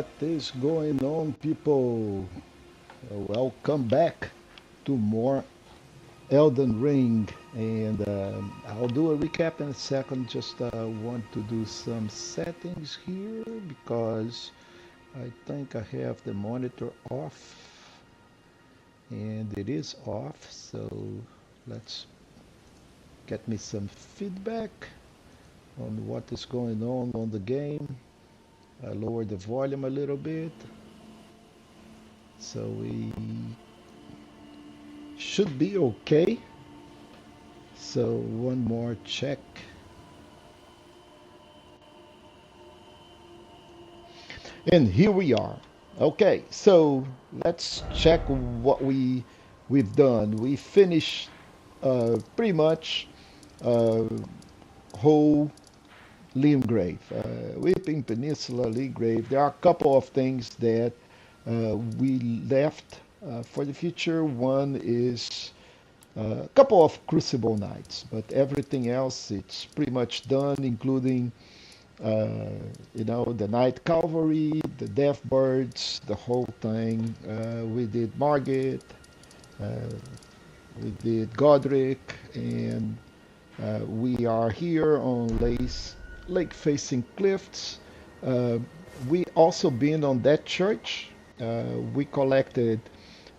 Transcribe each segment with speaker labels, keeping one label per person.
Speaker 1: What is going on, people? Welcome back to more Elden Ring, and I'll do a recap in a second. Just want to do some settings here because I think I have the monitor off, and it is off. So let's get me some feedback on what is going on the game. I lower the volume a little bit. So we should be okay. So one more check. And here we are. Okay, so let's check what we've done. We finished pretty much uh, whole Limgrave, Weeping Peninsula, Limgrave. There are a couple of things that we left for the future. One is a couple of Crucible Nights, but everything else it's pretty much done, including uh, the Night Cavalry, the Death Birds, the whole thing. We did Margit, uh, we did Godric, and we are here on lake facing cliffs. Uh, we also been on that church. We collected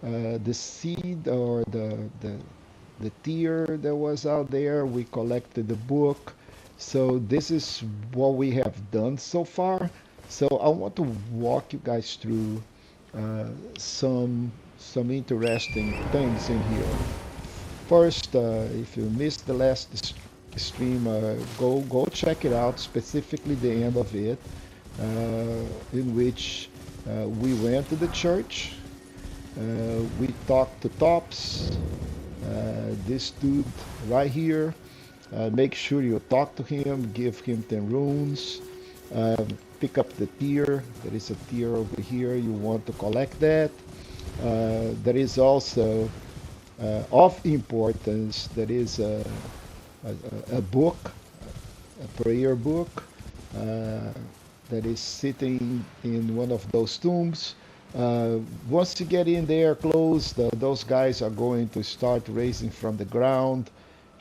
Speaker 1: the seed or the tier that was out there. We collected the book. So this is what we have done so far. So I want to walk you guys through uh, some interesting things in here. First, if you missed the last stream, go check it out. Specifically, the end of it, in which we went to the church. We talked to Tops, this dude right here. Make sure you talk to him, give him 10 runes, pick up the tier. There is a tier over here. You want to collect that. There is also of importance. There is a book, a prayer book uh, that is sitting in one of those tombs. Once you get in there close, those guys are going to start raising from the ground.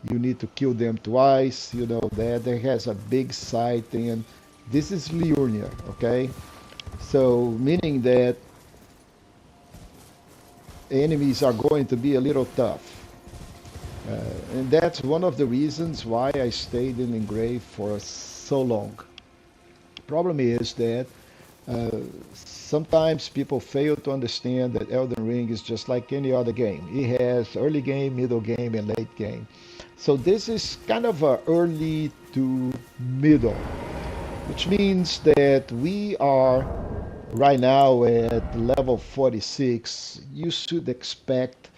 Speaker 1: You need to kill them twice. You know that there has a big sight, and this is Liurnia, okay? So meaning that enemies are going to be a little tough. And that's one of the reasons why I stayed in Engrave for so long. Problem is that uh, sometimes people fail to understand that Elden Ring is just like any other game. It has early game, middle game, and late game. So this is kind of a early to middle, which means that we are right now at level 46. You should expect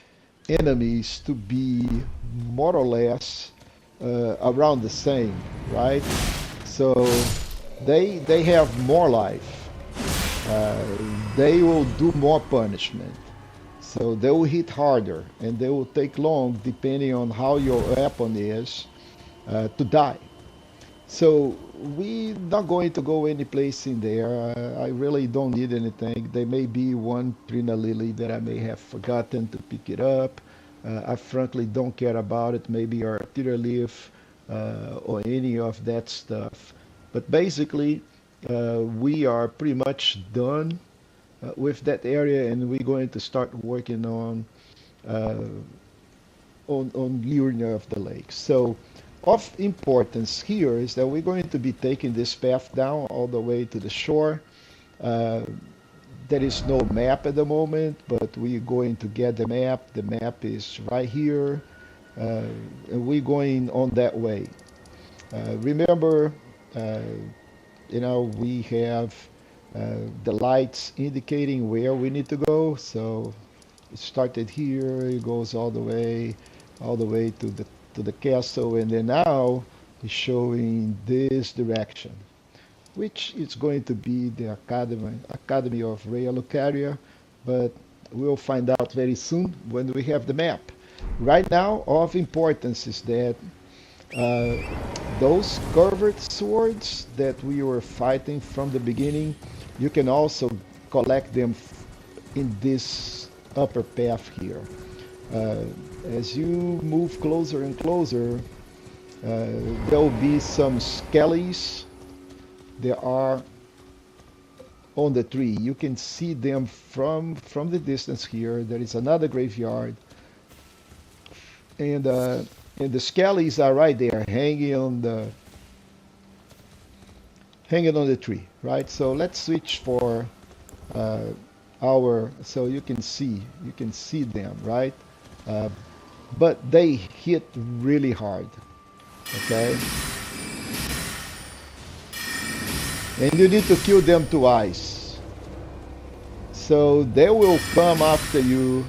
Speaker 1: enemies to be more or less around the same, right? So they have more life. Uh, they will do more punishment. So they will hit harder and they will take long depending on how your weapon is to die. So we're not going to go any place in there. I really don't need anything. There may be one Trina Lily that I may have forgotten to pick it up. I frankly don't care about it. Maybe Artillery Leaf or any of that stuff. But basically, we are pretty much done with that area, and we're going to start working uh, on Liurnia of the Lake. So of importance here is that we're going to be taking this path down all the way to the shore. Uh, there is no map at the moment, but we're going to get the map. The map is right here, and we're going on that way. Remember, uh, we have the lights indicating where we need to go. So it started here, it goes all the way to the castle, and then now it's showing this direction, which is going to be the Academy of Rhea Lucaria, but we'll find out very soon when we have the map. Right now, of importance is that uh, those curved swords that we were fighting from the beginning, You can also collect them in this upper path here. Uh, as you move closer and closer, there will be some skellies. There are on the tree. You can see them from the distance here. There is another graveyard, and the skellies are right there, hanging on the tree, right? So let's switch for uh, so you can see them, right? Uh, but they hit really hard, okay? And you need to kill them twice. So they will come after you,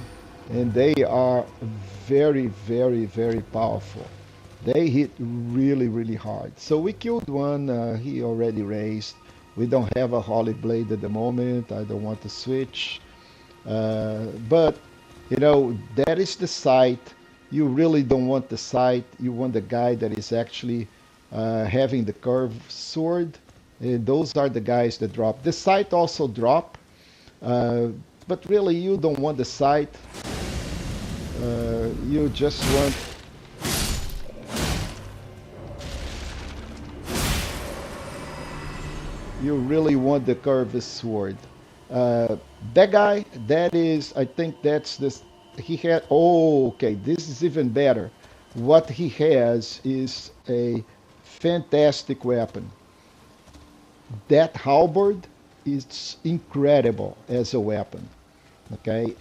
Speaker 1: and they are very, very, very powerful. They hit really, really hard. So we killed one. He already raised. We don't have a Holy Blade at the moment. I don't want to switch. But, you know, that is the site. You really don't want the site. You want the guy that is actually having the curved sword. And those are the guys that drop. The site also drop. But really, you don't want the site. You just want you really want the curved sword. That guy, that is, I think that's this. He had. Oh, okay. This is even better. What he has is a fantastic weapon. That halberd is incredible as a weapon. Okay,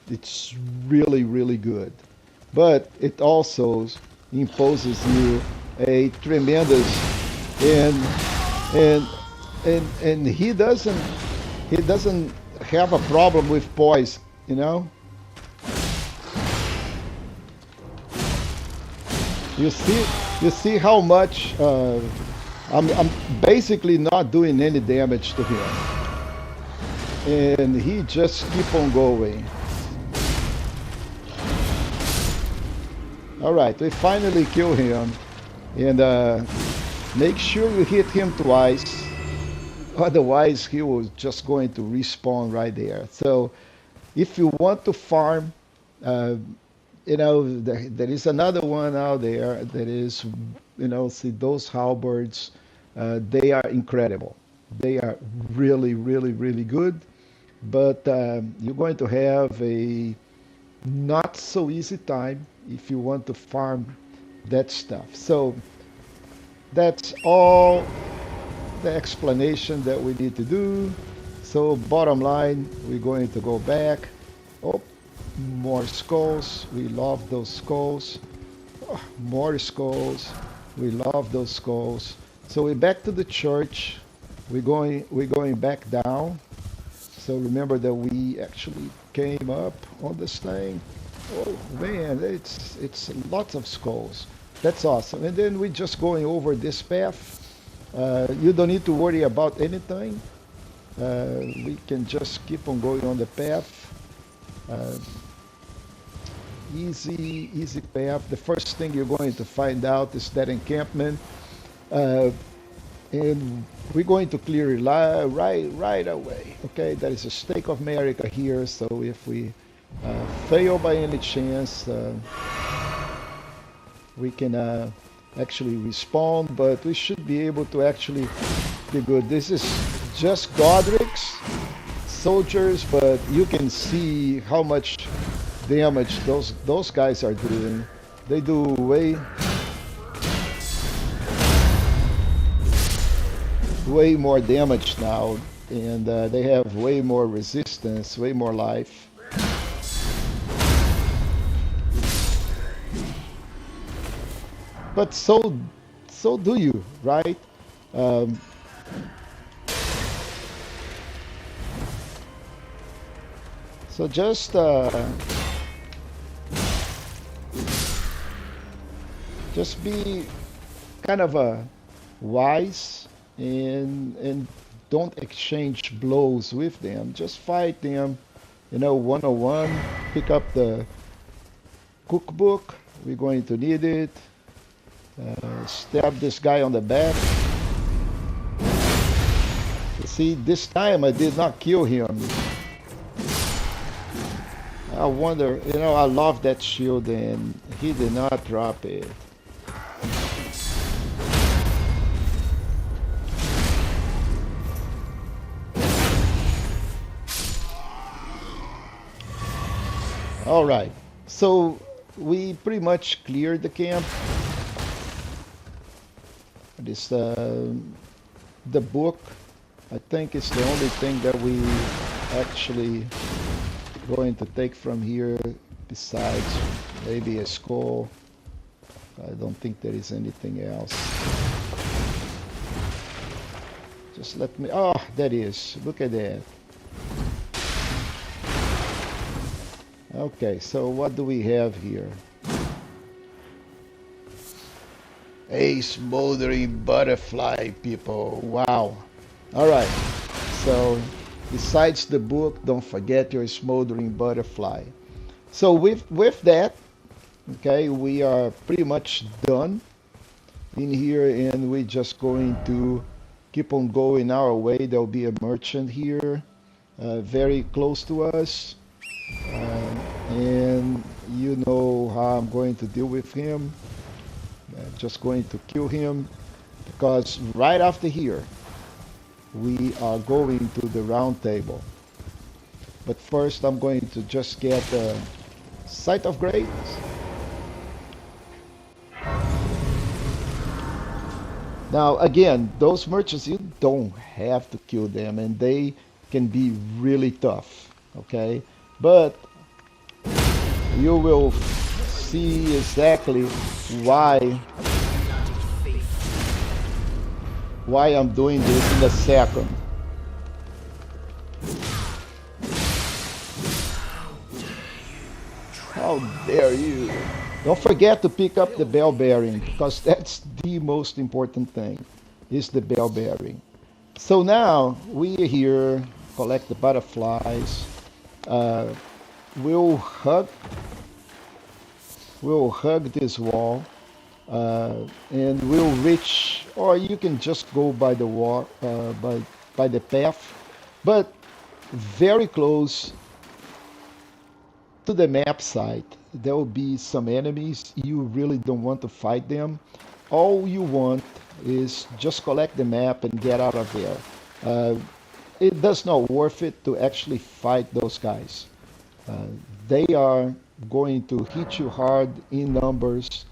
Speaker 1: it's really really good, but it also imposes you a tremendous and and and he doesn't have a problem with poise, you know. You see how much I'm basically not doing any damage to him, and he just keep on going. All right, we finally kill him, and make sure you hit him twice, otherwise he was just going to respawn right there. So if you want to farm, uh, there is another one out there that is, see those halberds, they are incredible. They are really, really, really good, but you're going to have a not so easy time if you want to farm that stuff. So that's all the explanation that we need to do. So bottom line, we're going to go back. Oh, more skulls. We love those skulls. Oh, more skulls. We love those skulls. So we're back to the church. We're going back down. So remember that we actually came up on this thing. Oh man, it's lots of skulls. That's awesome. And then we're just going over this path. You don't need to worry about anything. We can just keep on going on the path. Uh, easy path. The first thing you're going to find out is that encampment. And we're going to clear it right away. Okay, there is a stake of America here, so if we fail by any chance, we can actually respawn, but we should be able to actually be good. This is just Godric's soldiers, but you can see how much damage those guys are doing. They do way more damage now, and they have way more resistance, way more life. But so do you, right? Um, so just be kind of wise and don't exchange blows with them. Just fight them, one-on-one. Pick up the cookbook. We're going to need it. Stab this guy on the back. See, this time I did not kill him. I wonder, you know, I love that shield and he did not drop it. All right, so we pretty much cleared the camp. This the book, I think, is the only thing that we actually going to take from here, besides maybe a skull. I don't think there is anything else. Just let me, oh, that is, look at that. Okay, so what do we have here? A smoldering butterfly, people. Wow. All right, so besides the book, don't forget your smoldering butterfly. So with that, okay, we are pretty much done in here, and we're just going to keep on going our way. There'll be a merchant here, very close to us, and you know how I'm going to deal with him. Just going to kill him, because right after here we are going to the round table. But first I'm going to just get the Sight of Grace. Now again, those merchants, you don't have to kill them, and they can be really tough, okay? But you will see exactly why I'm doing this in a second. How dare you! Don't forget to pick up the bell bearing, because that's the most important thing, is the bell bearing. So now we are here, collect the butterflies. Uh, we'll hug this wall, and we'll reach, or you can just go by the wall, by the path, but very close to the map site there will be some enemies. You really don't want to fight them. All you want is just collect the map and get out of there. It does not worth it to actually fight those guys. They are going to hit you hard in numbers,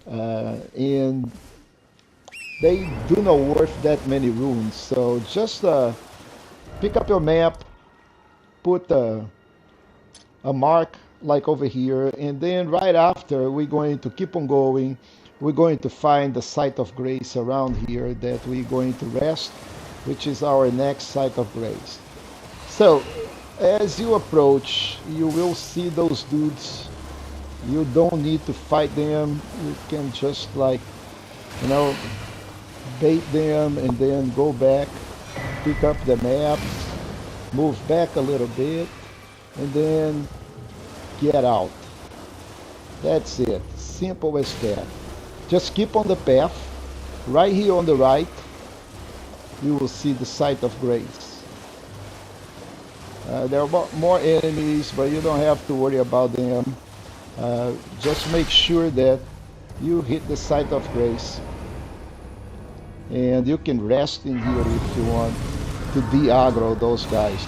Speaker 1: and they do not worth that many runes. So just pick up your map, put a mark like over here, and then right after we're going to keep on going. We're going to find the Site of Grace around here that we're going to rest, which is our next Site of Grace. So as you approach, you will see those dudes. You don't need to fight them. You can just, like, you know, bait them and then go back, pick up the map, move back a little bit, and then get out. That's it. Simple as that. Just keep on the path. Right here on the right, you will see the Site of Grace. There are more enemies, but you don't have to worry about them. Just make sure that you hit the Site of Grace. And you can rest in here if you want to de-aggro those guys.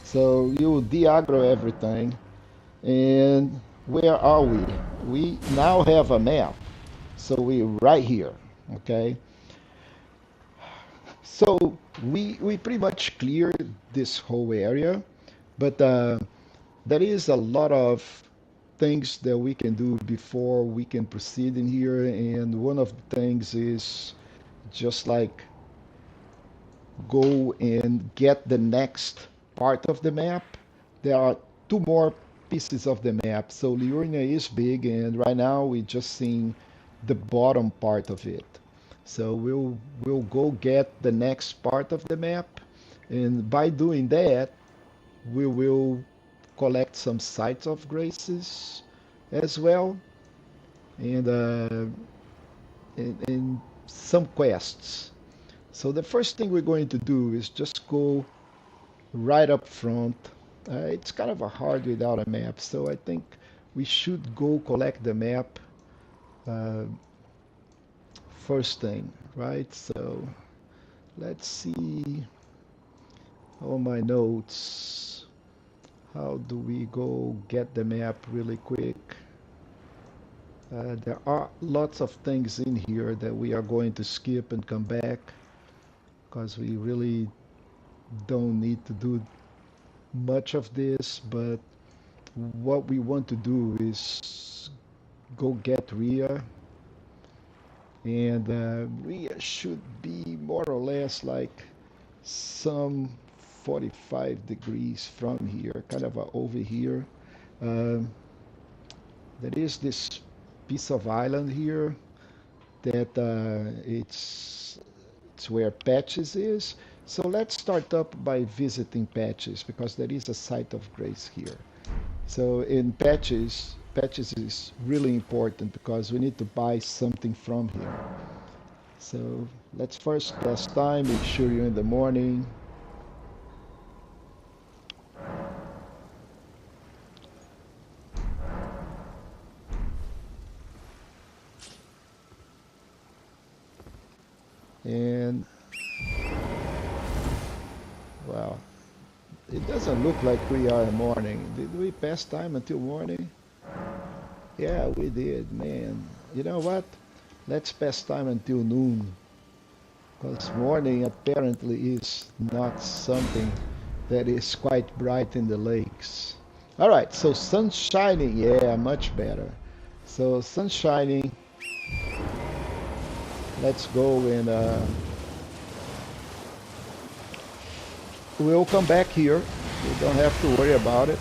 Speaker 1: So you de-aggro everything. And where are we? We now have a map. So we're right here, okay? So we pretty much cleared this whole area, but there is a lot of things that we can do before we can proceed in here, and one of the things is just like go and get the next part of the map. There are two more pieces of the map. So Liurnia is big, and right now we're just seeing the bottom part of it. So we'll go get the next part of the map, and by doing that, we will collect some Sites of Graces as well, and some quests. So the first thing we're going to do is just go right up front. It's kind of a hard without a map, so I think we should go collect the map uh, first thing, right? So let's see all my notes. How do we go get the map really quick? There are lots of things in here that we are going to skip and come back because we really don't need to do much of this, but what we want to do is go get Rhea, and Rhea should be more or less like some 45 degrees from here, kind of over here. Um, there is this piece of island here that it's where Patches is. So let's start up by visiting Patches because there is a site of grace here. So in Patches is really important because we need to buy something from here. So let's first pass time, make sure you're in the morning. And well, it doesn't look like we are in morning. Did we pass time until morning? Yeah, we did, man. You know what? Let's pass time until noon. Because morning apparently is not something that is quite bright in the lakes. All right, so sun shining, yeah, much better. So sun shining, let's go and we'll come back here. We don't have to worry about it.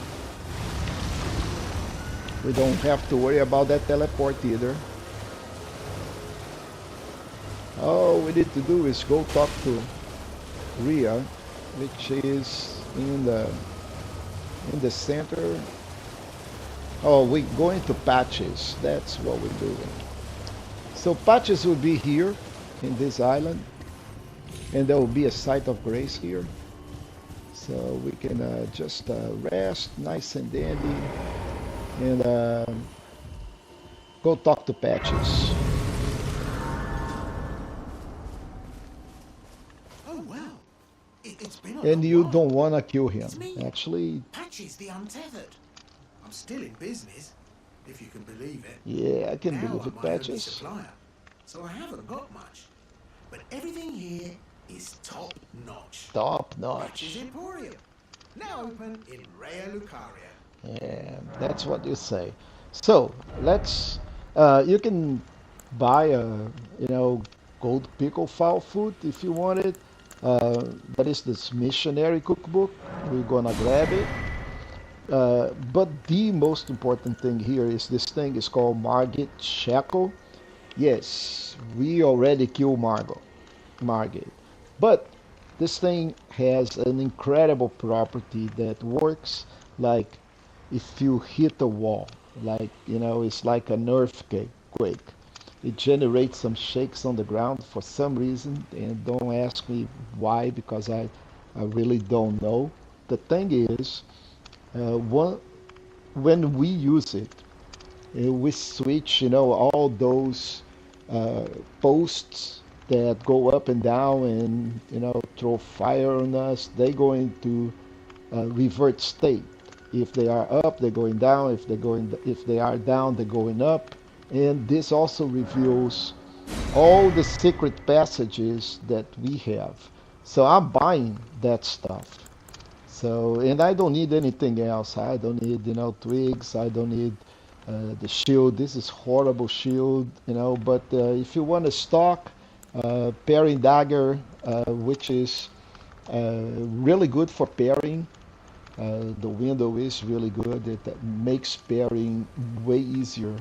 Speaker 1: We don't have to worry about that teleport either. All we need to do is go talk to Rhea, which is in the center. Oh, we're going to Patches. That's what we're doing. So Patches will be here in this island, and there will be a site of grace here. So we can just rest, nice and dandy, and go talk to Patches.
Speaker 2: Oh wow, it's been a
Speaker 1: And
Speaker 2: long
Speaker 1: you
Speaker 2: while.
Speaker 1: don't want to kill him.
Speaker 2: It's me.
Speaker 1: Actually,
Speaker 2: Patches the Untethered. I'm still in business, if you can believe it.
Speaker 1: yeah, I can
Speaker 2: Now
Speaker 1: believe
Speaker 2: I'm
Speaker 1: it,
Speaker 2: my only
Speaker 1: Patches.
Speaker 2: supplier, so I haven't got much. But everything here is top notch.
Speaker 1: Top
Speaker 2: Patches
Speaker 1: notch.
Speaker 2: Emporium, now open in Rea Lucaria.
Speaker 1: Yeah, that's what you say. So let's. You can buy a gold pickle fowl food if you want it. That is this missionary cookbook. We're gonna grab it. But the most important thing here is this thing is called Margit Shackle. Yes, we already killed Margit. But this thing has an incredible property that works like if you hit a wall, like, it's like an earthquake. It generates some shakes on the ground for some reason, and don't ask me why because I really don't know. The thing is, one, when we use it, we switch, all those uh, posts that go up and down and, throw fire on us. They go into revert state. If they are up, they're going down. If they are down, they're going up. And this also reveals all the secret passages that we have. So I'm buying that stuff. So, and I don't need anything else. I don't need, twigs. I don't need the shield. This is horrible shield, But if you want to stock, parrying dagger, which is really good for parrying. The window is really good. It makes parrying way easier.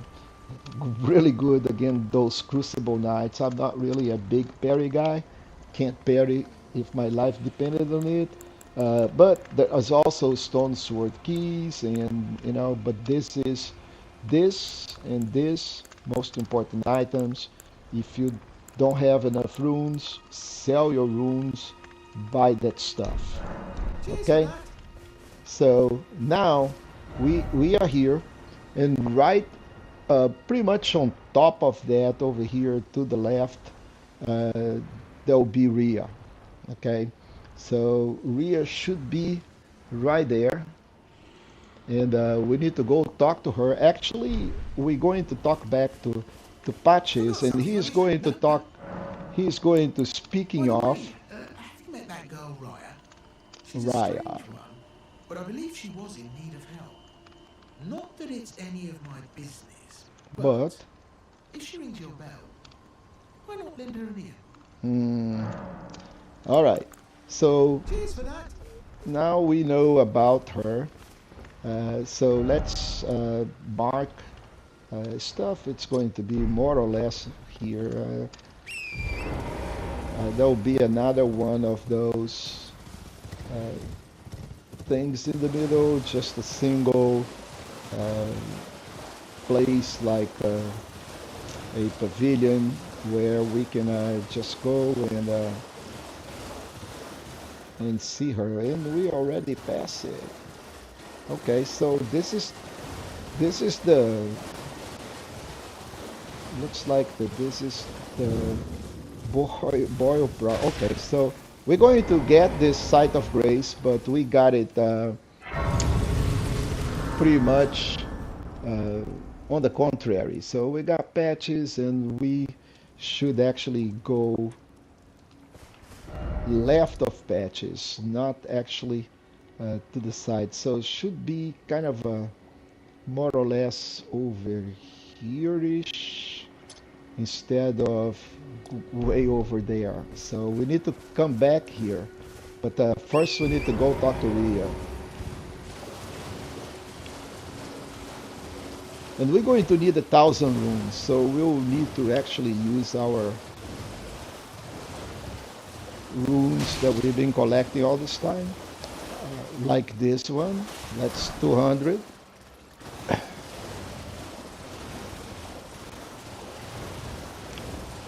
Speaker 1: Really good against those crucible knights. I'm not really a big parry guy. Can't parry if my life depended on it. But there is also stone sword keys, and but this and this most important items. If you don't have enough runes, sell your runes, buy that stuff.
Speaker 2: Cheers for
Speaker 1: Okay?
Speaker 2: that.
Speaker 1: So now we are here, and right pretty much on top of that over here to the left, uh, there'll be Rhea. Okay? So Rhea should be right there, and we need to go talk to her. Actually, we're going to talk back to Patches,
Speaker 2: Forgot
Speaker 1: and
Speaker 2: something,
Speaker 1: he's
Speaker 2: honey.
Speaker 1: going to
Speaker 2: No,
Speaker 1: talk.
Speaker 2: no.
Speaker 1: He's going to
Speaker 2: By
Speaker 1: speaking
Speaker 2: the
Speaker 1: of
Speaker 2: way, have you met that girl, Raya? She's a
Speaker 1: Raya,
Speaker 2: strange one, but I believe she was in need of help. Not that it's any of my business, but
Speaker 1: but
Speaker 2: if she rings your bell, why not lend her an ear?
Speaker 1: hmm, all right. So
Speaker 2: Cheers for that.
Speaker 1: now we know about her. So let's mark stuff. It's going to be more or less here. There'll be another one of those uh, things in the middle, just a single uh, place like a pavilion where we can just go and see her. And we already passed it. Okay, so this is the looks like this is the boil bra. Okay, so we're going to get this site of grace, but we got it pretty much uh, on the contrary. So we got patches, and we should actually go left of patches, not actually to the side. So it should be kind of more or less over here-ish instead of way over there. So we need to come back here. But first we need to go talk to Ria. And we're going to need 1,000 runes, so we'll need to actually use our runes that we've been collecting all this time. Like this one, that's 200.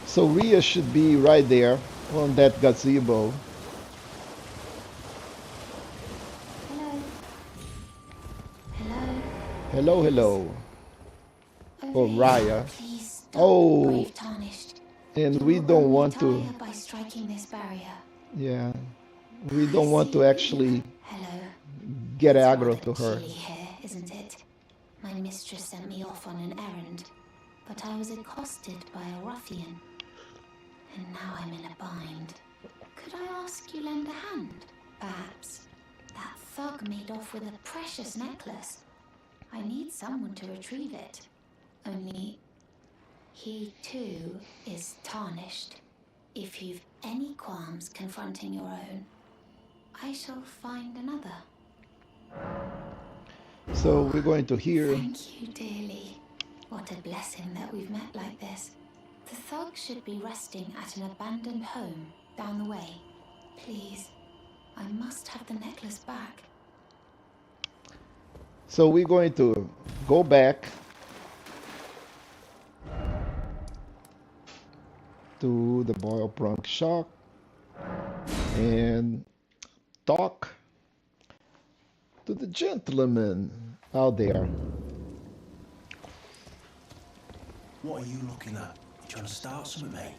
Speaker 1: So Ria should be right there on that gazebo.
Speaker 3: Hello. Hello.
Speaker 1: Hello,
Speaker 3: Please.
Speaker 1: hello.
Speaker 3: Over
Speaker 1: Oh,
Speaker 3: here.
Speaker 1: Raya.
Speaker 3: Please stop,
Speaker 1: Oh,
Speaker 3: brave tarnished.
Speaker 1: and
Speaker 3: You
Speaker 1: we
Speaker 3: will
Speaker 1: don't
Speaker 3: only
Speaker 1: want to,
Speaker 3: tire by striking this barrier.
Speaker 1: yeah, we
Speaker 3: I
Speaker 1: don't want to
Speaker 3: see.
Speaker 1: actually
Speaker 3: Hello.
Speaker 1: get
Speaker 3: It's
Speaker 1: aggro
Speaker 3: rather
Speaker 1: to her.
Speaker 3: chilly here, isn't it? My mistress sent me off on an errand, but I was accosted by a ruffian, and now I'm in a bind. Could I ask you lend a hand? Perhaps. That thug made off with a precious necklace. I need someone to retrieve it. Only he too is tarnished. If you've any qualms confronting your own, I shall find another.
Speaker 1: So we're going to hear.
Speaker 3: Thank you dearly. What a blessing that we've met like this. The thug should be resting at an abandoned home down the way. Please, I must have the necklace back.
Speaker 1: So we're going to go back to the Boil Prunk shop and talk to the gentleman out there.
Speaker 2: What are you looking at? You trying to start something, mate?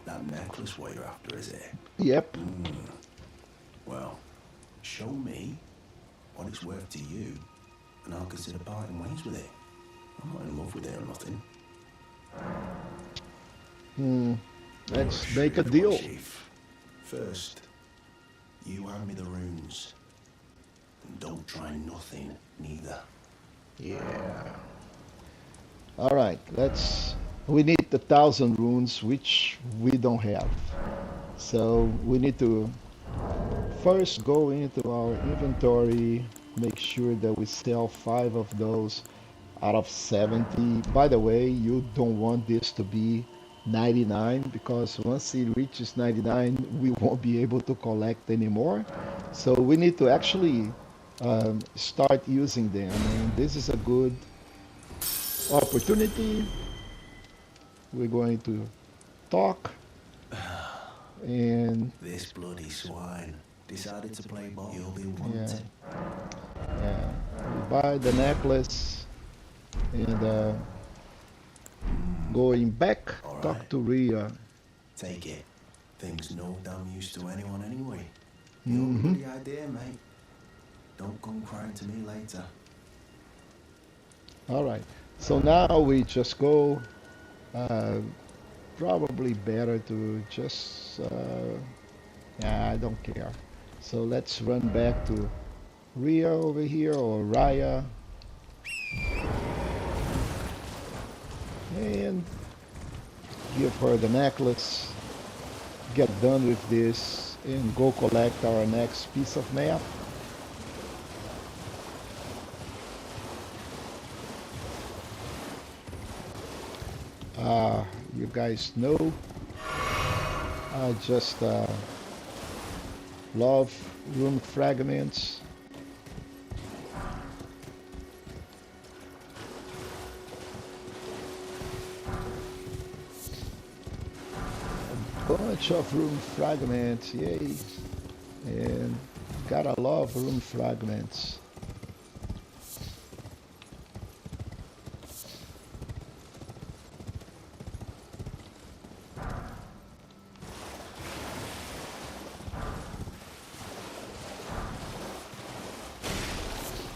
Speaker 2: That necklace what you're after, is it?
Speaker 1: Yep.
Speaker 2: Well, show me what it's worth to you, and I'll consider parting ways with it. I'm not in love with it or nothing.
Speaker 1: Let's make a
Speaker 2: Shrewd one,
Speaker 1: deal.
Speaker 2: Chief. First, you hand me the runes. And don't try nothing, neither.
Speaker 1: Yeah. All right. We need 1,000 runes, which we don't have. So we need to first go into our inventory, make sure that we sell 5 of those out of 70. By the way, you don't want this to be 99, because once it reaches 99, we won't be able to collect anymore. So we need to actually start using them, and this is a good opportunity. We're going to talk and
Speaker 2: This bloody swine decided to play ball. You'll be
Speaker 1: yeah,
Speaker 2: wanted.
Speaker 1: yeah. We buy the necklace and going back,
Speaker 2: All
Speaker 1: talk
Speaker 2: right,
Speaker 1: to Rhea.
Speaker 2: take it. Thing's no damn use to anyone anyway. Your
Speaker 1: Hmm.
Speaker 2: bloody idea, mate. Don't come crying to me later.
Speaker 1: All right. So now we just go. Uh, Probably better to just. Yeah, I don't care. So let's run back to Rhea over here or Raya and give her the necklace. Get done with this and go collect our next piece of map. You guys know I just love rune fragments. Bunch of rune fragments, yay! And gotta love rune fragments.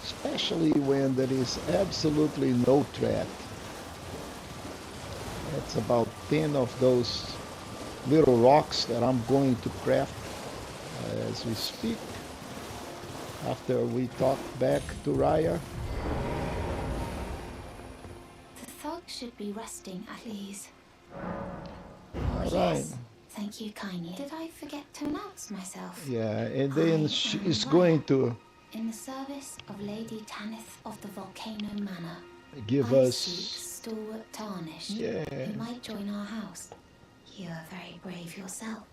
Speaker 1: Especially when there is absolutely no threat. That's about 10 of those little rocks that I'm going to craft as we speak after we talk back to Raya.
Speaker 3: The thug should be resting at ease.
Speaker 1: All right.
Speaker 3: Yes. Thank you kindly. Did I forget to announce myself?
Speaker 1: Yeah, and
Speaker 3: I
Speaker 1: then
Speaker 3: am
Speaker 1: she's
Speaker 3: Raya,
Speaker 1: going to
Speaker 3: in the service of Lady Tanith of the Volcano Manor.
Speaker 1: give
Speaker 3: I
Speaker 1: us.
Speaker 3: seek stalwart Tarnished,
Speaker 1: Yeah.
Speaker 3: who might join our house. You are very brave yourself.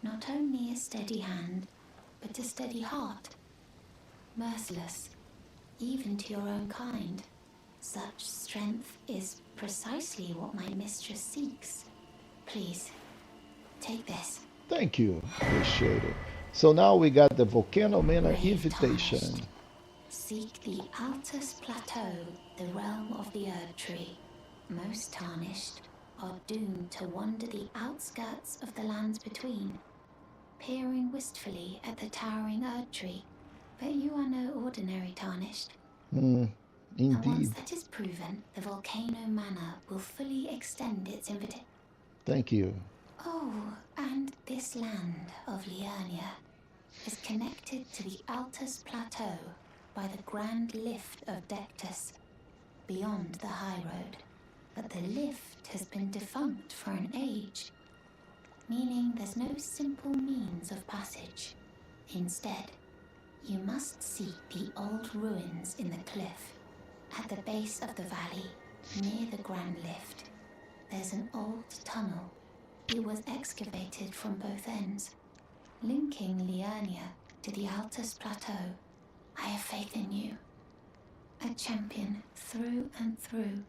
Speaker 3: Not only a steady hand, but a steady heart. Merciless, even to your own kind. Such strength is precisely what my mistress seeks. Please, take this.
Speaker 1: Thank you. Appreciate it. So now we got the Volcano Manor
Speaker 3: Brave
Speaker 1: invitation.
Speaker 3: Tarnished. Seek the Altus Plateau, the realm of the Erd Tree. Most Tarnished are doomed to wander the outskirts of the lands between, peering wistfully at the towering Erd Tree. But you are no ordinary Tarnished.
Speaker 1: Hmm,
Speaker 3: And once
Speaker 1: indeed.
Speaker 3: that is proven, the Volcano Manor will fully extend its invitation.
Speaker 1: Thank you.
Speaker 3: Oh, and this land of Liurnia is connected to the Altus Plateau by the Grand Lift of Dectus, beyond the high road. But the lift has been defunct for an age, meaning there's no simple means of passage. Instead, you must seek the old ruins in the cliff. At the base of the valley, near the Grand Lift, there's an old tunnel. It was excavated from both ends, linking Liurnia to the Altus Plateau. I have faith in you. A champion through and through.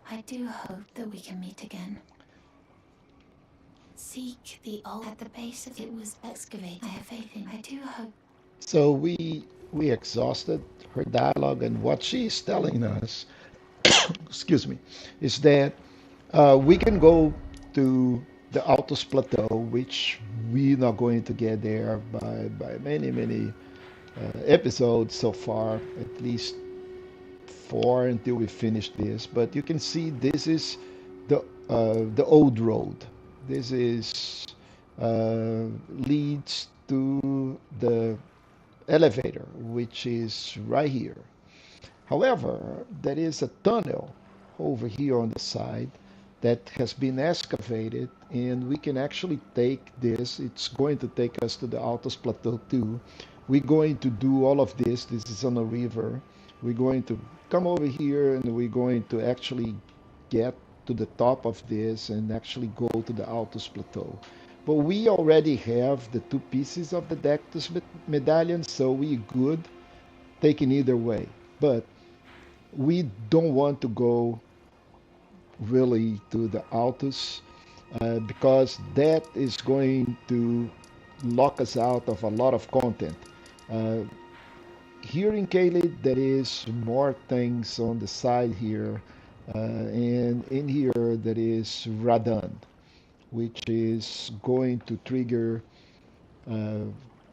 Speaker 3: I do hope that we can meet again. Seek the old at the base of it was excavated. I have faith in. I do hope.
Speaker 1: So we exhausted her dialogue, and what she is telling us, excuse me, is that we can go to the Altos Plateau, which we're not going to get there by many episodes so far, at least four until we finish this. But you can see this is the old road. This is leads to the elevator, which is right here. However, there is a tunnel over here on the side that has been excavated, and we can actually take this. It's going to take us to the Altos Plateau too. We're going to do all of this. This is on a river. We're going to come over here and we're going to actually get to the top of this and actually go to the Altos Plateau. But we already have the two pieces of the Dectus medallion, so we're good taking either way. But we don't want to go really to the Altus because that is going to lock us out of a lot of content. Uh, Here in Kaled, there is more things on the side here, and in here there is Radan, which is going to trigger uh,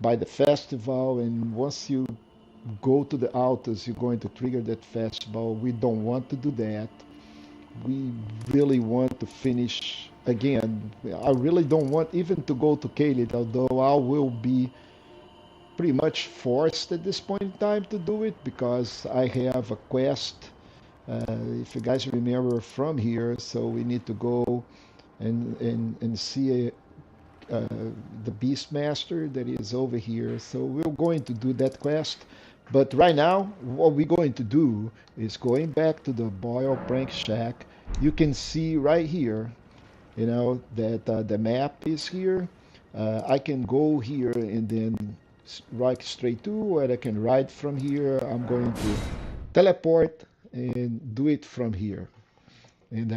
Speaker 1: by the festival, and once you go to the altars, you're going to trigger that festival. We don't want to do that. We really want to finish again. I really don't want even to go to Kaled, although I will be pretty much forced at this point in time to do it because I have a quest. If you guys remember from here, so we need to go and see uh, the Beastmaster that is over here. So we're going to do that quest. But right now, what we're going to do is going back to the Boyle Prank Shack. You can see right here, that the map is here. I can go here and then ride straight to, or I can ride from here. I'm going to teleport and do it from here. And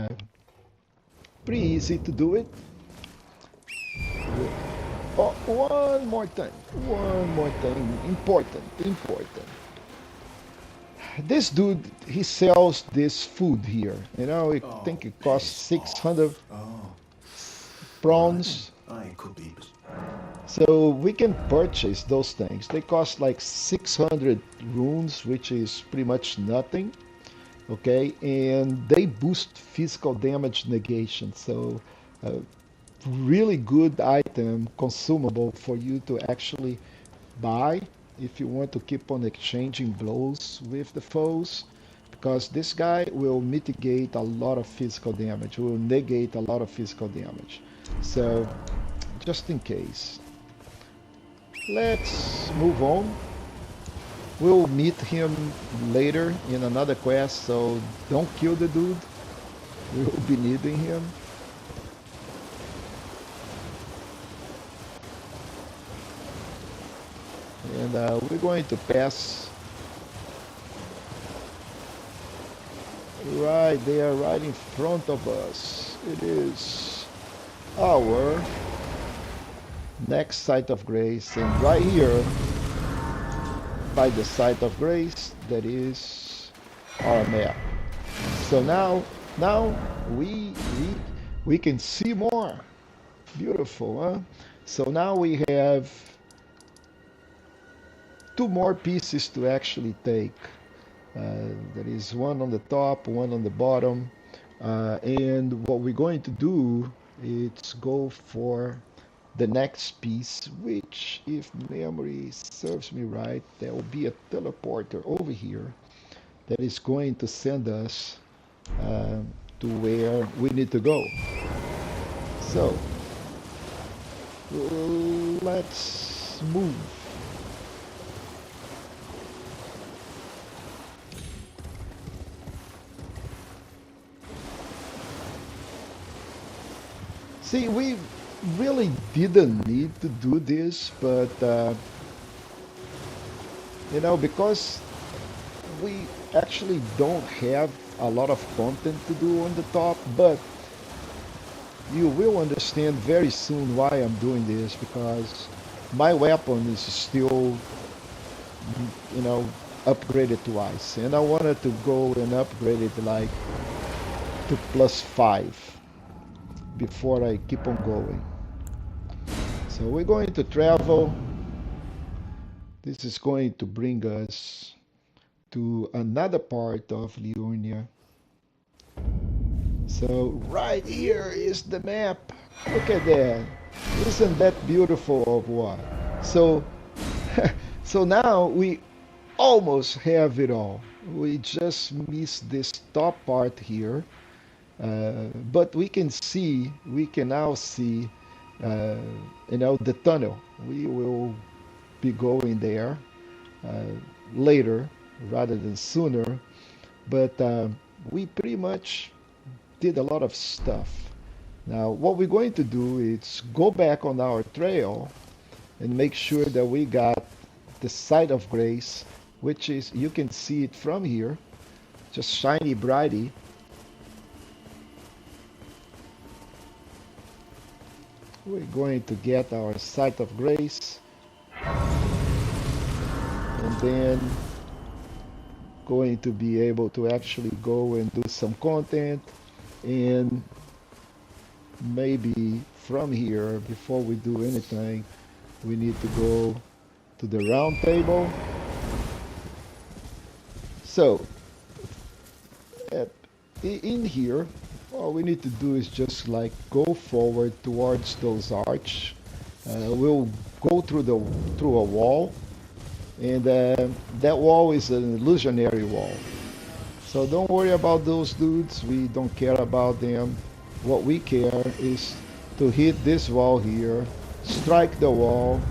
Speaker 1: pretty easy to do it. Oh, one more thing. One more thing. Important. Important. This dude, he sells this food here. I think it costs 600 prawns.
Speaker 2: I could be, but
Speaker 1: So we can purchase those things. They cost like 600 runes, which is pretty much nothing. Okay, and they boost physical damage negation. So really good item, consumable for you to actually buy if you want to keep on exchanging blows with the foes, because this guy will mitigate a lot of physical damage, will negate a lot of physical damage. So just in case, let's move on. We'll meet him later in another quest, so don't kill the dude. We'll be needing him. And we're going to pass right there, right in front of us. It is our next site of grace, and right here by the site of grace, that is our map. So now we can see more. Beautiful, huh? So now we have two more pieces to actually take. There is one on the top, one on the bottom, and what we're going to do is go for the next piece, which, if memory serves me right, there will be a teleporter over here that is going to send us to where we need to go. So let's move. See, we really didn't need to do this, but because we actually don't have a lot of content to do on the top, but you will understand very soon why I'm doing this, because my weapon is still, upgraded twice, and I wanted to go and upgrade it like to +5 before I keep on going. So we're going to travel. This is going to bring us to another part of Liurnia. So right here is the map. Look at that. Isn't that beautiful of what? So so now we almost have it all. We just missed this top part here. But we can now see, the tunnel. We will be going there later rather than sooner. But we pretty much did a lot of stuff. Now, what we're going to do is go back on our trail and make sure that we got the site of grace, which is, you can see it from here. just shiny brighty. We're going to get our Sight of Grace, and then going to be able to actually go and do some content, and maybe from here, before we do anything, we need to go to the round table. So at, in here, all we need to do is just like go forward towards those arch. We'll go through a wall, and that wall is an illusionary wall. So don't worry about those dudes. We don't care about them. What we care is to hit this wall here, strike the wall,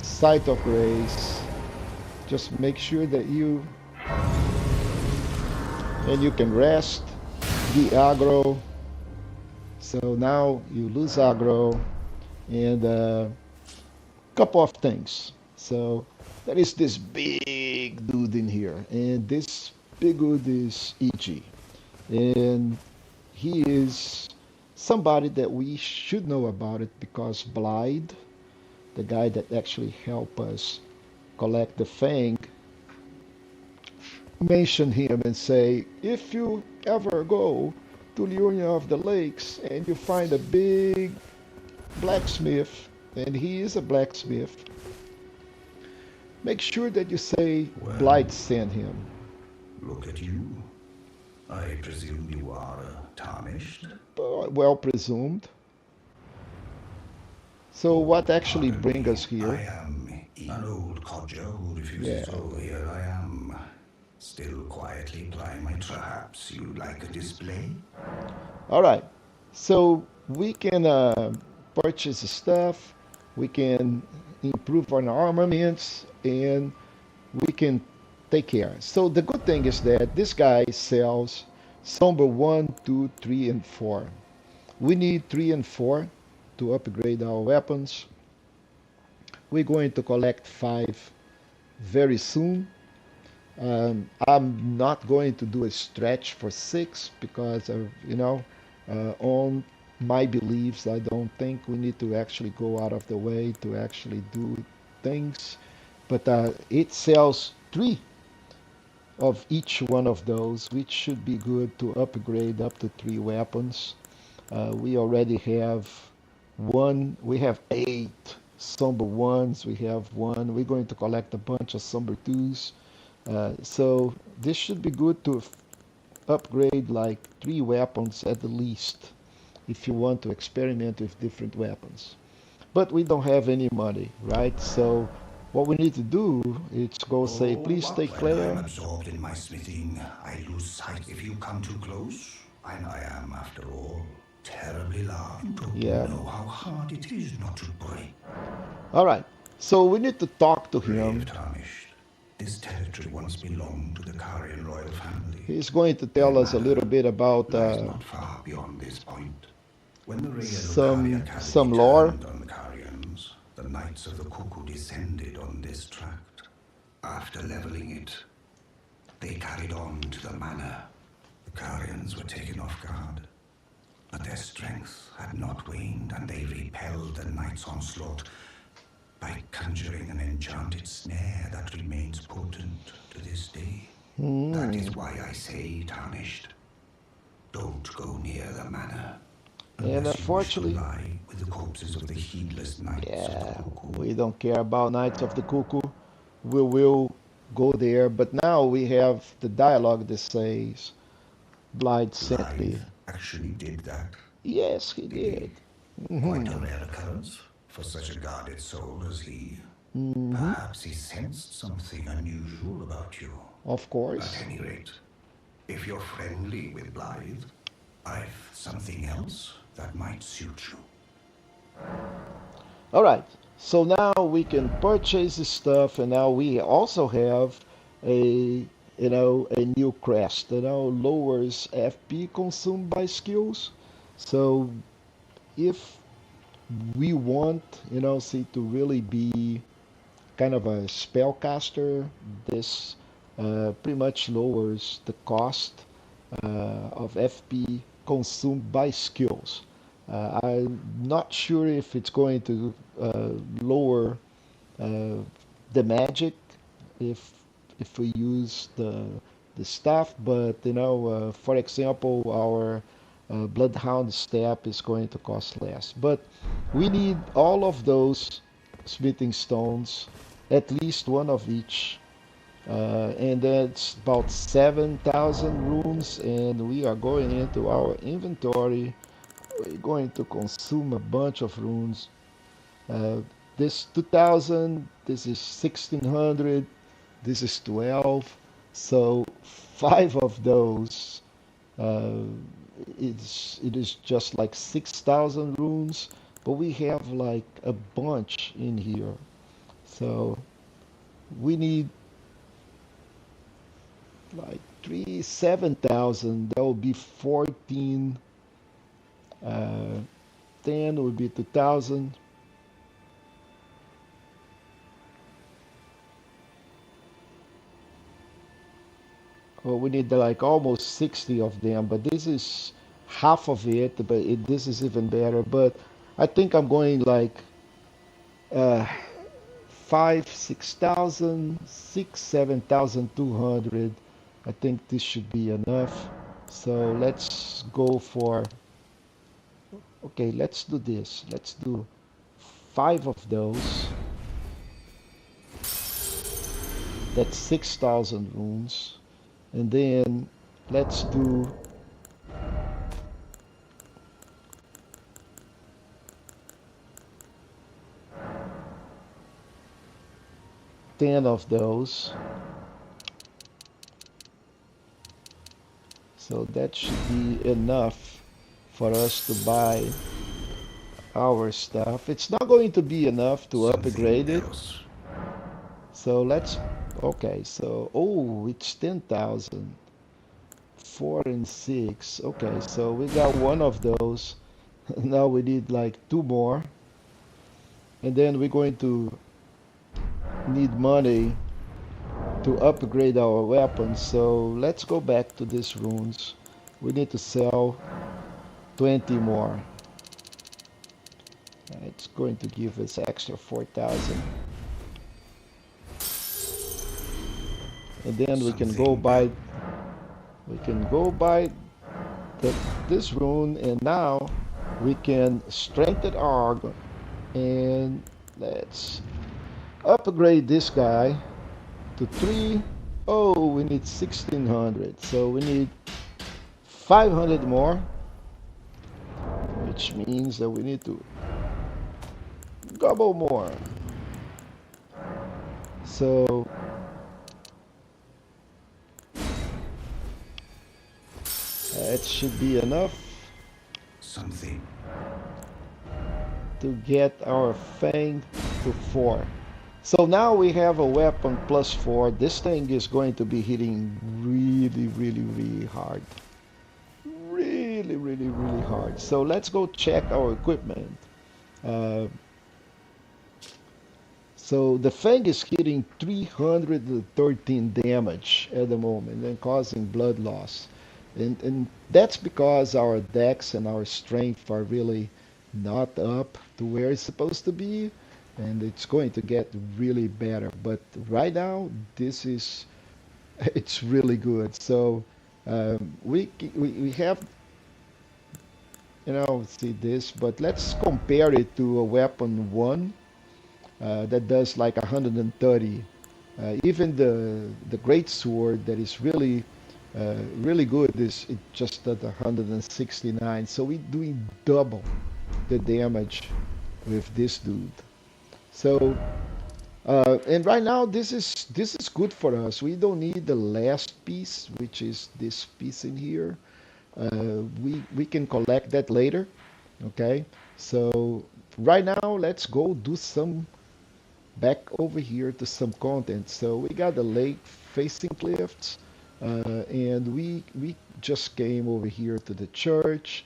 Speaker 1: Sight of Grace. Just make sure that you can rest, be aggro. So now you lose aggro, and a couple of things. So there is this big dude in here, and this big dude is EG, and he is somebody that we should know about it because Blythe, the guy that actually helped us collect the Fang, mention him and say, if you ever go to Liurnia of the Lakes and you find a big blacksmith, and he is a blacksmith, make sure that you say
Speaker 2: Well,
Speaker 1: Blight sent him.
Speaker 2: Look at you. I presume you are tarnished?
Speaker 1: Well presumed. So what actually
Speaker 2: Pardon
Speaker 1: brings
Speaker 2: me,
Speaker 1: us here?
Speaker 2: I am an old codger who refuses
Speaker 1: Yeah.
Speaker 2: so here I am. Still quietly plying my traps. You'd like a display?
Speaker 1: All right. So we can purchase stuff. We can improve on armaments, and we can take care. So the good thing is that this guy sells Somber 1, 2, 3, and 4. We need 3 and 4 to upgrade our weapons. We're going to collect 5 very soon. I'm not going to do a stretch for 6 because of, on my beliefs, I don't think we need to actually go out of the way to actually do things. But it sells 3 of each one of those, which should be good to upgrade up to 3 weapons. We already have we have 8 Somber 1s, we have 1. We're going to collect a bunch of Somber 2s. So this should be good to upgrade like 3 weapons at the least if you want to experiment with different weapons. But we don't have any money, right? So what we need to do is go say, please stay
Speaker 2: When I'm
Speaker 1: clear.
Speaker 2: absorbed in my smithing, I lose sight if you come too close. And I am, after all, terribly large. Don't
Speaker 1: Yeah.
Speaker 2: know how hard it is not to break.
Speaker 1: All right. So we need to talk to him.
Speaker 2: Brave tarnished. This territory once belonged to the Carian royal family.
Speaker 1: He's going to tell us a little bit about
Speaker 2: Lies not far beyond this point. When the Rhea
Speaker 1: some
Speaker 2: Lucaria Academy
Speaker 1: lore.
Speaker 2: turned on the Carians, the Knights of the Cuckoo descended on this tract. After leveling it, they carried on to the manor. The Carians were taken off guard, but their strength had not waned, and they repelled the Knights' onslaught by conjuring an enchanted snare that remains potent to this day. That is why I say, tarnished, don't go near the manor.
Speaker 1: And unfortunately,
Speaker 2: Lie with the corpses of the heedless Knights of the Cuckoo.
Speaker 1: we don't care about Knights of the Cuckoo. We will go there, but now we have the dialogue that says, Blythe sent me.
Speaker 2: Blythe actually did that.
Speaker 1: Yes, he did.
Speaker 2: Quite a rare occurrence for such a guarded soul as he. Perhaps he sensed something unusual about you.
Speaker 1: Of course.
Speaker 2: At any rate, if you're friendly with Blythe, I've something else that might suit you.
Speaker 1: All right. So now we can purchase the stuff, and now we also have a a new crest that now lowers FP consumed by skills. So if we want, see, to really be kind of a spellcaster, this pretty much lowers the cost of FP consumed by skills. I'm not sure if it's going to lower uh, the magic if we use the staff, but for example, our bloodhound step is going to cost less. But we need all of those smithing stones, at least one of each, and that's about 7,000 runes, and we are going into our inventory. We're going to consume a bunch of runes. uh, this 2000, this is 1600, this is 12. So five of those, uh, it is just like 6,000 runes, but we have like a bunch in here. So we need like 7,000. That will be 14. 10 would be 2,000. Well, we need like almost 60 of them, but this is half of it, but this is even better. But I think I'm going like uh, 5, 6,000, 7,200. I think this should be enough. So let's go for, okay, let's do this. Let's do 5 of those. That's 6,000 runes. And then let's do 10 of those. So that should be enough for us to buy our stuff. It's not going to be enough to upgrade it. So let's, okay, so, oh, it's 10,000. 4 and 6. Okay, so we got one of those. Now we need like 2 more. And then we're going to need money to upgrade our weapons. So let's go back to these runes. We need to sell 20 more. It's going to give us extra 4,000. And then we can go buy this rune, and now we can strengthen our, and let's upgrade this guy to 3. Oh, we need 1,600, so we need 500 more, which means that we need to double more. So that should be enough to get our fang to 4. So now we have a weapon plus 4. This thing is going to be hitting really, really, really hard. Really, really, really hard. So let's go check our equipment. So the fang is hitting 313 damage at the moment and causing blood loss. And that's because our dex and our strength are really not up to where it's supposed to be, and it's going to get really better. But right now, this is it's really good. So we have, see this, but let's compare it to a weapon 1 that does like 130. Even the great sword that is really really good is it just at 169. So we're doing double the damage with this dude. So and right now this is good for us. We don't need the last piece, which is this piece in here. We can collect that later. Okay. So right now let's go do some back over here to some content. So we got the lake facing cliffs, and we just came over here to the church.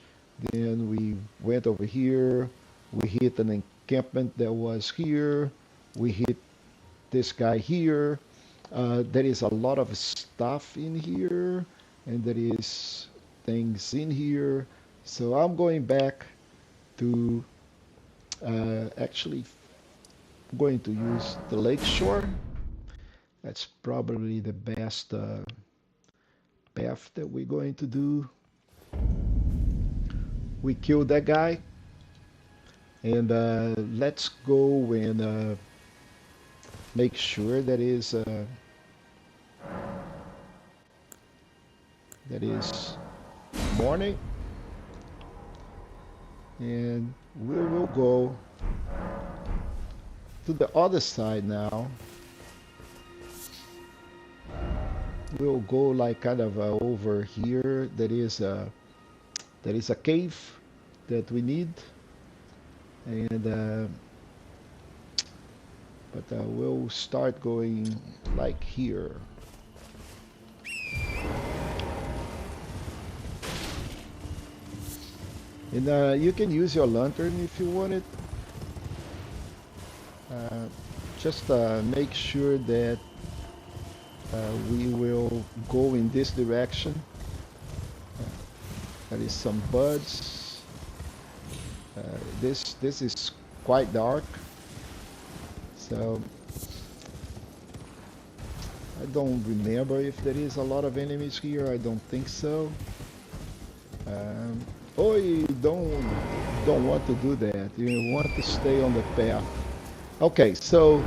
Speaker 1: Then we went over here. We hit an encampment that was here. We hit this guy here. There is a lot of stuff in here, and there is things in here. So I'm going back to actually going to use the lakeshore. That's probably the best path that we're going to do. We killed that guy, and let's go and make sure that is morning, and we will go to the other side now. We'll go like kind of over here. There is a cave that we need, and but we'll start going like here. And you can use your lantern if you want it. Just make sure that we will go in this direction. There is some buds. This is quite dark, so I don't remember if there is a lot of enemies here. I don't think so. Oh, you don't want to do that. You want to stay on the path. Okay, so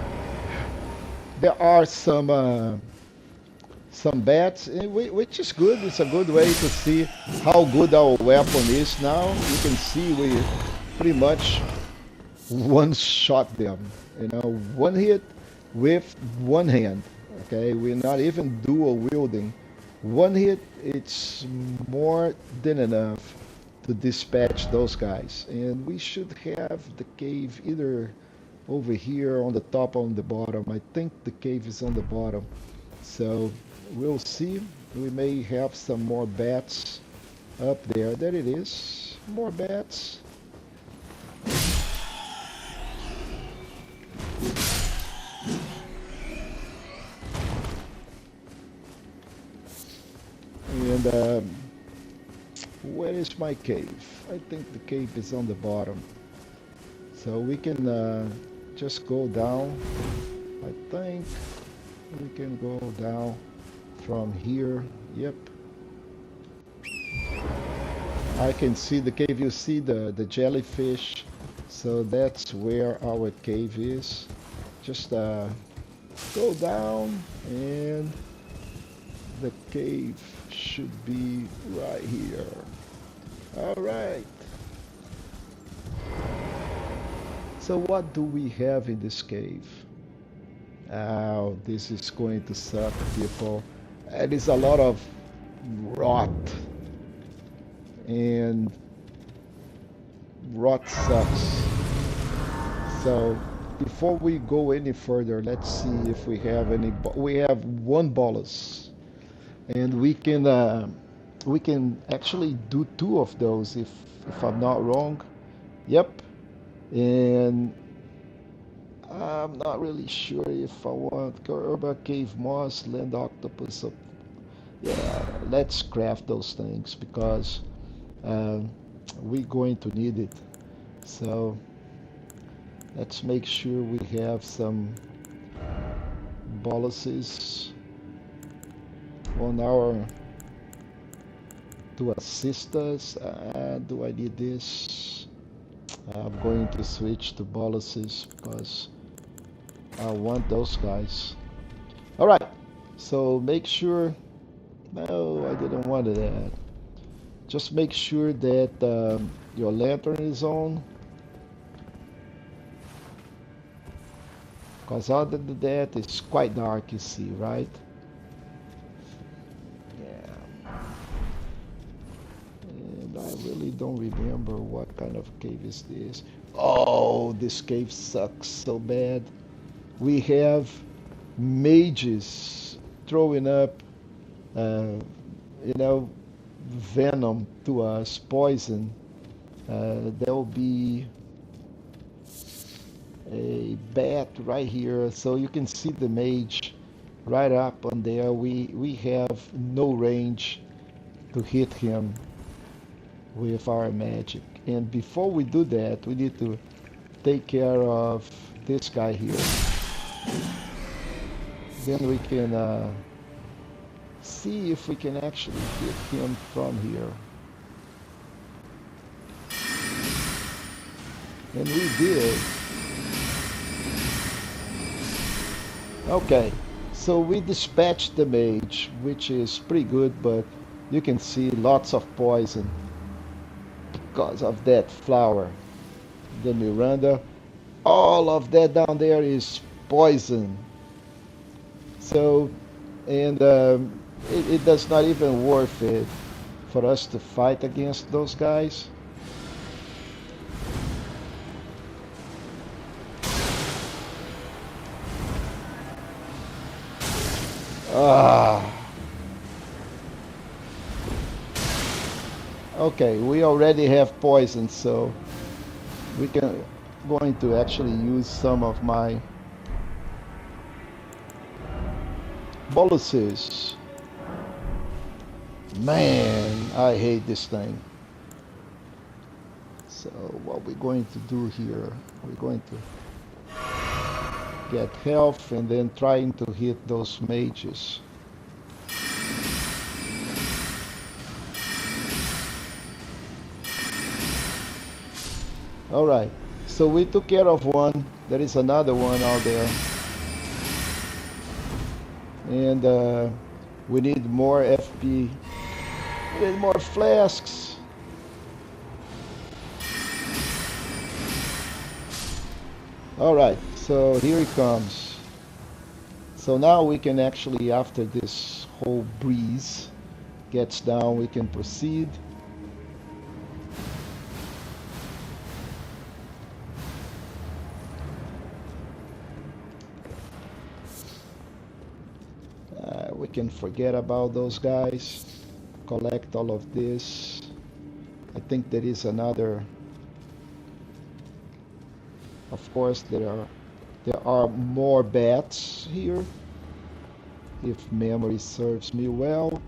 Speaker 1: there are some bats, which is good. It's a good way to see how good our weapon is now. You can see we pretty much one-shot them. You know, one hit with one hand. Okay, we're not even dual wielding. One hit, it's more than enough to dispatch those guys. And we should have the cave either over here on the top or on the bottom. I think the cave is on the bottom. So we'll see. We may have some more bats up there. There it is. More bats. And where is my cave? I think the cave is on the bottom. So we can just go down. I think we can go down from here. Yep. I can see the cave. You see the jellyfish. So that's where our cave is. Just go down, and the cave should be right here. All right. So what do we have in this cave? Oh, this is going to suck, people. It is a lot of rot. And rot sucks. So before we go any further, let's see if we have any. We have one bolus, and we can actually do two of those if I'm not wrong. Yep. And I'm not really sure if I want Urba Cave Moss, Land Octopus. So yeah, let's craft those things because we're going to need it. So let's make sure we have some boluses on our to assist us. Do I need this? I'm going to switch to boluses because I want those guys. All right, so make sure. No, I didn't want that. Just make sure that your lantern is on. Because other than that, it's quite dark, you see, right? Yeah. And I really don't remember what kind of cave is this. Oh, this cave sucks so bad. We have mages throwing up, you know, venom to us, poison. There'll be a bat right here, so you can see the mage right up on there. We have no range to hit him with our magic. And before we do that, we need to take care of this guy here. Then we can see if we can actually hit him from here. And we did. Okay, so we dispatched the mage, which is pretty good, but you can see lots of poison because of that flower. The Miranda, all of that down there is poison. So, and it does not even worth it for us to fight against those guys. Okay, we already have poison, so we can going to actually use some of my boluses. Man, I hate this thing. So what we're going to do here, we're going to get health and then trying to hit those mages. All right, so we took care of one. There is another one out there. And we need more FP. We need more flasks. All right, so here he comes. So now we can actually, after this whole breeze gets down, we can proceed. We can forget about those guys. Collect all of this. I think there is another. Of course, there are more bats here, if memory serves me well.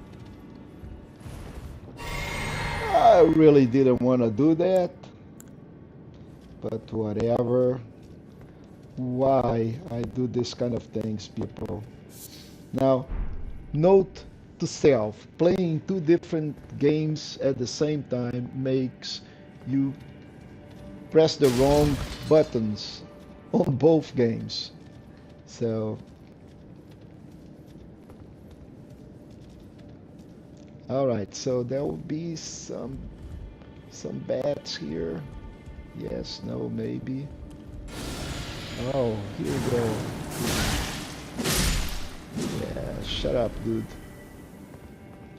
Speaker 1: I really didn't want to do that, but whatever. Why I do this kind of things, people. Now, note to self, playing two different games at the same time makes you press the wrong buttons on both games. So, all right, so there will be some bats here. Yes, no, maybe. Oh, here we go. Yeah, shut up, dude.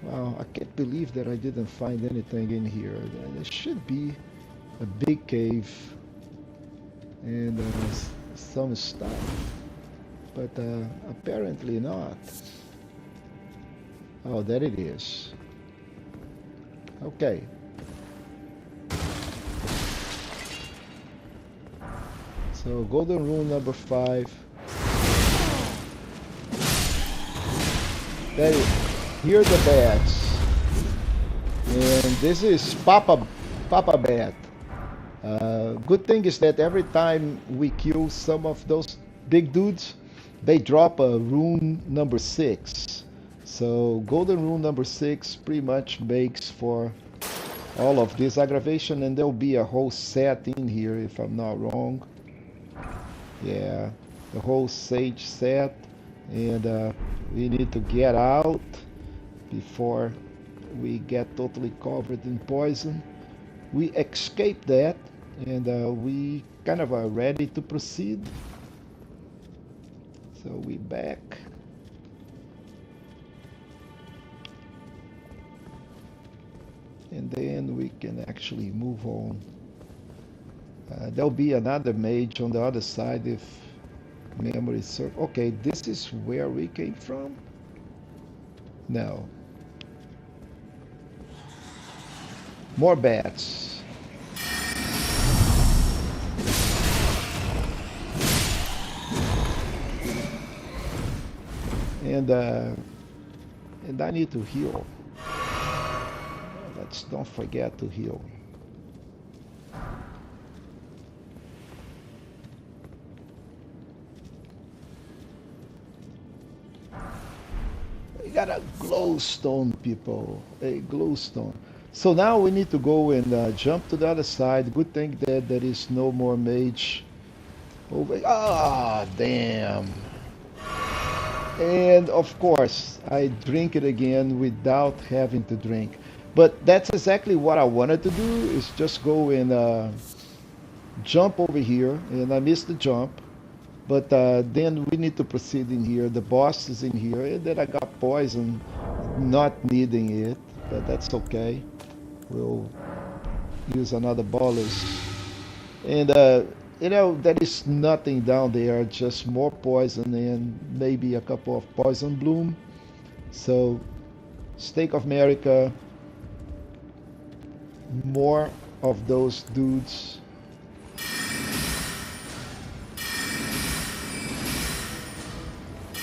Speaker 1: Wow, I can't believe that I didn't find anything in here. There should be a big cave and some stuff, but apparently not. Oh, there it is. Okay. So golden rule number 5. Here are the bats, and this is Papa Bat. Good thing is that every time we kill some of those big dudes, they drop a rune number 6. So golden rune number 6 pretty much makes for all of this aggravation, and there'll be a whole set in here if I'm not wrong. Yeah, the whole sage set, and we need to get out before we get totally covered in poison. We escaped that, and we kind of are ready to proceed. So we back. And then we can actually move on. There'll be another mage on the other side if memory serves. Okay, this is where we came from? No. More bats. and I need to heal. Let's don't forget to heal. We got a glowstone, people. A glowstone. So now we need to go and jump to the other side. Good thing that there is no more mage over. Ah, damn. And of course, I drink it again without having to drink. But that's exactly what I wanted to do, is just go and jump over here. And I missed the jump. But then we need to proceed in here. The boss is in here. And then I got poison, not needing it. But that's okay. We'll use another bolus. And you know, there is nothing down there, just more poison and maybe a couple of poison bloom. So, Stake of America, more of those dudes.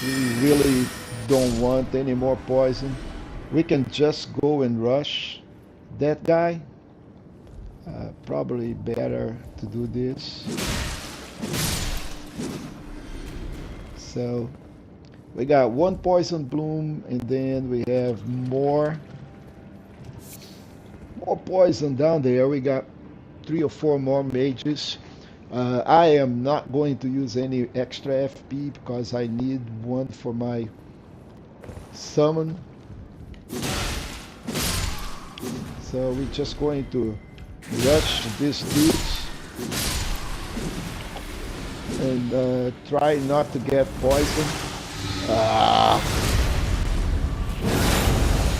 Speaker 1: We really don't want any more poison. We can just go and rush that guy. Probably better to do this. So we got one poison bloom, and then we have more poison down there. We got 3 or 4 more mages. I am not going to use any extra FP because I need one for my summon. So we're just going to rush these dudes and try not to get poisoned.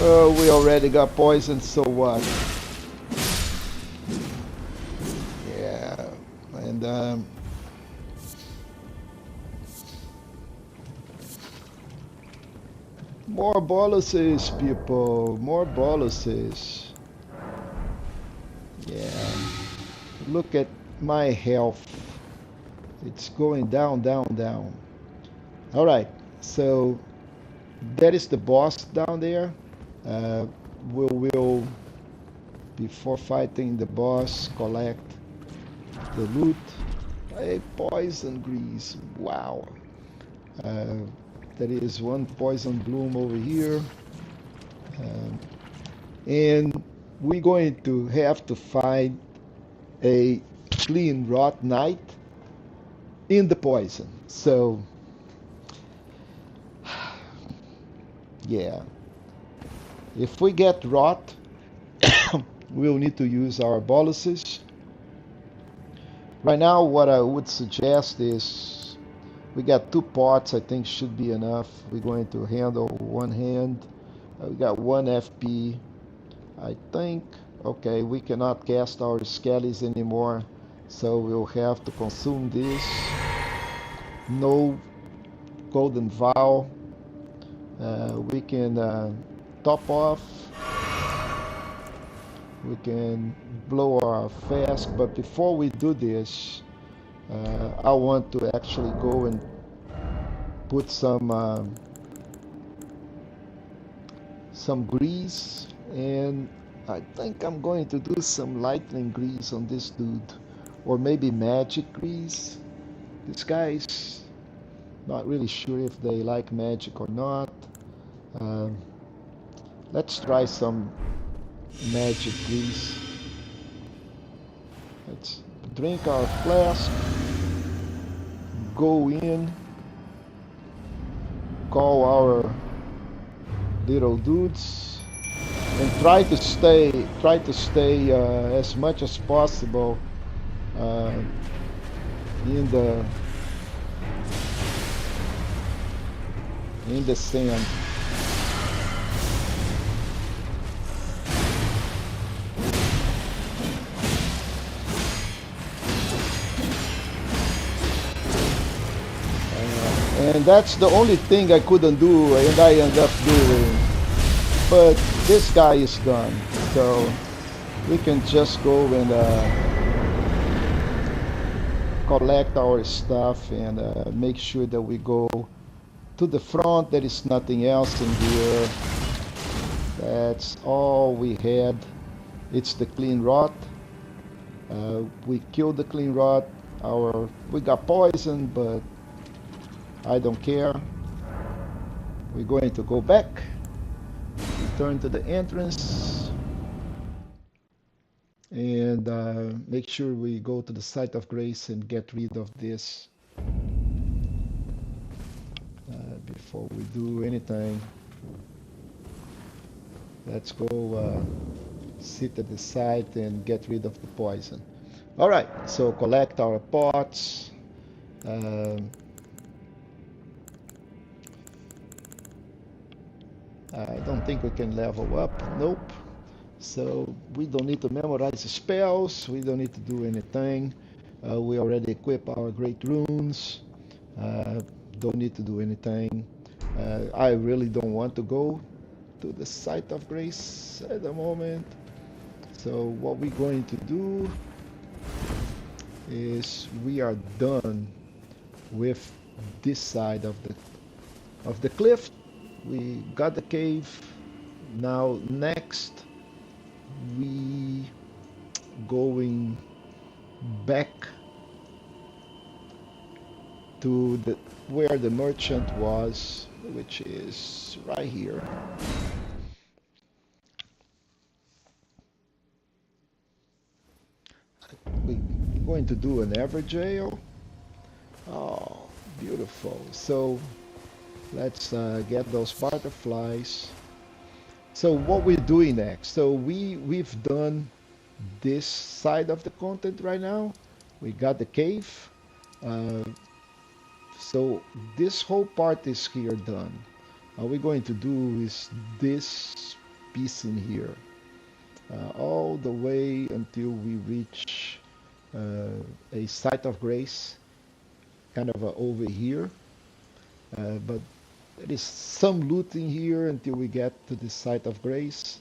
Speaker 1: Oh, we already got poisoned, so what? Yeah, and more boluses, people, more boluses. Yeah, look at my health. It's going down, down, down. All right, so that is the boss down there. We will, before fighting the boss, collect the loot. A poison grease. Wow. There is one poison bloom over here. And we're going to have to find a clean rot knight in the poison. So yeah, if we get rot, we'll need to use our boluses. Right now, what I would suggest is we got 2 pots. I think should be enough. We're going to handle one hand. We got 1 FP. I think, okay, we cannot cast our skellies anymore, so we'll have to consume this. No golden vial. We can top off. We can blow our fast, but before we do this, I want to actually go and put some grease, and I think I'm going to do some lightning grease on this dude, or maybe magic grease. This guy's not really sure if they like magic or not. Let's try some magic grease. Let's drink our flask, go in, call our little dudes, and try to stay as much as possible in the sand. And that's the only thing I couldn't do, and I ended up doing. But this guy is done, so we can just go and collect our stuff and make sure that we go to the front. There is nothing else in here. That's all we had. It's the clean rot. We killed the clean rot. We got poisoned, but I don't care. We're going to go back, return to the entrance, and make sure we go to the site of grace and get rid of this before we do anything. Let's go sit at the site and get rid of the poison. All right, so collect our pots. I don't think we can level up. Nope. So we don't need to memorize the spells. We don't need to do anything. We already equip our great runes. Don't need to do anything. I really don't want to go to the site of grace at the moment. So what we're going to do is we are done with this side of the cliff. We got the cave. Now next we going back to where the merchant was, which is right here. We're going to do an average ale. Oh, beautiful. So let's get those butterflies. So what we're doing next? So we've done this side of the content right now. We got the cave. So this whole part is here done. All we're going to do is this piece in here, all the way until we reach a site of grace, kind of over here. But there is some loot in here until we get to the site of grace,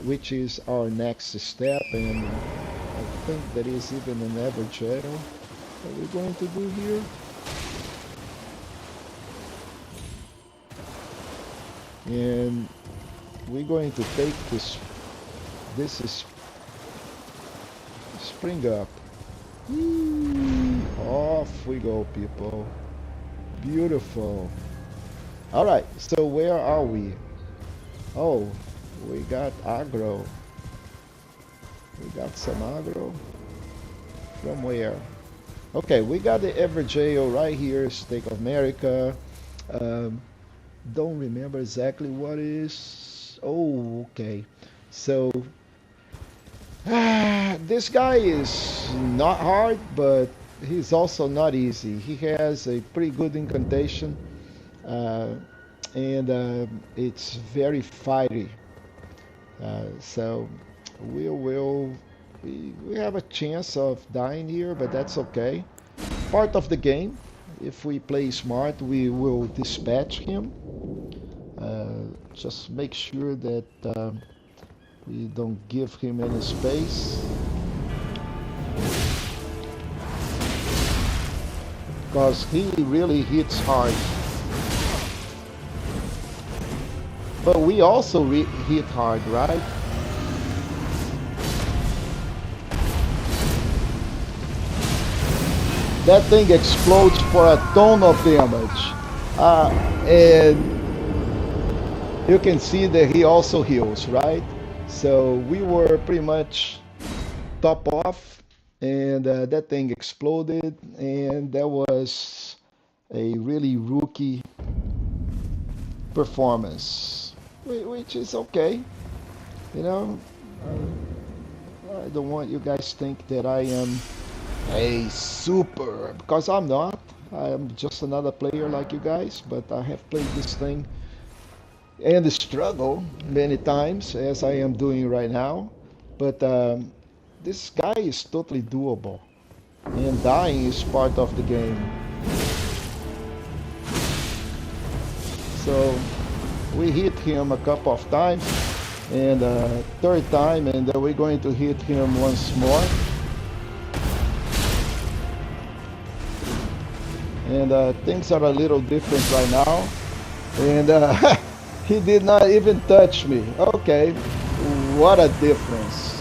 Speaker 1: which is our next step. And I think there is even an average ale that we're going to do here. And we're going to take this is spring up. Off we go, people. Beautiful. All right, so where are we? Oh, we got aggro. We got some aggro. From where? Okay, we got the average ale right here, Steak of America. Don't remember exactly what it is. Oh, okay. So this guy is not hard, but he's also not easy. He has a pretty good incantation, and it's very fighty. So we have a chance of dying here, but that's okay. Part of the game. If we play smart, we will dispatch him. Just make sure that we don't give him any space. Because he really hits hard. But we also hit hard, right? That thing explodes for a ton of damage. And you can see that he also heals, right? So we were pretty much top off, and that thing exploded, and that was a really rookie performance, which is okay. You know, I don't want you guys to think that I am a super, because I'm not. I'm just another player like you guys, but I have played this thing and struggle many times, as I am doing right now. But this guy is totally doable, and dying is part of the game. So we hit him a couple of times, and third time, and we're going to hit him once more. And things are a little different right now. And he did not even touch me. Okay, what a difference.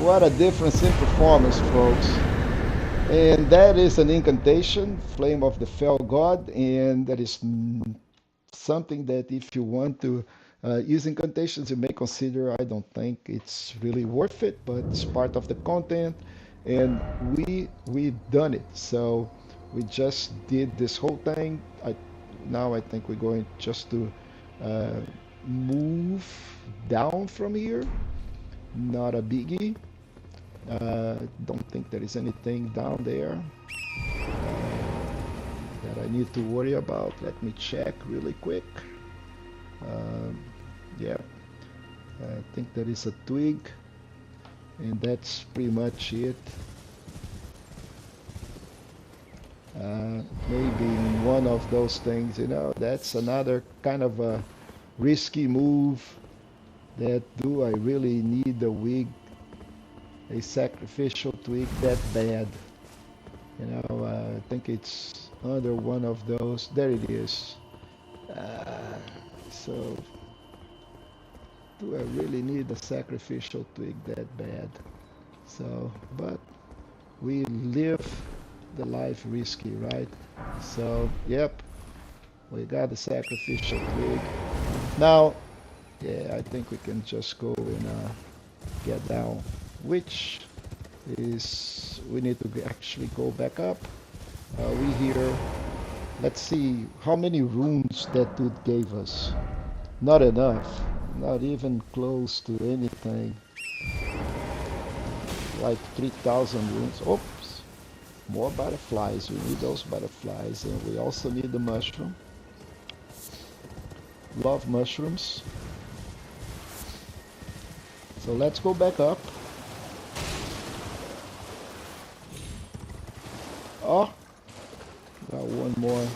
Speaker 1: What a difference in performance, folks. And that is an incantation, Flame of the Fell God, and that is something that if you want to use incantations, you may consider. I don't think it's really worth it, but it's part of the content, and we've done it. So we just did this whole thing. Now I think we're going just to uh, move down from here. Not a biggie. Don't think there is anything down there that I need to worry about. Let me check really quick. Um, yeah, I think there is a twig, and that's pretty much it. Maybe one of those things, that's another kind of a risky move. That do I really need a sacrificial twig that bad? I think it's under one of those. There it is. So, do I really need a sacrificial twig that bad? So, but we live the life risky, right? So, yep, we got the sacrificial twig. Now, yeah, I think we can just go and get down, which is we need to actually go back up. We here, let's see how many runes that dude gave us. Not enough, not even close to anything. Like 3,000 runes. Oops, more butterflies. We need those butterflies, and we also need the mushroom. Love mushrooms. So let's go back up. Oh, got one more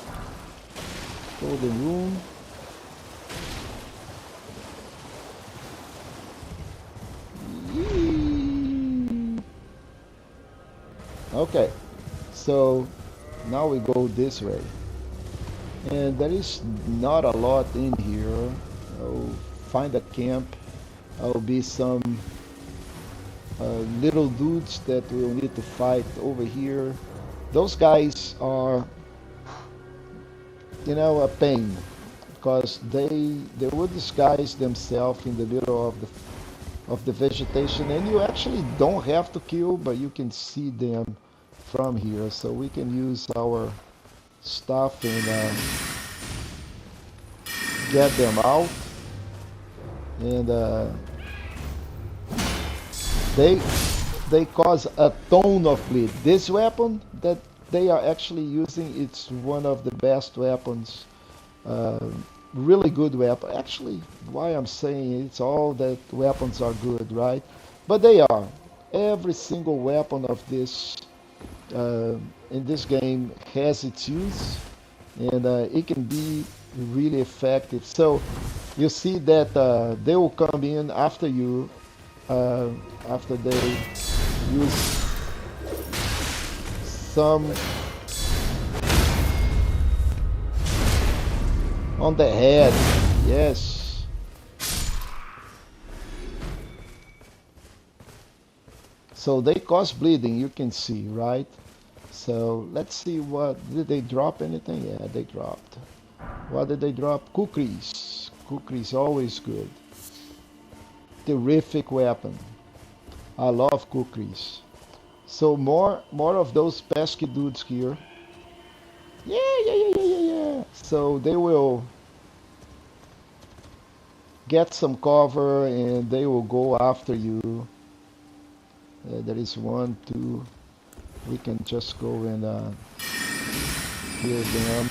Speaker 1: golden rune. Yee. Okay, so now we go this way. And there is not a lot in here. I'll find a camp. I'll be some little dudes that we'll need to fight over here. Those guys are, a pain because they will disguise themselves in the middle of the vegetation, and you actually don't have to kill, but you can see them from here. So we can use our stuff and get them out. And they cause a ton of bleed. This weapon that they are actually using, it's one of the best weapons. Really good weapon. Actually, why I'm saying it's all that weapons are good, right? But they are. Every single weapon of this in this game has its use, and it can be really effective. So you see that they will come in after you after they use some on the head. Yes. So they cause bleeding, you can see, right? So let's see, what did they drop? Anything? Yeah, they dropped. What did they drop? Kukris. Kukris always good. Terrific weapon. I love kukris. So more of those pesky dudes here. Yeah. So they will get some cover and they will go after you. There is one, two. We can just go and kill them.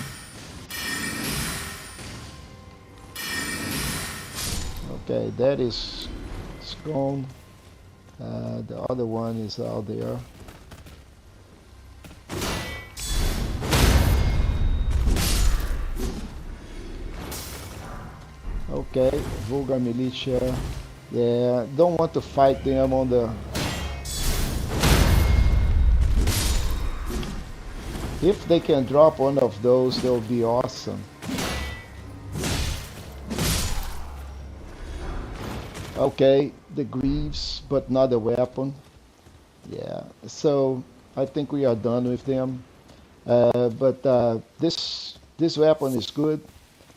Speaker 1: Okay, that is gone. The other one is out there. Okay, Vulgar Militia. Yeah, don't want to fight them on the If they can drop one of those, that would be awesome. Okay, the greaves, but not a weapon. Yeah, so I think we are done with them. But this weapon is good.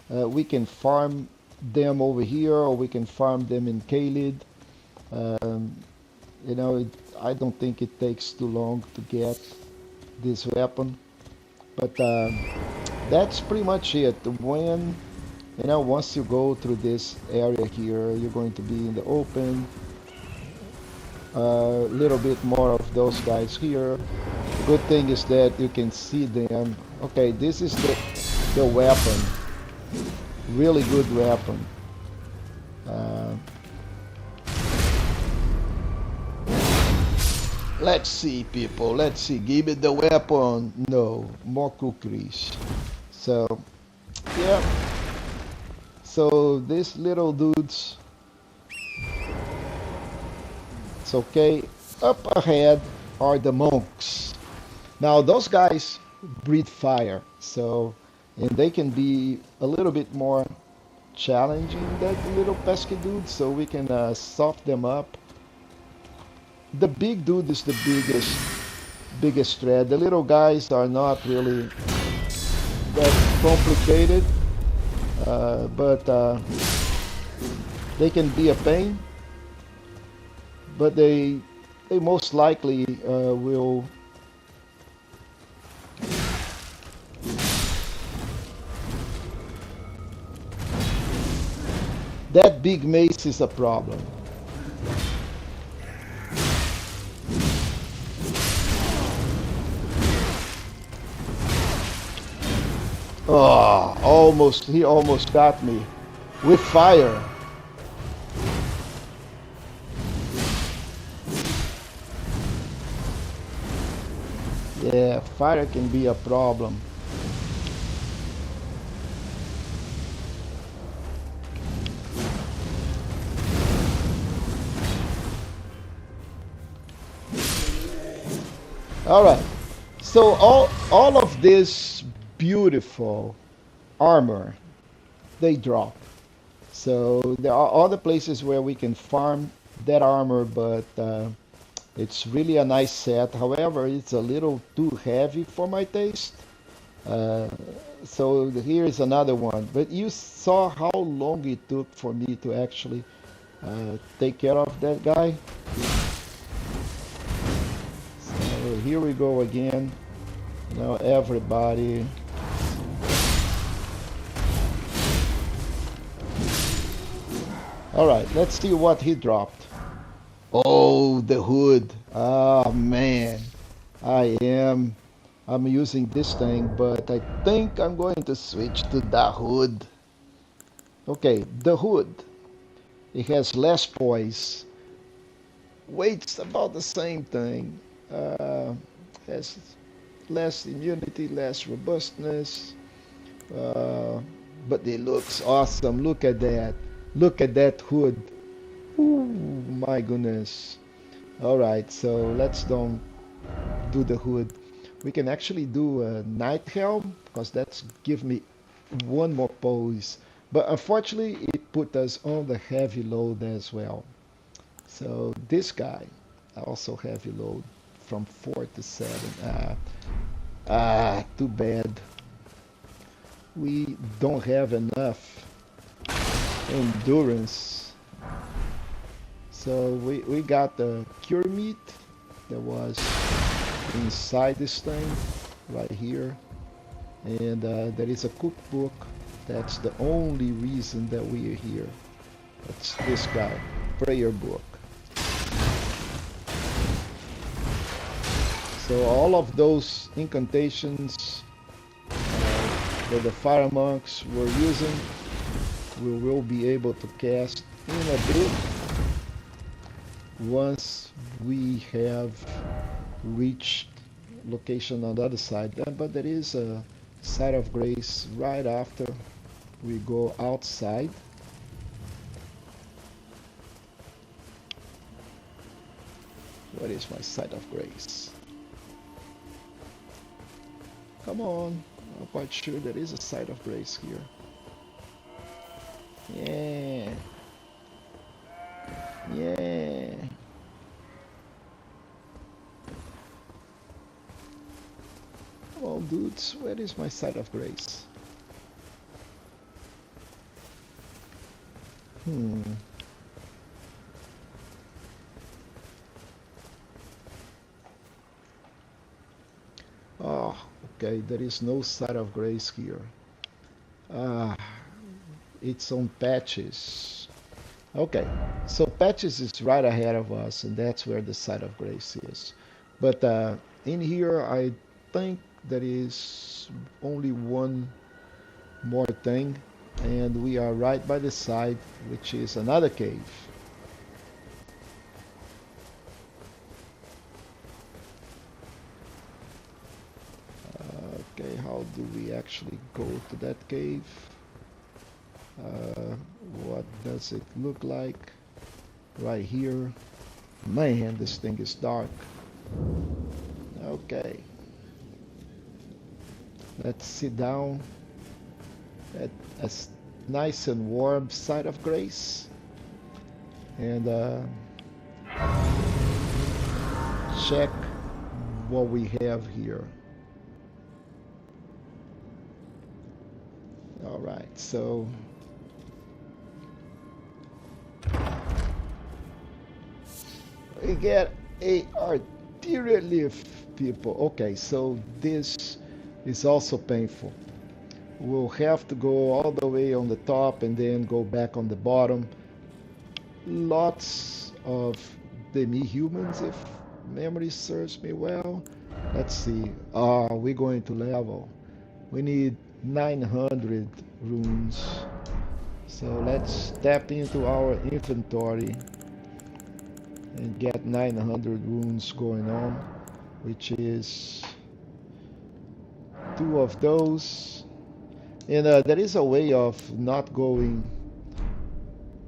Speaker 1: We can farm them over here, or we can farm them in Kaled. Um, you know, I don't think it takes too long to get this weapon. But that's pretty much it. When once you go through this area here, you're going to be in the open. A little bit more of those guys here. The good thing is that you can see them. Okay, this is the weapon. Really good weapon. Uh, let's see, people. Let's see. Give me the weapon. No, more cookies. So, yeah. So these little dudes. It's okay. Up ahead are the monks. Now those guys breathe fire, so and they can be a little bit more challenging than the little pesky dudes, so we can soft them up. The big dude is the biggest threat. The little guys are not really that complicated, but they can be a pain. But they most likely will. That big mace is a problem. Oh, he almost got me with fire. Yeah, fire can be a problem. All right. So all of this beautiful armor, they drop. So there are other places where we can farm that armor, but it's really a nice set. However, it's a little too heavy for my taste. Uh, so here is another one. But you saw how long it took for me to actually take care of that guy. So here we go again. Everybody. All right, let's see what he dropped. Oh, the hood. Ah, man. I'm using this thing, but I think I'm going to switch to the hood. Okay, the hood. It has less poise. Weight's about the same thing. Has less immunity, less robustness. Uh, but it looks awesome. Look at that. Look at that hood. Ooh, my goodness. All right, so let's don't do the hood. We can actually do a night helm because that's give me one more pose. But unfortunately, it put us on the heavy load as well. So this guy also heavy load from 4 to 7. Too bad. We don't have enough endurance. So we got the cure meat that was inside this thing right here, and there is a cookbook. That's the only reason that we are here. That's this guy, prayer book. So all of those incantations that the fire monks were using, we will be able to cast in a bit once we have reached location on the other side. But there is a site of grace right after we go outside. What is my site of grace? Come on. I'm quite sure there is a site of grace here. Yeah. Yeah. Come on, dudes. Where is my site of grace? Hmm. Oh, okay. There is no site of grace here. Ah, it's on Patches. Okay, so Patches is right ahead of us, and that's where the site of grace is. But in here, I think there is only one more thing, and we are right by the side, which is another cave. Okay, how do we actually go to that cave? What does it look like? Right here. Man, this thing is dark. Okay. Let's sit down at a nice and warm site of grace and check what we have here. All right, so we get a arterial lift, people. Okay, so this is also painful. We'll have to go all the way on the top and then go back on the bottom. Lots of demi-humans, if memory serves me well. Let's see. We're going to level. We need 900 runes. So let's tap into our inventory and get 900 runes going on, which is 2 of those. And there is a way of not going.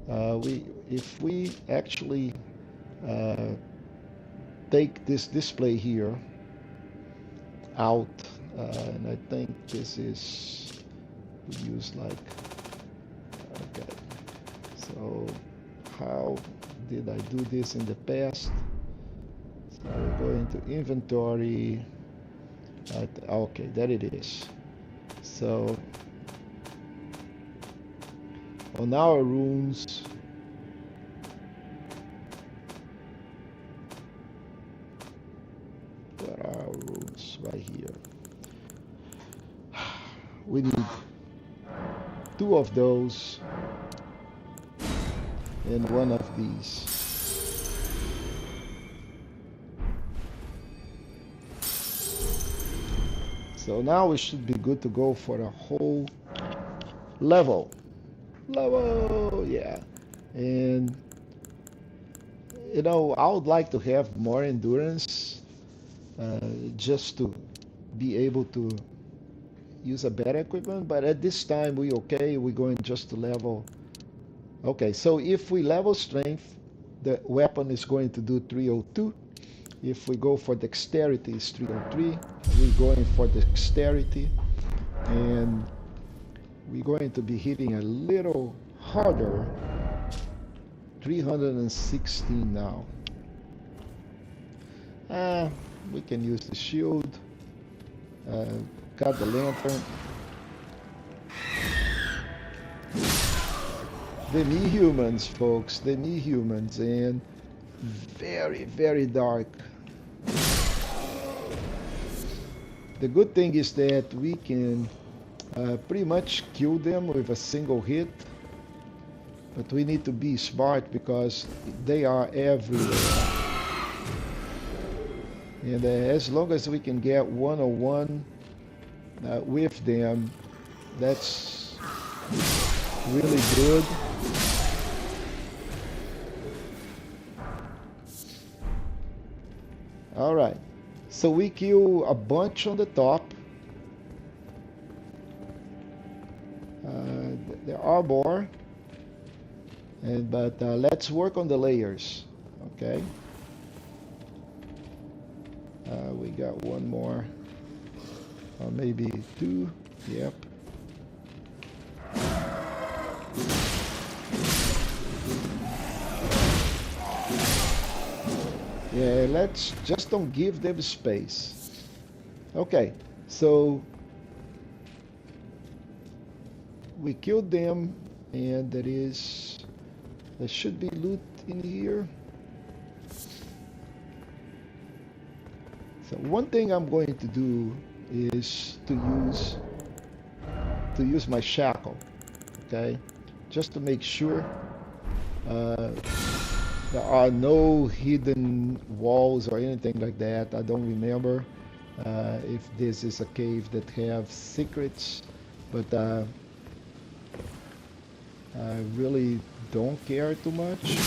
Speaker 1: If we actually take this display here out, and I think this is we use like okay. So how did I do this in the past? So we're going to inventory. Okay, there it is. So on our runes, where are our runes? Right here. We need 2 of those and 1 of these. So now we should be good to go for a whole level. Yeah. And you know, I would like to have more endurance, just to be able to use a better equipment, but at this time we're going just to level. Okay, so if we level strength, the weapon is going to do 302. If we go for dexterity, it's 303. We're going for dexterity, and we're going to be hitting a little harder. 316 now. We can use the shield. Got the lantern. The me-humans, folks. The me-humans, and very, very dark. The good thing is that we can pretty much kill them with a single hit, but we need to be smart because they are everywhere. And as long as we can get one-on-one with them, that's really good. All right, so we kill a bunch on the top. There are more, but let's work on the layers. Okay. We got one more Maybe 2. Yep. Yeah, let's just don't give them space. Okay, so we killed them, and there should be loot in here. So one thing I'm going to do is to use my shackle, okay, just to make sure there are no hidden walls or anything like that. I don't remember if this is a cave that have secrets, but I really don't care too much.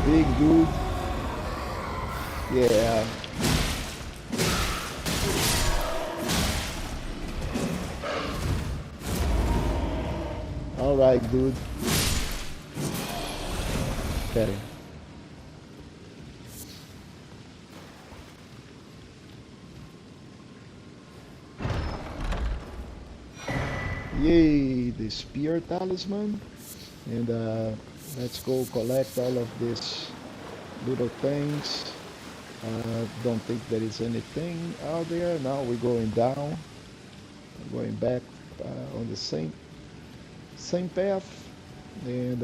Speaker 1: Big dude. Yeah. All right, dude. Okay. Yay, the spear talisman. And let's go collect all of these little things. Don't think there is anything out there. Now we're going down. We're going back on the same path. And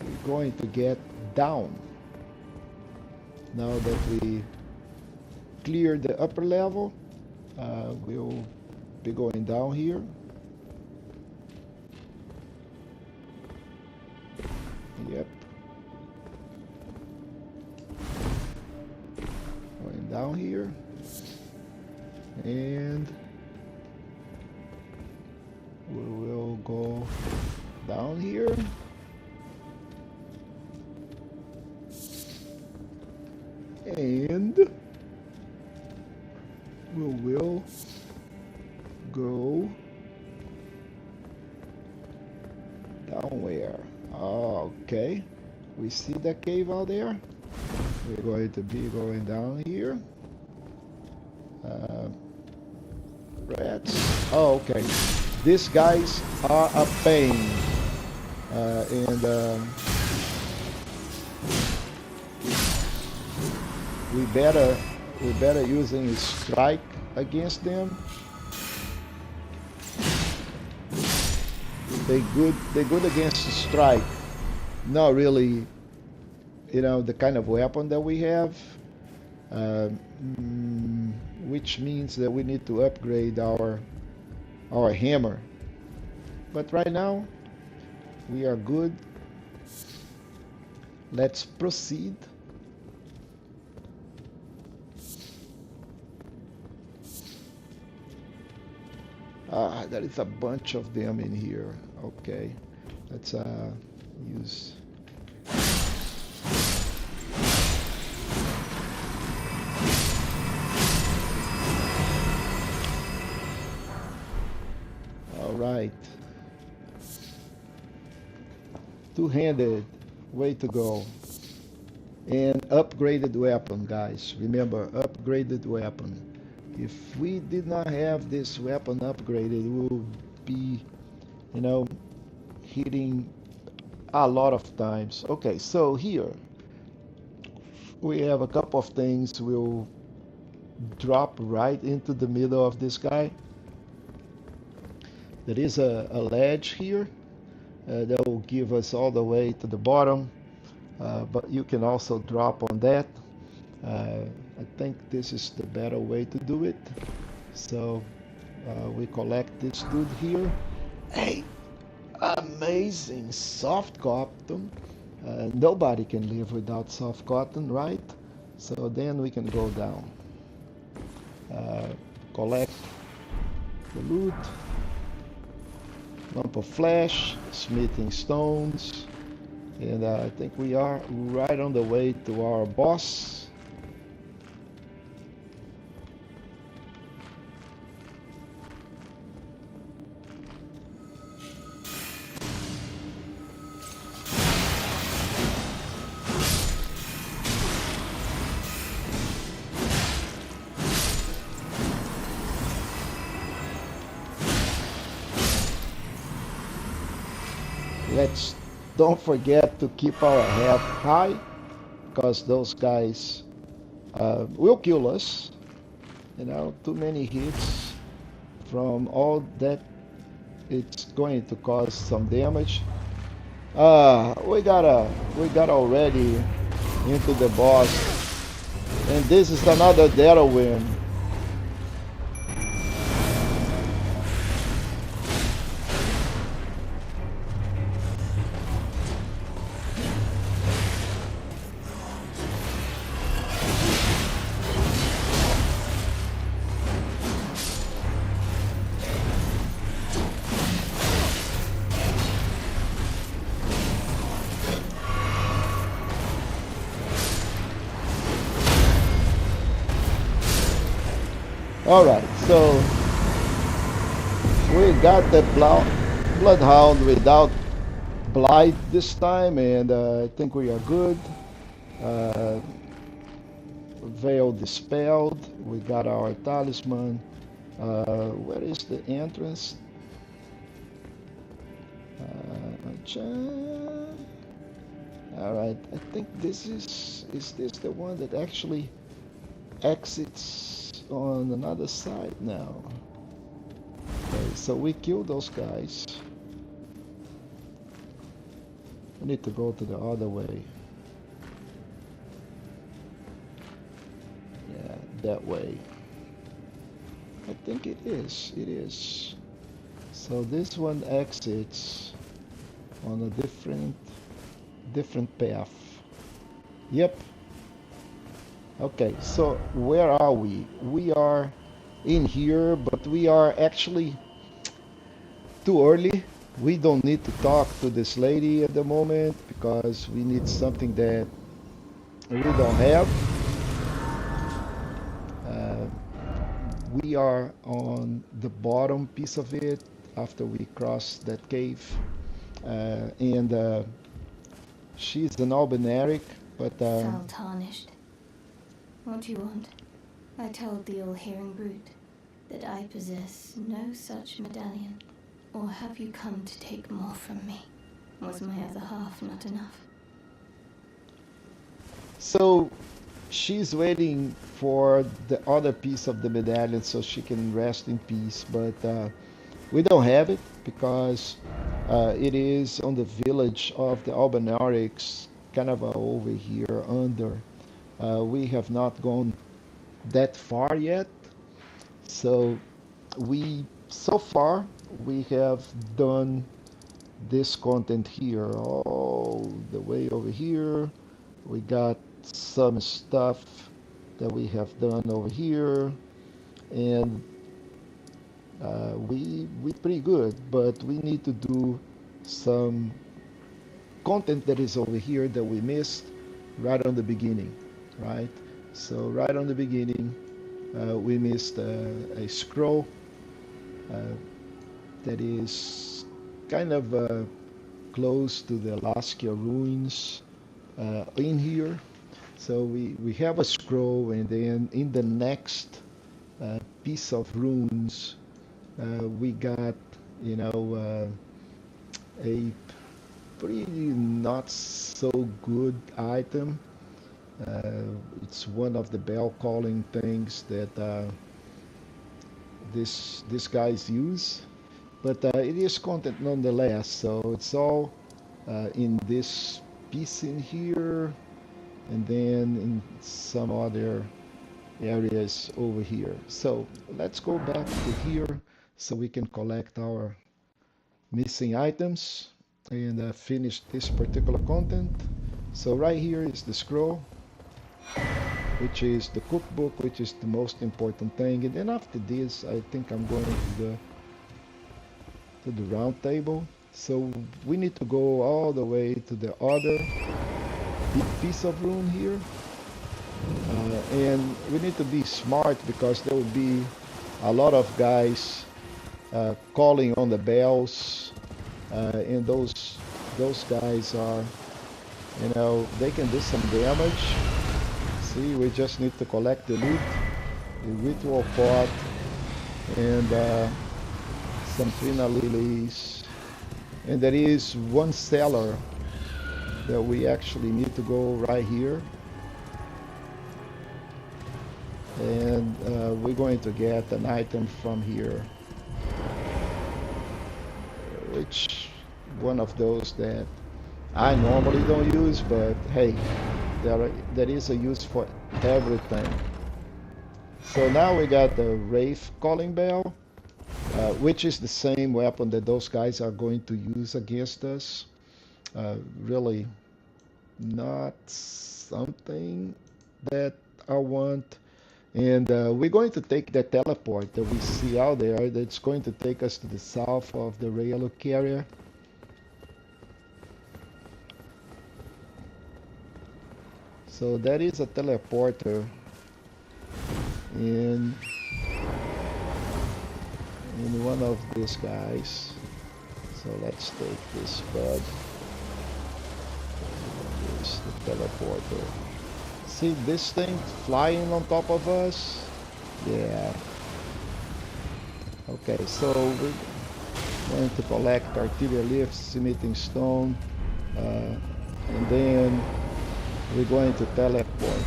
Speaker 1: we're going to get down. Now that we cleared the upper level, we'll be going down here. Yep. Going down here. And we will go down here. And we will go down where? Okay, we see the cave out there. We're going to be going down here. Rats. Oh, okay. These guys are a pain, and we better using a strike against them. They're good against the strike. Not really, the kind of weapon that we have, which means that we need to upgrade our hammer. But right now, we are good. Let's proceed. There is a bunch of them in here. Okay, let's use. All right. Two-handed, way to go. And upgraded weapon, guys. Remember, upgraded weapon. If we did not have this weapon upgraded, we will be, hitting a lot of times. Okay, so here we have a couple of things. We'll drop right into the middle of this guy. There is a ledge here that will give us all the way to the bottom, but you can also drop on that. I think this is the better way to do it. So we collect this dude here. Hey, amazing soft cotton. Nobody can live without soft cotton, right? So then we can go down. Collect the loot. Lump of flesh, smithing stones. And I think we are right on the way to our boss. Let's don't forget to keep our head high, because those guys will kill us. You know, too many hits from all that, it's going to cause some damage. We got already into the boss, and this is another Darwin. Alright, so we got the Bloodhound without Blight this time, and I think we are good. Veil dispelled, we got our talisman. Where is the entrance? Alright, I think this is this the one that actually exits on another side now? Okay, so we kill those guys. We need to go to the other way. Yeah, that way. I think it is. It is. So this one exits on a different path. Yep. Okay, so where are we? We are in here, but we are actually too early. We don't need to talk to this lady at the moment because we need something that we don't have. We are on the bottom piece of it after we cross that cave. And she's an albinaric, but...
Speaker 3: Fell tarnished. What do you want? I told the all-hearing brute that I possess no such medallion. Or have you come to take more from me? Was my other half not enough?
Speaker 1: So she's waiting for the other piece of the medallion so she can rest in peace, but we don't have it because it is on the village of the Albinarics, kind of over here under. We have not gone that far yet, so so far we have done this content here all the way over here. We got some stuff that we have done over here, and we pretty good, but we need to do some content that is over here that we missed right on the beginning, right? So right on the beginning we missed a scroll that is kind of close to the Laskia ruins in here. So we have a scroll, and then in the next piece of runes we got, you know, a pretty not so good item. It's one of the bell calling things that these guys use, but it is content nonetheless. So it's all in this piece in here, and then in some other areas over here. So let's go back to here so we can collect our missing items and finish this particular content. So right here is the scroll, which is the cookbook, which is the most important thing. And then after this, I think I'm going to the round table. So we need to go all the way to the other big piece of rune here. And we need to be smart because there will be a lot of guys calling on the bells, and those guys are, you know, they can do some damage. See, we just need to collect the loot, the ritual pot, and some Trina lilies, And there is one cellar that we actually need to go right here. And we're going to get an item from here, which one of those that I normally don't use, but hey, there is a use for everything. So now we got the Wraith Calling Bell, which is the same weapon that those guys are going to use against us. Really not something that I want. And we're going to take the teleport that we see out there that's going to take us to the south of the railroad carrier. So that is a teleporter in one of these guys. So let's take this bud. Here's the teleporter. See this thing flying on top of us? Yeah. Okay, so we're going to collect artillery lifts, smithing stone, and then we're going to teleport.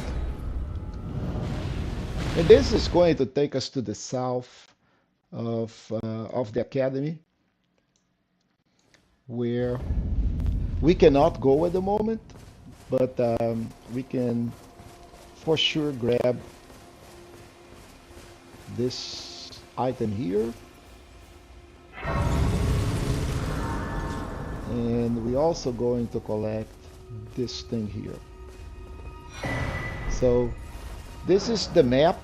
Speaker 1: And this is going to take us to the south of the academy, where we cannot go at the moment, but we can for sure grab this item here, and we're also going to collect this thing here. So this is the map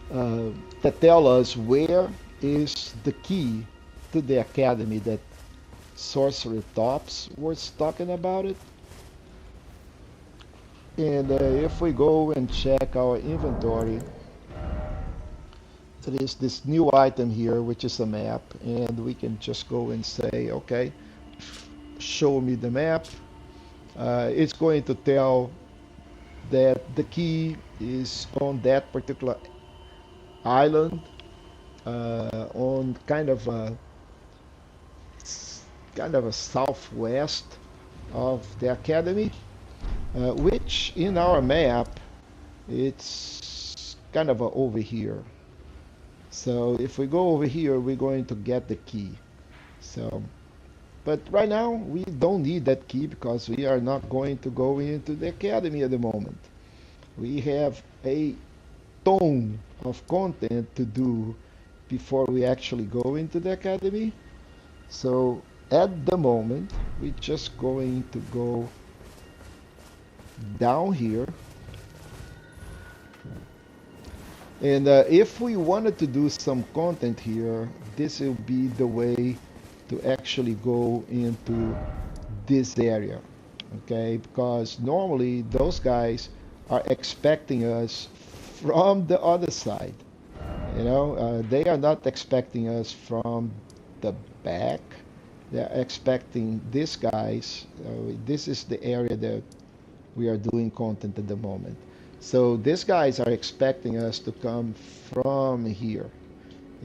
Speaker 1: that tell us where is the key to the academy that Sorcerer Tops was talking about it. And if we go and check our inventory, there is this new item here, which is a map, and we can just go and say, okay, show me the map. It's going to tell that the key is on that particular island, on kind of a southwest of the academy, which in our map it's kind of over here. So if we go over here, we're going to get the key. So, but right now we don't need that key because we are not going to go into the academy at the moment. We have a ton of content to do before we actually go into the academy. So at the moment, we're just going to go down here. And if we wanted to do some content here, this will be the way to actually go into this area, okay? Because normally those guys are expecting us from the other side. You know, they are not expecting us from the back. They're expecting these guys. This is the area that we are doing content at the moment. So these guys are expecting us to come from here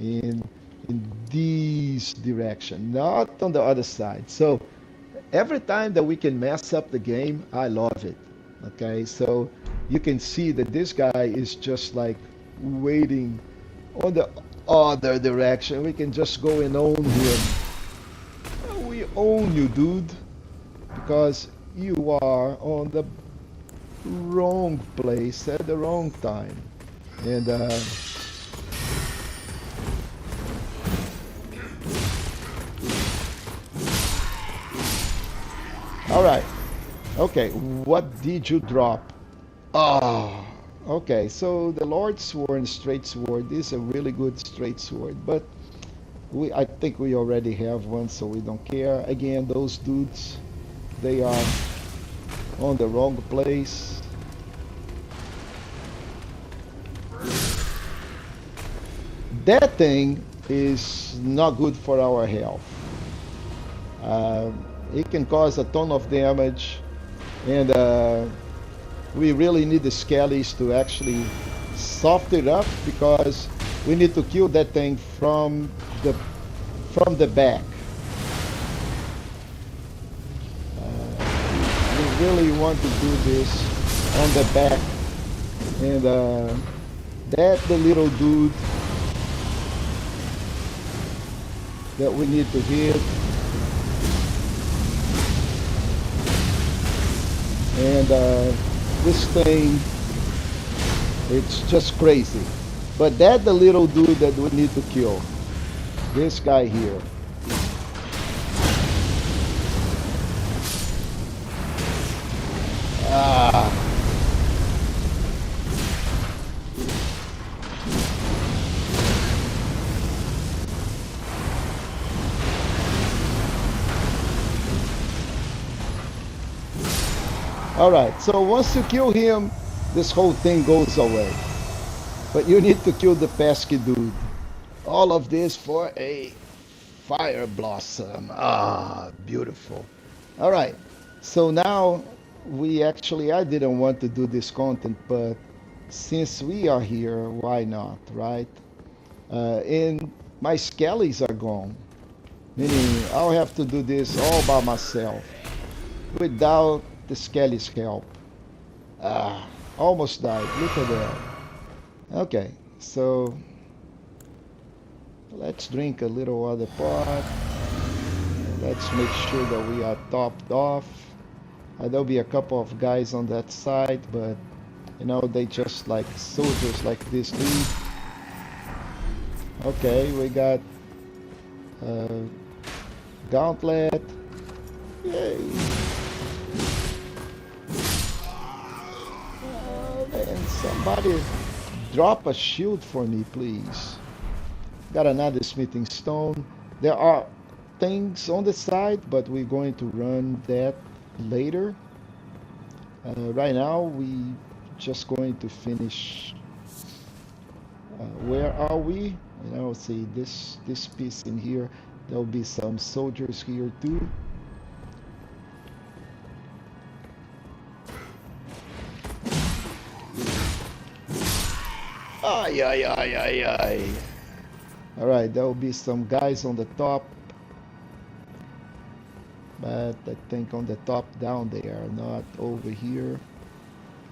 Speaker 1: in this direction, not on the other side. So every time that we can mess up the game, I love it. Okay, so you can see that this guy is just like waiting on the other direction. We can just go and own him. We own you, dude, because you are on the wrong place at the wrong time. And all right, okay, what did you drop? Ah, okay, so the Lord Sword, straight sword, is a really good straight sword, but I think we already have one, so we don't care. Again, those dudes, they are on the wrong place. That thing is not good for our health. It can cause a ton of damage, and we really need the skellies to actually soften it up, because we need to kill that thing from the back. really want to do this on the back. And that the little dude that we need to hit. And this thing, it's just crazy. But that the little dude that we need to kill. This guy here. Ah. Alright, so once you kill him, this whole thing goes away. But you need to kill the pesky dude. All of this for a fire blossom. Ah, beautiful. Alright, so now I didn't want to do this content, but since we are here, why not, right? And my skellies are gone. Meaning I'll have to do this all by myself without the skellies' help. Ah, almost died. Look at that. Okay, so let's drink a little other pot. Let's make sure that we are topped off. There'll be a couple of guys on that side, but you know, they just like soldiers like this dude. Okay, we got gauntlet. Yay! And somebody drop a shield for me, please. Got another smithing stone. There are things on the side, but we're going to run that later. Right now, we just going to finish. Where are we? You know, see this piece in here. There'll be some soldiers here too. Ay, ay, ay, ay, ay. Alright, there will be some guys on the top. But I think on the top down they are not over here.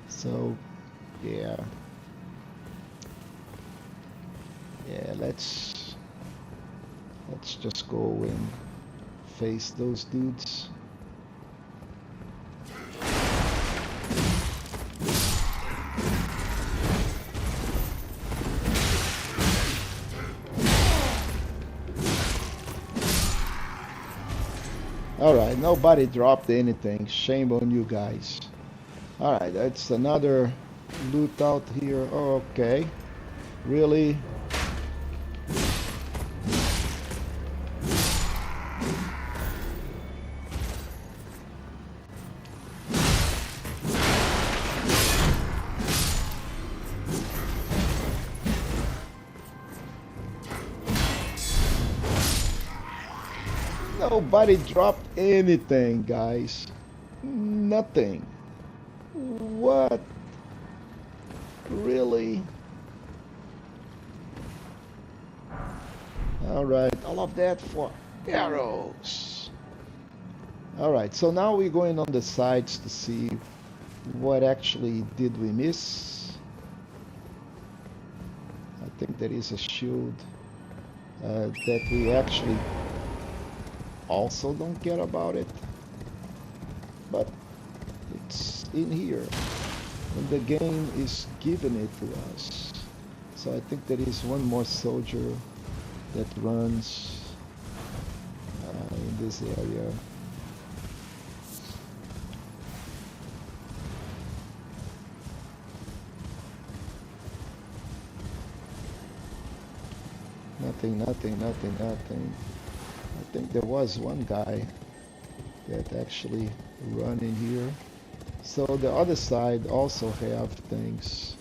Speaker 1: So, yeah. Yeah, let's just go and face those dudes. Alright, nobody dropped anything. Shame on you guys. Alright, that's another loot out here. Okay. Really? Nobody dropped anything, guys. Nothing. What? Really? Alright, all of that for arrows. Alright, so now we're going on the sides to see what actually did we miss. I think there is a shield that we actually also don't care about it, but it's in here and the game is giving it to us. So I think there is one more soldier that runs in this area. Nothing. I think there was one guy that actually run in here. So the other side also have things.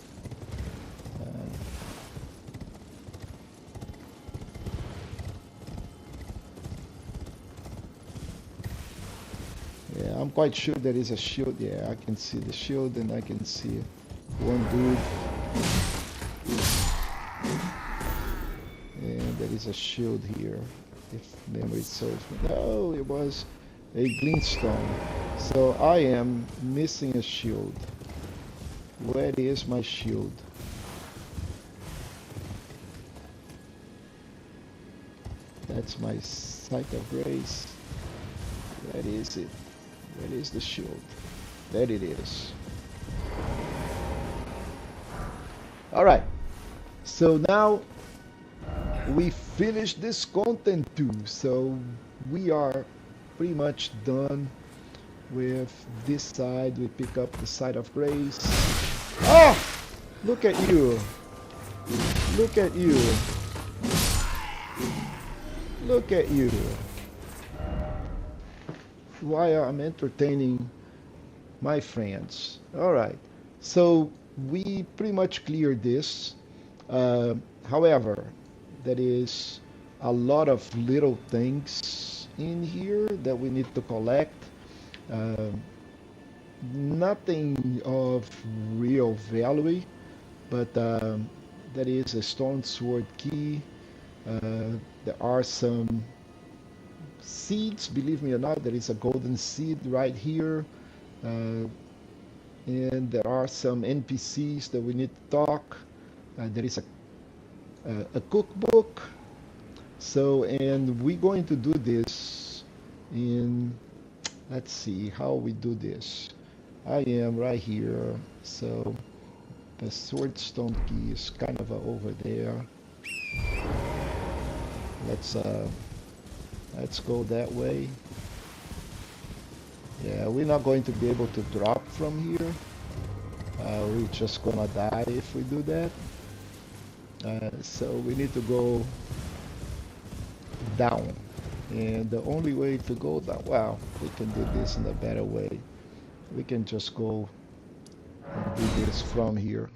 Speaker 1: Yeah, I'm quite sure there is a shield. Yeah, I can see the shield and I can see one dude. And there is a shield here, if memory serves me. No, it was a glintstone. So I am missing a shield. Where is my shield? That's my site of grace. Where is it? Where is the shield? There it is. Alright. So now we finished this content too. So we are pretty much done with this side. We pick up the side of grace. Oh! Look at you. Look at you. Look at you. Why I'm entertaining my friends. Alright. So we pretty much cleared this. However, there is a lot of little things in here that we need to collect. Nothing of real value, but there is a stone sword key. There are some seeds, believe me or not, there is a golden seed right here. And there are some NPCs that we need to talk. There is a cookbook. So, and we're going to do this in, let's see how we do this. I am right here. So the swordstone key is kind of over there. Let's go that way. Yeah, we're not going to be able to drop from here. We're just gonna die if we do that. So we need to go down. And the only way to go down, well, we can do this in a better way. We can just go and do this from here.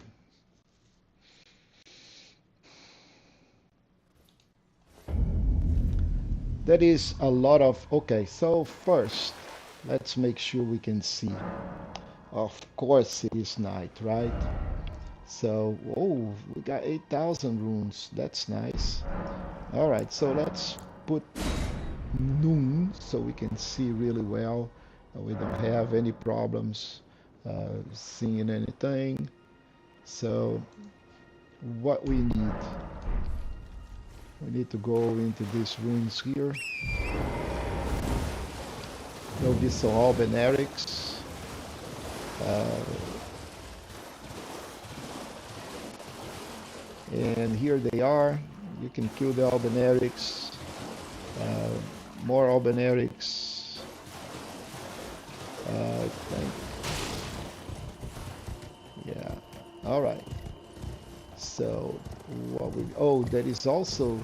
Speaker 1: That is a lot of, okay, so first, let's make sure we can see. Of course it is night, right? So, oh, we got 8,000 runes. That's nice. All right, so let's put noon so we can see really well. We don't have any problems seeing anything. So, what we need to go into these rooms here. There'll be some Albenerics. And here they are. You can kill the Albenerics. More Albenerics. I think. Yeah. All right. So what we? Oh, there is also.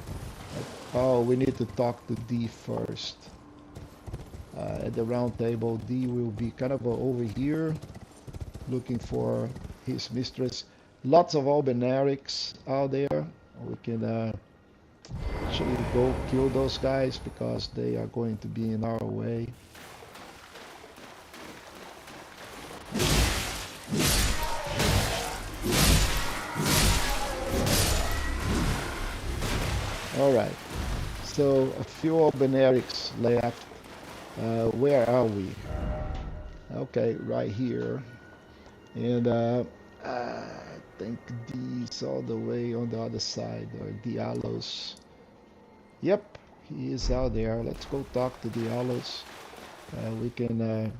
Speaker 1: Oh, we need to talk to D first. At the round table, D will be kind of over here, looking for his mistress. Lots of Albenerics out there. We can actually go kill those guys because they are going to be in our way. Alright, so a few Albenerics left. Where are we? Okay, right here. And I think D's all the way on the other side, or Diallo's. Yep, he is out there. Let's go talk to Diallo's. We can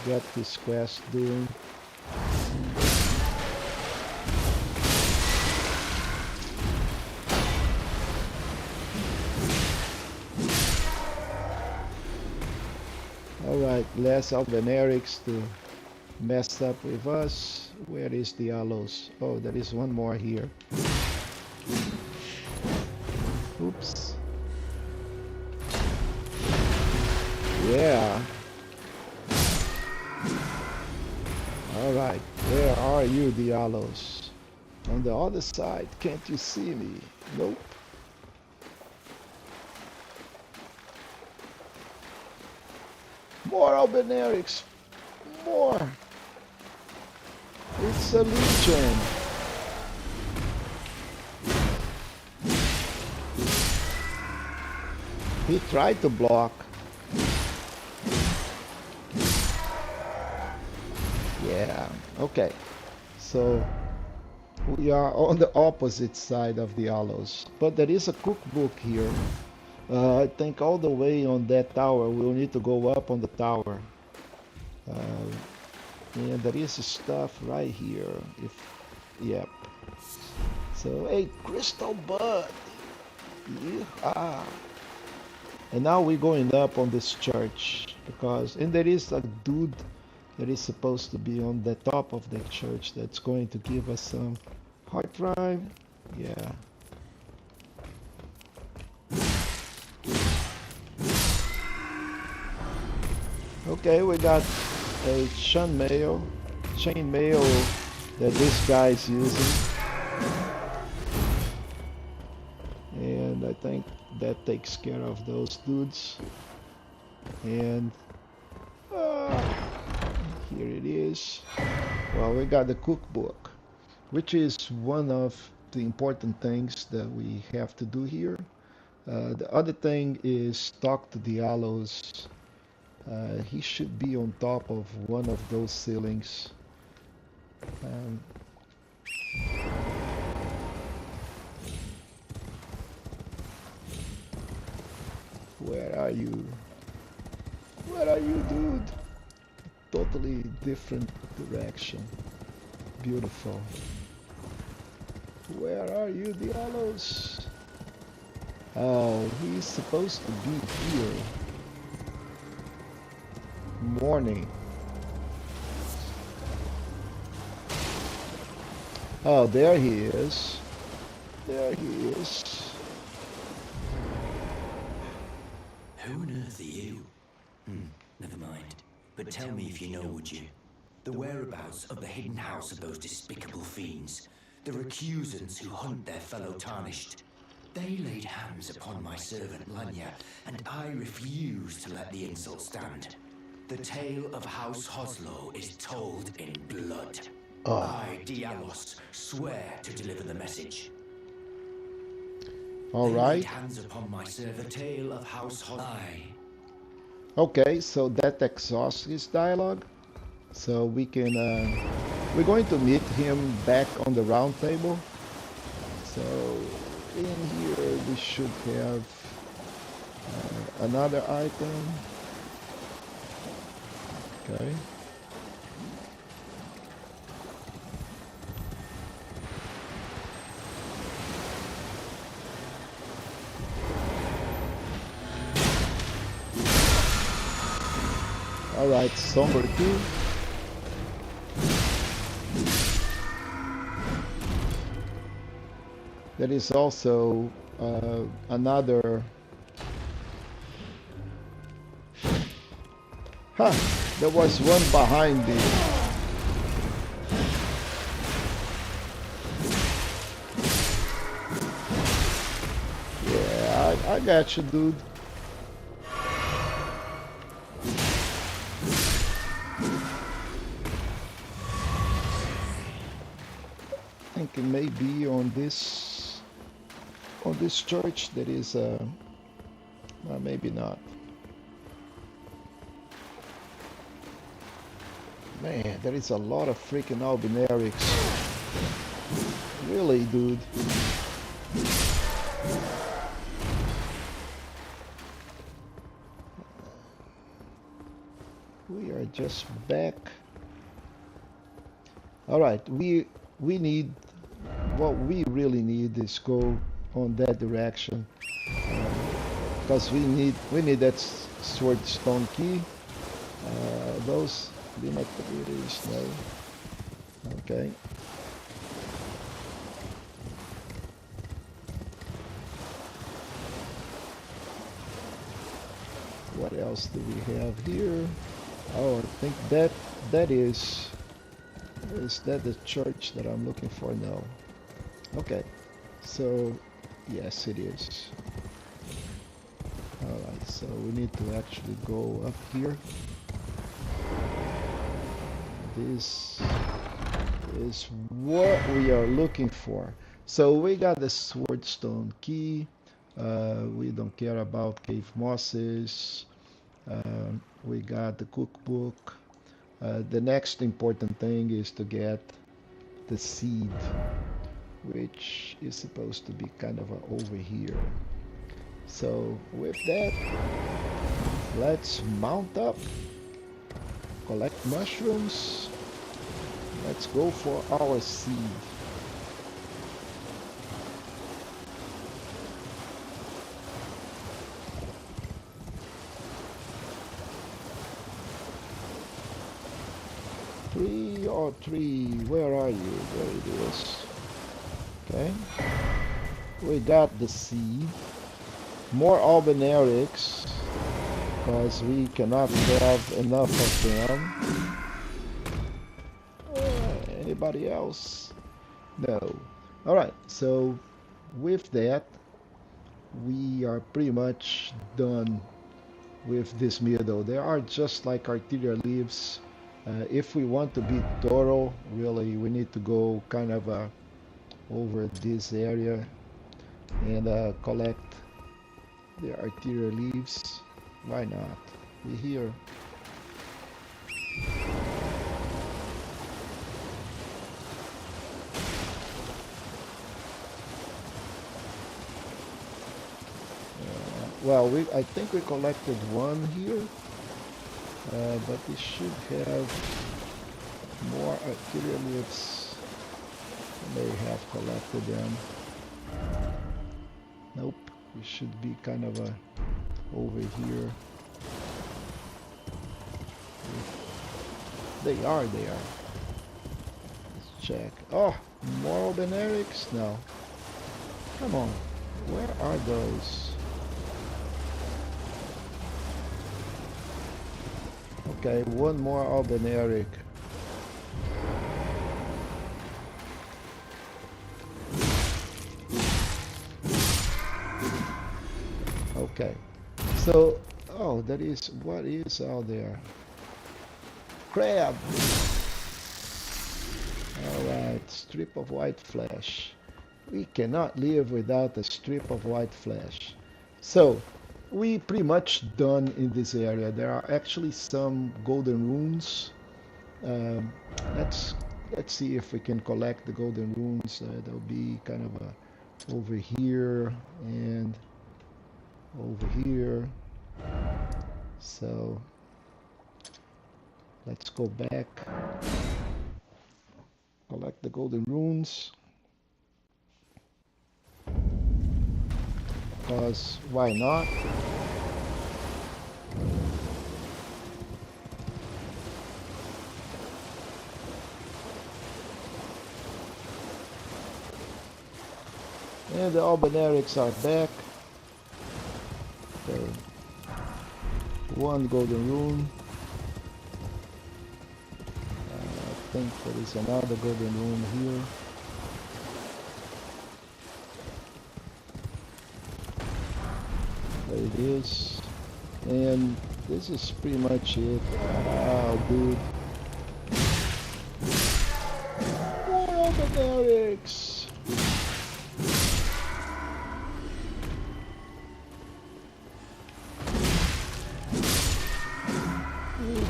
Speaker 1: get this quest doing. Alright, less Albenerics to mess up with us. Where is the Allos? Oh, there is one more here. Oops. Yeah. Alright, where are you, Diallos? On the other side, can't you see me? Nope. More Albenerics. More. It's a legion. He tried to block. Yeah, okay. So we are on the opposite side of the aloes. But there is a cookbook here. I think all the way on that tower. We'll need to go up on the tower. Uh, and there is stuff right here. Yep. So, hey, crystal bud. Yeah. And now we're going up on this church and there is a dude that is supposed to be on the top of the church that's going to give us some hard drive. Yeah. Okay, we got a chainmail that this guy is using. And I think that takes care of those dudes. And here it is. Well, we got the cookbook, which is one of the important things that we have to do here. The other thing is talk to the aloes. He should be on top of one of those ceilings. Where are you? Where are you, dude? Totally different direction. Beautiful. Where are you, the aloes? Oh, he's supposed to be here. Morning. Oh, there he is. There he is.
Speaker 4: Who on earth are you? Never mind. But tell me if you know, would you? The whereabouts of the hidden house of those despicable fiends. The recusants who hunt their fellow tarnished. They laid hands upon my servant Liurnia, and I refuse to let the insult stand. The tale of House Hoslow is told in blood. I, Dialos, swear to deliver the message.
Speaker 1: All right.
Speaker 4: Hands upon my servant. The tale of House Hoslow.
Speaker 1: Okay, so that exhausts his dialogue. So we can, we're going to meet him back on the round table. So in here we should have another item. Okay. All right, Somber 2. There is also another. There was one behind me. Yeah, I got you, dude. I think it may be on this church. There is a maybe not. Man, there is a lot of freaking albinarics. Really, dude. We are just back. All right, we need, what we really need is go on that direction, because we need that sword stone key. Those Liurnias, no. Okay. What else do we have here? Oh, I think that is that the church that I'm looking for? No. Okay. So yes, it is. All right. So we need to actually go up here. This is what we are looking for. So we got the sword stone key. We don't care about cave mosses. We got the cookbook. The next important thing is to get the seed, which is supposed to be kind of over here. So with that, let's mount up, collect mushrooms. Let's go for our seed. Three, where are you? There it is. Okay. We got the seed. More albinarics, because we cannot have enough of them. Anybody else? No. Alright, so with that, we are pretty much done with this meadow. There are just like arterial leaves. If we want to be thorough, really, we need to go kind of over this area and collect the arterial leaves. Why not? We're here. Well, I think we collected one here, but we should have more arterial leaves. May have collected them. Nope, we should be kind of over here. They are there. Let's check. Oh, more albinarics? No. Come on, where are those? Okay, one more albinaric. Okay, so, oh, that is, what is out there? Crab! Alright, strip of white flesh. We cannot live without a strip of white flesh. So, we pretty much done in this area. There are actually some golden runes. Let's see if we can collect the golden runes. They'll be kind of over here and over here. So let's go back, collect the golden runes, because why not? And the albinarics are back. Okay. One golden rune. I think there is another golden rune here. There it is. And this is pretty much it. Wow, dude. More albinarics.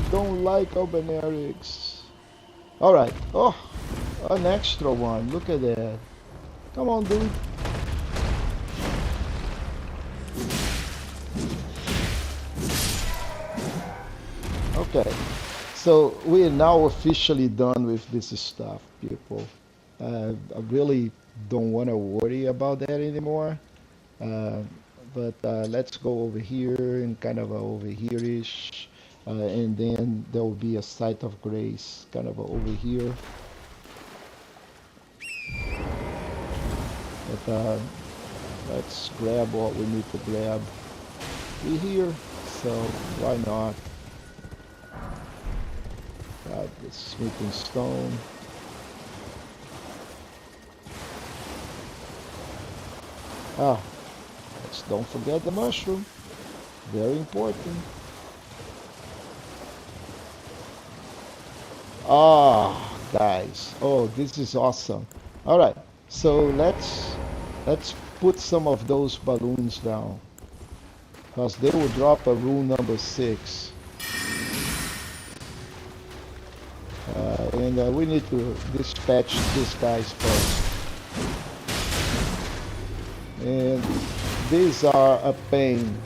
Speaker 1: Don't like albinarics. Alright. Oh, an extra one. Look at that. Come on, dude. Okay. So we are now officially done with this stuff, people. I really don't want to worry about that anymore. But let's go over here and kind of over here-ish. And then there will be a site of grace kind of over here. But let's grab what we need to grab. We're here, so why not? Got the smithing stone. Ah, let's don't forget the mushroom. Very important. Ah, guys. Oh, this is awesome. All right. So let's put some of those balloons down, because they will drop a rune number 6. And we need to dispatch these guys first. And these are a pain.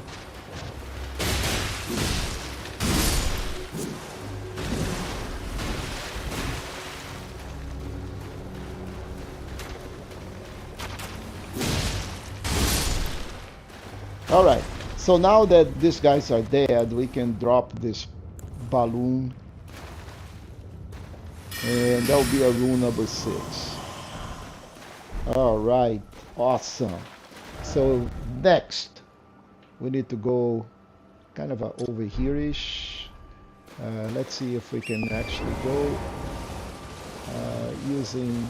Speaker 1: Alright, so now that these guys are dead, we can drop this balloon. And that will be a rune number 6. Alright, awesome. So next, we need to go kind of over here-ish. Let's see if we can actually go using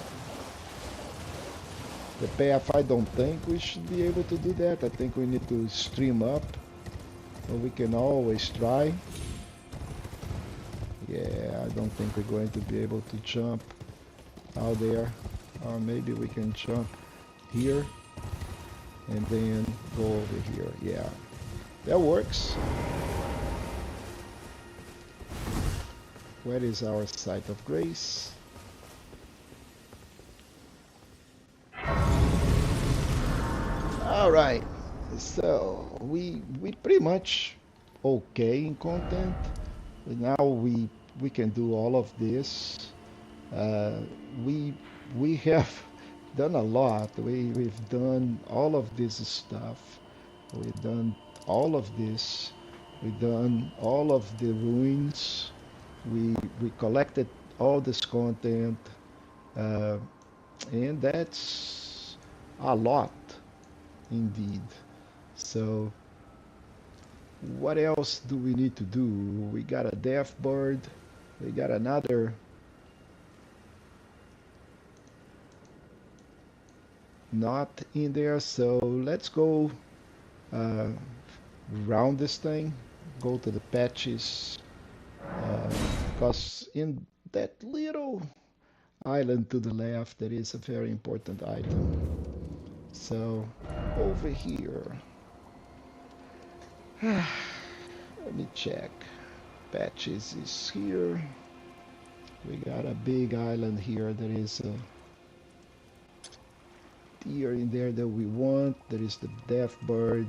Speaker 1: the path. I don't think we should be able to do that. I think we need to stream up, but we can always try. Yeah, I don't think we're going to be able to jump out there. Or maybe we can jump here and then go over here. Yeah, that works. Where is our site of grace? All right, so we pretty much okay in content. Now we can do all of this. We have done a lot. We've done all of this stuff. We've done all of this. We've done all of the ruins. We collected all this content, and that's a lot indeed. So what else do we need to do? We got a death bird. We got another not in there. So let's go around this thing. Go to the patches. Because in that little island to the left, there is a very important item. So over here, let me check. Patches is here. We got a big island here. There is a deer in there that we want. There is the death bird.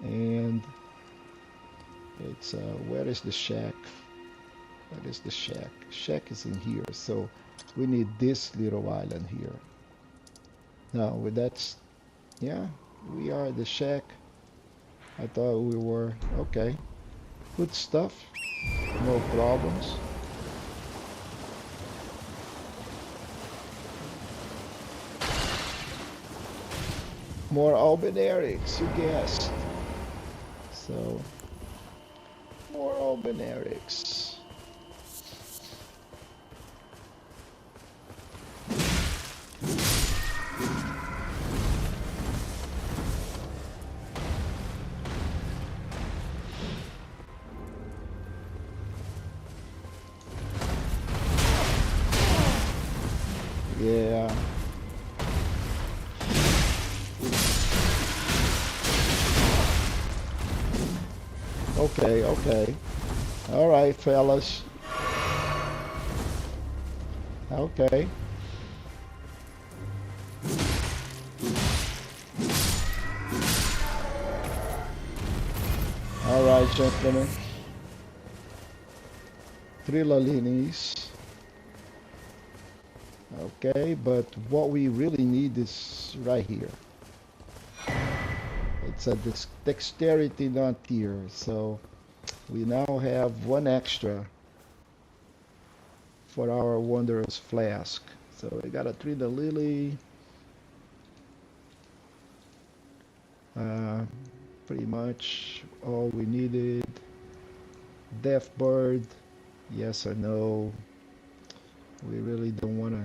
Speaker 1: And it's where is the shack? Where is the shack? Shack is in here. So we need this little island here. Now with that, yeah, we are at the shack. I thought we were okay. Good stuff. No problems. More albinarics, you guessed. So, more albinarics. Yeah. Okay, okay. All right, fellas. Okay. All right, gentlemen. Trilalinis. Okay, but what we really need is right here. It's a dexterity not here, so we now have one extra for our Wanderer's Flask. So we got a Trilali. Pretty much all we needed. Death Bird, yes or no? We really don't want to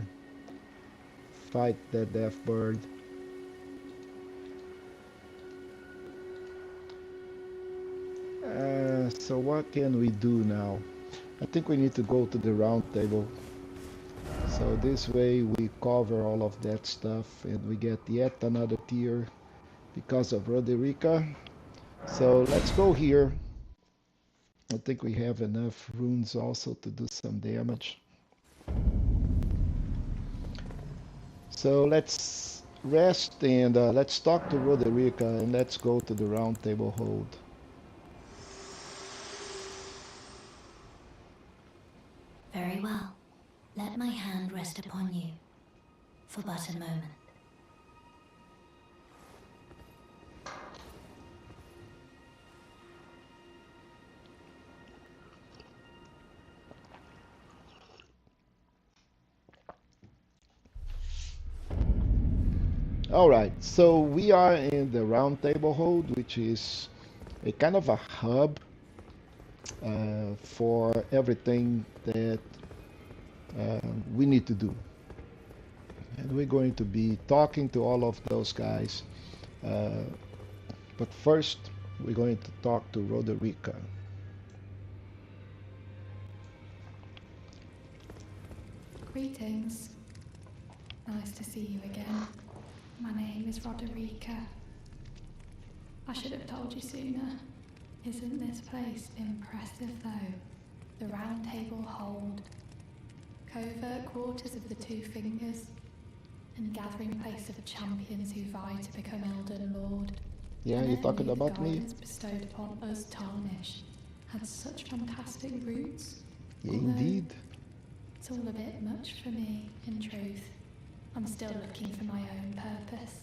Speaker 1: fight that Death Bird. So what can we do now? I think we need to go to the round table. So this way we cover all of that stuff and we get yet another tier because of Roderica. So let's go here. I think we have enough runes also to do some damage. So let's rest and let's talk to Roderica and let's go to the round table hold.
Speaker 3: Very well. Let my hand rest upon you for but a moment.
Speaker 1: All right, so we are in the round table hold, which is a kind of a hub for everything that we need to do. And we're going to be talking to all of those guys. But first, we're going to talk to Roderica.
Speaker 5: Greetings. Nice to see you again. My name is Roderica. I should have told you sooner. Isn't this place impressive though? The round table hold, covert quarters of the Two Fingers, and gathering place of champions who vie to become Elden Lord.
Speaker 1: Yeah,
Speaker 5: And
Speaker 1: you're talking
Speaker 5: the
Speaker 1: about me?
Speaker 5: guidance bestowed upon us Tarnish had such fantastic roots.
Speaker 1: Yeah,
Speaker 5: Although
Speaker 1: indeed.
Speaker 5: it's all a bit much for me, in truth. I'm still looking for my own purpose.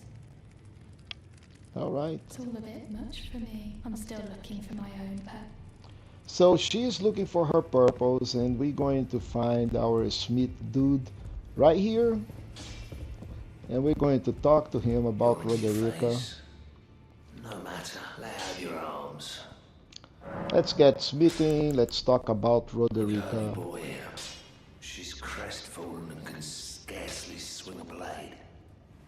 Speaker 1: All right.
Speaker 5: It's all a bit much for me. I'm still looking for my own purpose.
Speaker 1: So she's looking for her purpose, and we're going to find our Smith dude right here. And we're going to talk to him about
Speaker 4: Your
Speaker 1: Roderica.
Speaker 4: face. No matter, lay out your arms.
Speaker 1: Let's get smithing. Let's talk about
Speaker 4: Early
Speaker 1: Roderica.
Speaker 4: boy here. She's crestfallen and can scarcely swing a blade.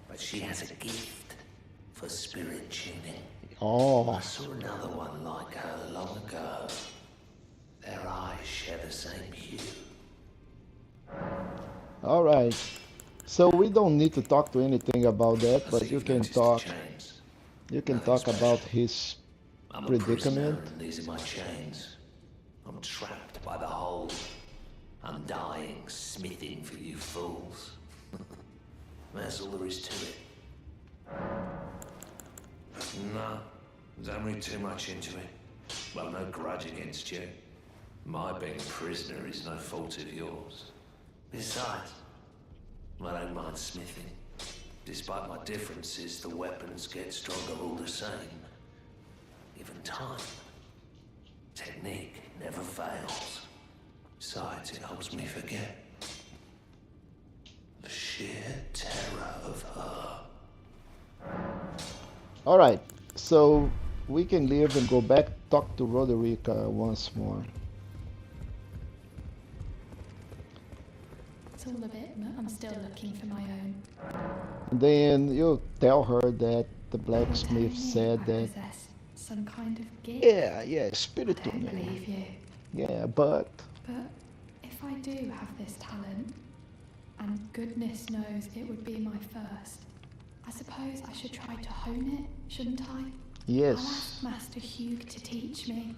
Speaker 4: But she has a gift for spirit tuning.
Speaker 1: Oh,
Speaker 4: I saw another one like her long ago. Their eyes share the same hue.
Speaker 1: all right. So we don't need to talk to anything about that,
Speaker 4: I
Speaker 1: but
Speaker 4: think
Speaker 1: you
Speaker 4: you've
Speaker 1: can
Speaker 4: noticed the
Speaker 1: talk.
Speaker 4: chains.
Speaker 1: You can
Speaker 4: Nothing
Speaker 1: talk about
Speaker 4: special.
Speaker 1: his
Speaker 4: I'm a prisoner
Speaker 1: predicament.
Speaker 4: and these are my chains. I'm trapped by the hole. I'm dying, smithing for you fools. That's all there is to it. No, don't read too much into it. Well, no grudge against you. My being a prisoner is no fault of yours. Besides, I don't mind smithing. Despite my differences, the weapons get stronger all the same. Given time, technique never fails. Besides, it helps me forget the sheer terror of her.
Speaker 1: All right. So we can leave and go back, talk to Roderica once more.
Speaker 5: It's all a bit I'm still looking for my own.
Speaker 1: Then you tell her that the
Speaker 5: You're
Speaker 1: blacksmith
Speaker 5: telling me
Speaker 1: said
Speaker 5: I
Speaker 1: that.
Speaker 5: possess some kind of gift.
Speaker 1: Yeah,
Speaker 5: I
Speaker 1: spirit
Speaker 5: don't
Speaker 1: tuning.
Speaker 5: believe you.
Speaker 1: Yeah, but
Speaker 5: But if I do have this talent, and goodness knows it would be my first, I suppose I should try to hone it, shouldn't I? I'll
Speaker 1: yes.
Speaker 5: ask Master Hugh to teach me,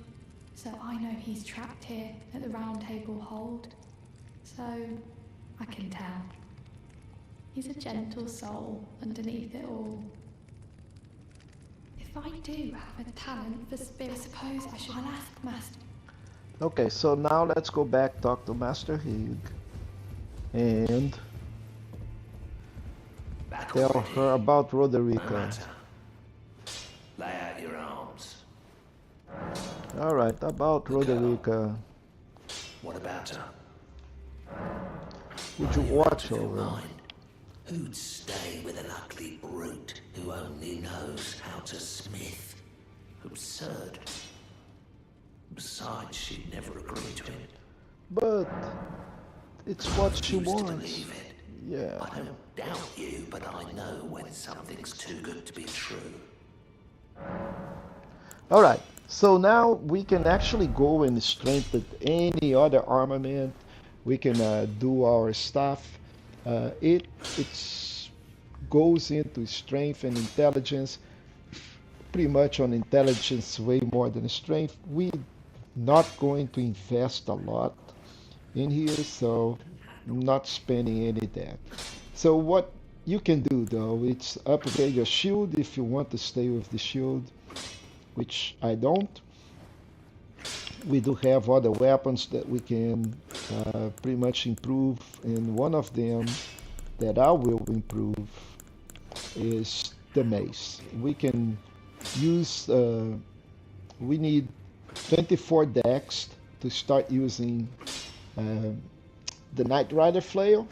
Speaker 5: so I know he's trapped here at the round table hold. So I can tell. He's a gentle soul underneath it all. If I do have a talent for spirit, I suppose I'll ask Master.
Speaker 1: Okay, so now let's go back, talk to Master Hugh, and
Speaker 4: Back
Speaker 1: tell
Speaker 4: already.
Speaker 1: her about
Speaker 4: No
Speaker 1: Roderica.
Speaker 4: matter. Lay out your arms.
Speaker 1: All right, about
Speaker 4: The girl.
Speaker 1: Roderica.
Speaker 4: What about her?
Speaker 1: Would you
Speaker 4: Are
Speaker 1: watch
Speaker 4: out of your
Speaker 1: over?
Speaker 4: mind? Who'd stay with an ugly brute who only knows how to smith? Absurd. Besides, she'd never agree to it.
Speaker 1: But it's what she
Speaker 4: Refuse to
Speaker 1: wants.
Speaker 4: believe it.
Speaker 1: Yeah.
Speaker 4: I don't doubt you, but I know when something's too good to be true.
Speaker 1: All right. So now we can actually go and strengthen any other armament. We can do our stuff. It goes into strength and intelligence, pretty much on intelligence way more than strength. We not going to invest a lot in here, so not spending any of that. So what you can do though, it's upgrade your shield if you want to stay with the shield, which I don't. We do have other weapons that we can pretty much improve, and one of them that I will improve is the mace. We can use, we need 24 dex to start using uh, the Knight Rider flail,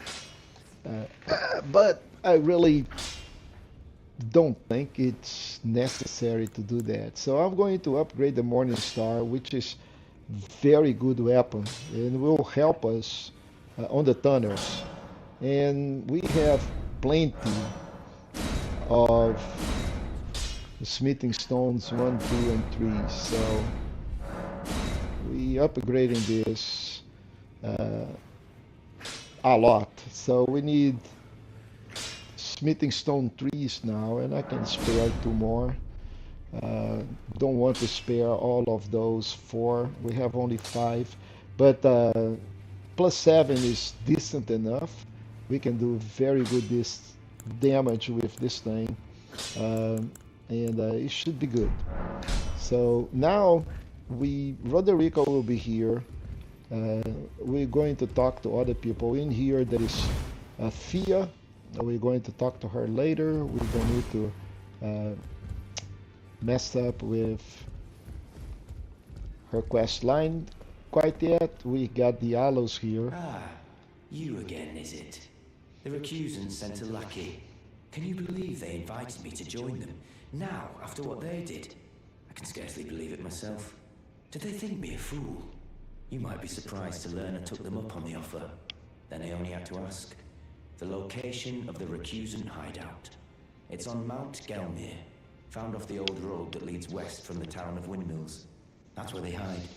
Speaker 1: but I really don't think it's necessary to do that. So I'm going to upgrade the Morning Star, which is very good weapon and will help us on the tunnels. And we have plenty of smithing stones 1, 2, and 3. So we upgrading this a lot. So we need smithing stone 3s now, and I can spare 2 more. Don't want to spare all of those 4. We have only 5, but plus 7 is decent enough. We can do very good this damage with this thing, and it should be good. So now Roderico will be here. We're going to talk to other people in here. There is Thea. We're going to talk to her later. We don't need to mess up with her quest line quite yet. We got the Aloes here.
Speaker 4: Ah, you again, is it? The recusants sent a lackey. Can you believe they invited me to join them? Now, after what they did? I can scarcely believe it myself. Did they think me a fool? You might be surprised to learn I took them up on the offer. Then I only had to ask. The location of the recusant hideout. It's on Mount Gelmir, found off the old road that leads west from the town of Windmills. That's where they hide.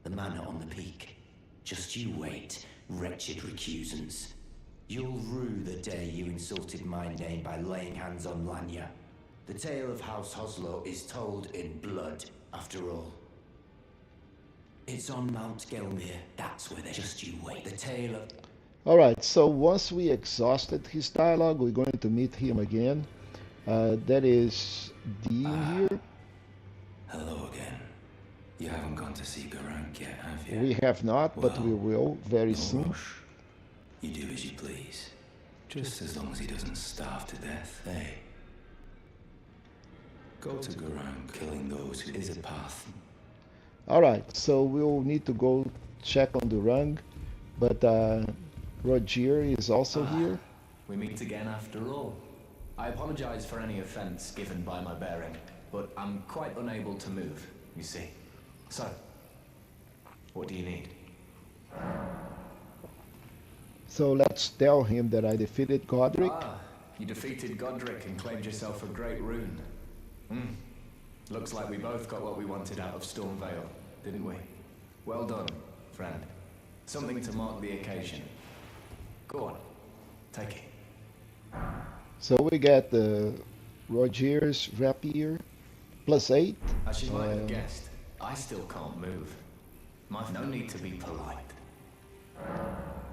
Speaker 4: The manor on the peak. Just you wait, wretched recusants. You'll rue the day you insulted my name by laying hands on Liurnia. The tale of House Hoslo is told in blood, after all. It's on Mount Gelmir, that's where they're just you wait. The tale of...
Speaker 1: Alright, so once we exhausted his dialogue, we're going to meet him again. That is D in here.
Speaker 4: Hello again. You haven't gone to see Garank yet, have you?
Speaker 1: We have not, but we will very soon.
Speaker 4: Rush. You do as you please. Just as long as he doesn't starve to death, eh? Go to Garank, killing those who is a path.
Speaker 1: Alright, so we'll need to go check on the rung, but Roger is also here.
Speaker 6: We meet again after all. I apologize for any offense given by my bearing, but I'm quite unable to move, you see. So, what do you need?
Speaker 1: So let's tell him that I defeated Godric.
Speaker 6: Ah, you defeated Godric and claimed yourself a great rune. Looks like we both got what we wanted out of Stormvale, didn't we? Well done, friend. Something to mark the occasion. Go on, take it.
Speaker 1: So we got Roger's rapier, +8.
Speaker 6: As you might have guessed, I still can't move. No need to be polite.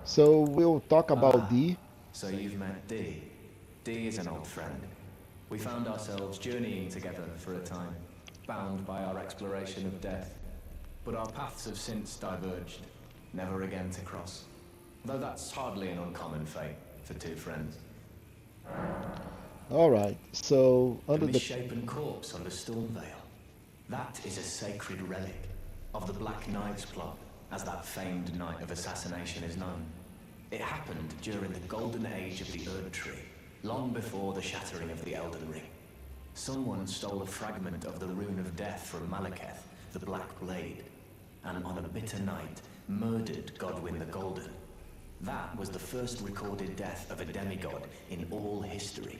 Speaker 1: So we'll talk about D.
Speaker 6: So you've met D. D is an old friend. We found ourselves journeying together for a time, bound by our exploration of death. But our paths have since diverged, never again to cross. Though that's hardly an uncommon fate for two friends.
Speaker 1: Alright, so
Speaker 6: The
Speaker 1: under the...
Speaker 6: misshapen corpse under Stormvale. That is a sacred relic of the Black Knives plot, as that famed night of assassination is known. It happened during the golden age of the Erd Tree, long before the shattering of the Elden Ring. Someone stole a fragment of the Rune of Death from Malekith, the Black Blade, and on a bitter night, murdered Godwyn the Golden. That was the first recorded death of a demigod in all history,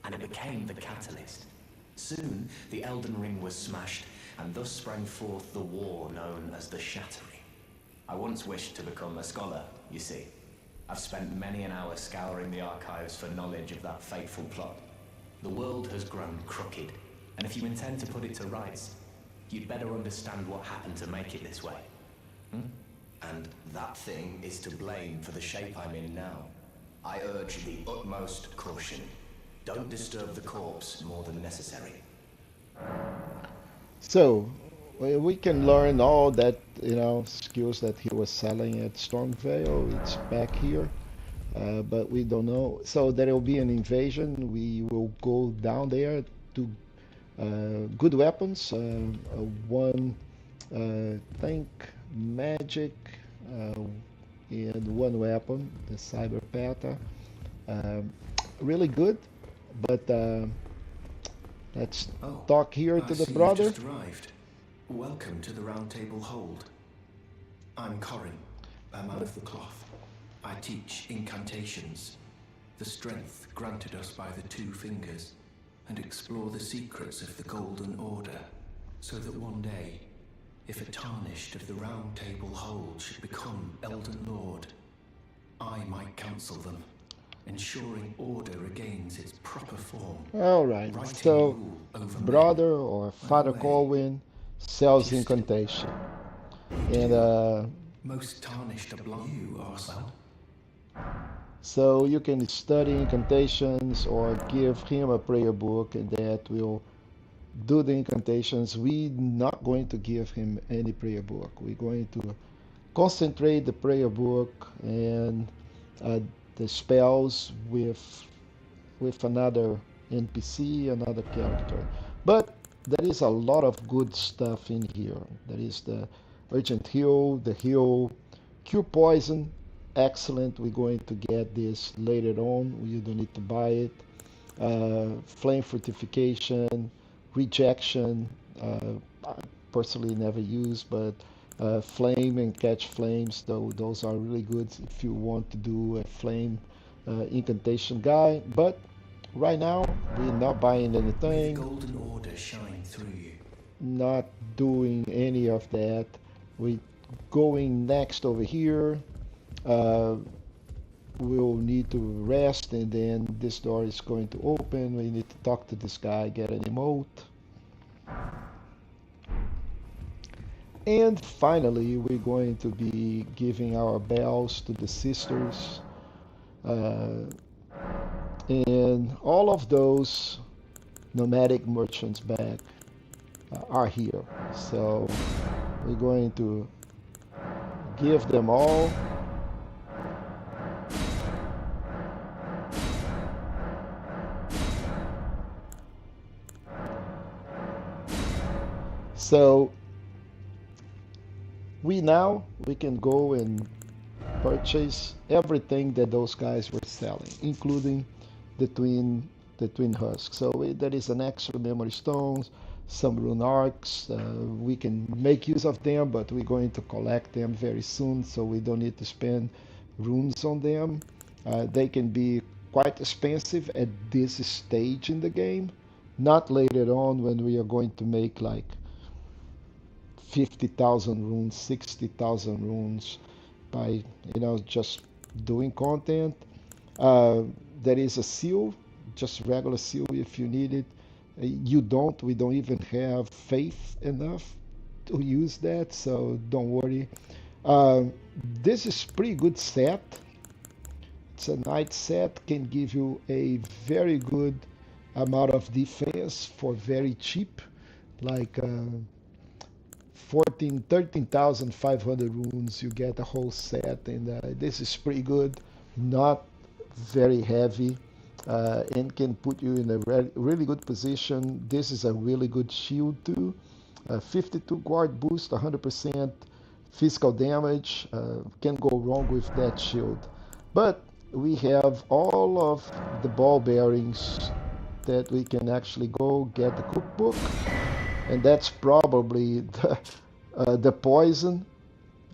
Speaker 6: and it became the catalyst. Soon, the Elden Ring was smashed, and thus sprang forth the war known as the Shattering. I once wished to become a scholar, you see. I've spent many an hour scouring the archives for knowledge of that fateful plot. The world has grown crooked, and if you intend to put it to rights, you'd better understand what happened to make it this way. And that thing is to blame for the shape I'm in now. I urge the utmost caution. Don't disturb the corpse more than necessary.
Speaker 1: So we can learn all that, skills that he was selling at Stormvale. It's back here, but we don't know. So there will be an invasion. We will go down there to good weapons. One tank, magic, and one weapon, the Cyber Pata. Really good, but let's talk here to the brother.
Speaker 4: You've just arrived. Welcome to the Round Table Hold. I'm Corin, a man of the cloth. I teach incantations, the strength granted us by the two fingers, and explore the secrets of the Golden Order, so that one day, if a tarnished of the Round Table Hold should become Elden Lord, I might counsel them, ensuring order regains its proper form.
Speaker 1: All right, so brother or Father Corwin sells incantation, and
Speaker 4: most tarnished oblige you are well.
Speaker 1: so you can study incantations or give him a prayer book that will do the incantations. We're not going to give him any prayer book. We're going to concentrate the prayer book and the spells with another NPC, another character. But there is a lot of good stuff in here. There is the Urgent Heal, the Heal, Cure Poison, excellent. We're going to get this later on. You don't need to buy it. Flame Fortification, Rejection, I personally never use, but Flame and Catch Flames, though those are really good if you want to do a flame incantation guy. But right now, we're not buying anything.
Speaker 4: The Golden Order shine through you.
Speaker 1: Not doing any of that. We're going next over here. We'll need to rest, and then this door is going to open. We need to talk to this guy, get an emote. And finally, we're going to be giving our bells to the sisters. And all of those nomadic merchants back are here. So we're going to give them all. So we can go and purchase everything that those guys were selling, including the twin husks. So there is an extra memory stones, some rune arcs. We can make use of them, but we're going to collect them very soon, so we don't need to spend runes on them. They can be quite expensive at this stage in the game, not later on when we are going to make like 50,000 runes, 60,000 runes by just doing content. There is a seal, just regular seal if you need it. We don't even have faith enough to use that, so don't worry. This is pretty good set. It's a knight set, can give you a very good amount of defense for very cheap, like 13,500 runes. You get a whole set, and this is pretty good. Not very heavy, and can put you in a really good position. This is a really good shield too. 52 guard boost, 100% physical damage. Can't go wrong with that shield. But we have all of the ball bearings that we can actually go get the cookbook, and that's probably the poison.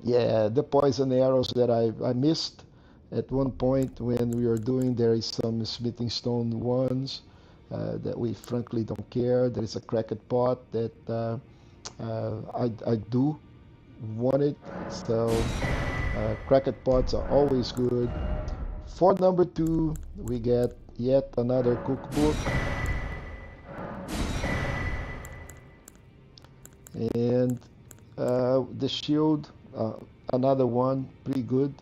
Speaker 1: Yeah, the poison arrows that I missed at one point when we were doing. There is some smithing stone ones that we frankly don't care. There is a cracked pot that I do want it. So cracked pots are always good. For number 2, we get yet another cookbook. And the shield, another one, pretty good.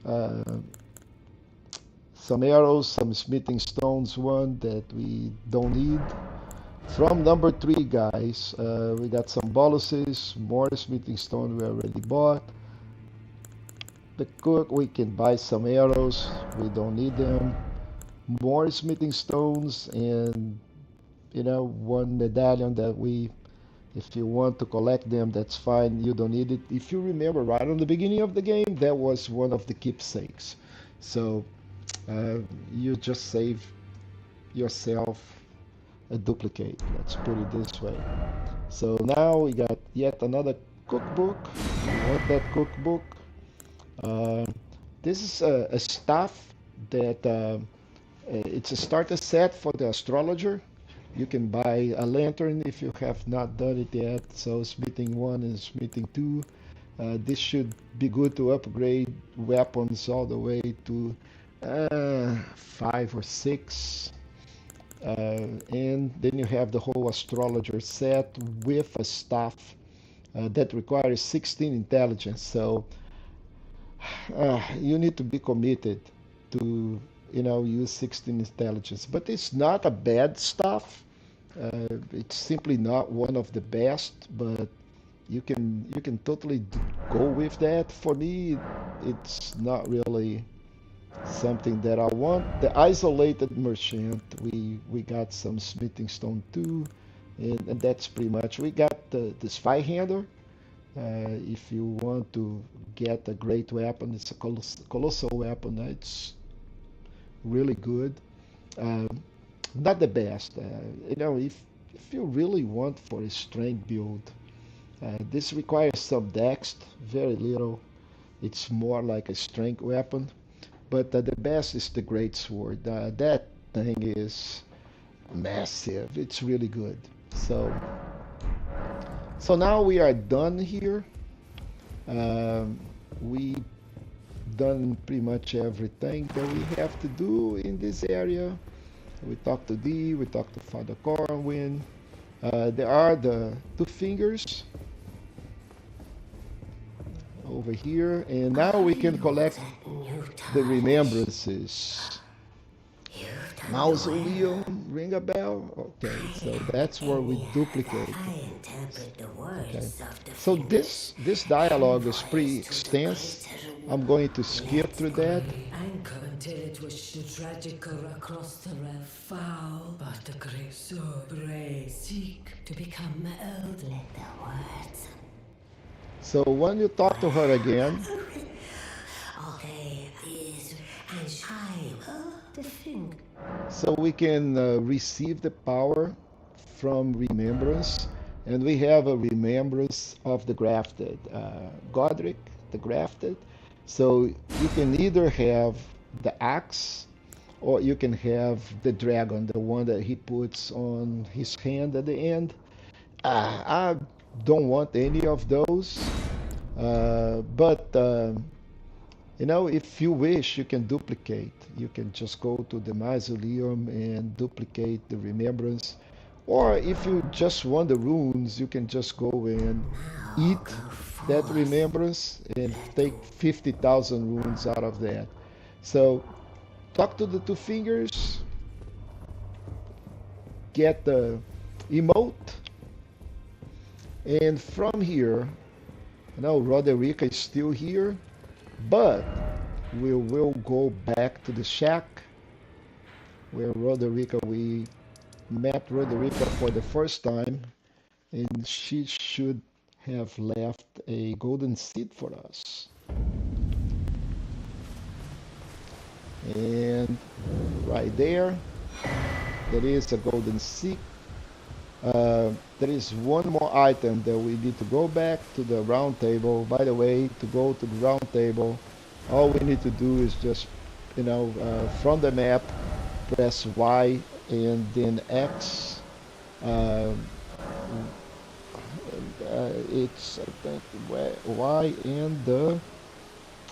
Speaker 1: Uh, some arrows, some smithing stones, one that we don't need. From number 3, guys, we got some boluses, more smithing stone we already bought. The cook, we can buy some arrows, we don't need them. More smithing stones, and one medallion that if you want to collect them, that's fine, you don't need it. If you remember, right on the beginning of the game, that was one of the keepsakes. So you just save yourself a duplicate, let's put it this way. So now we got yet another cookbook. We want that cookbook. Uh, this is a staff that it's a starter set for the astrologer. You can buy a lantern if you have not done it yet. So smithing 1 and smithing 2. This should be good to upgrade weapons all the way to 5 or 6. And then you have the whole astrologer set with a staff that requires 16 intelligence. So you need to be committed to use 16 intelligence, but it's not a bad stuff. It's simply not one of the best, but you can totally go with that. For me, it's not really something that I want. The isolated merchant, we got some smithing stone too, and that's pretty much. We got the spy handler. If you want to get a great weapon, it's a colossal weapon. It's really good. Not the best. If you really want for a strength build, this requires some dex, very little. It's more like a strength weapon. But the best is the great sword. That thing is massive. It's really good. So now we are done here. We done pretty much everything that we have to do in this area. We talked to Dee, we talked to Father Corwin. There are the 2 fingers over here, and now we can collect the remembrances. Mausoleum, ring a bell? Okay, so that's where we duplicate. Okay. So this dialogue is pretty extensive. I'm going to skip through that.
Speaker 7: Anchor until it was tragical across the realm. Foul, but the great sword brave seek to become Elden.
Speaker 3: Let the words.
Speaker 1: So when you talk to her again,
Speaker 7: Okay, is and I will defend.
Speaker 1: so we can receive the power from remembrance, and we have a remembrance of the grafted, Godric, the grafted. So you can either have the axe, or you can have the dragon, the one that he puts on his hand at the end. I don't want any of those, but if you wish, you can duplicate. You can just go to the mausoleum and duplicate the remembrance. Or if you just want the runes, you can just go and eat that remembrance and take 50,000 runes out of that. So talk to the 2 fingers, get the emote, and from here, Roderica is still here, but we will go back to the shack where we met Roderica for the first time, and she should have left a golden seed for us. And right there is a golden seed. There is one more item that we need to go back to the round table. By the way, to go to the round table, all we need to do is just, from the map, press Y and then X. It's, I think, Y and the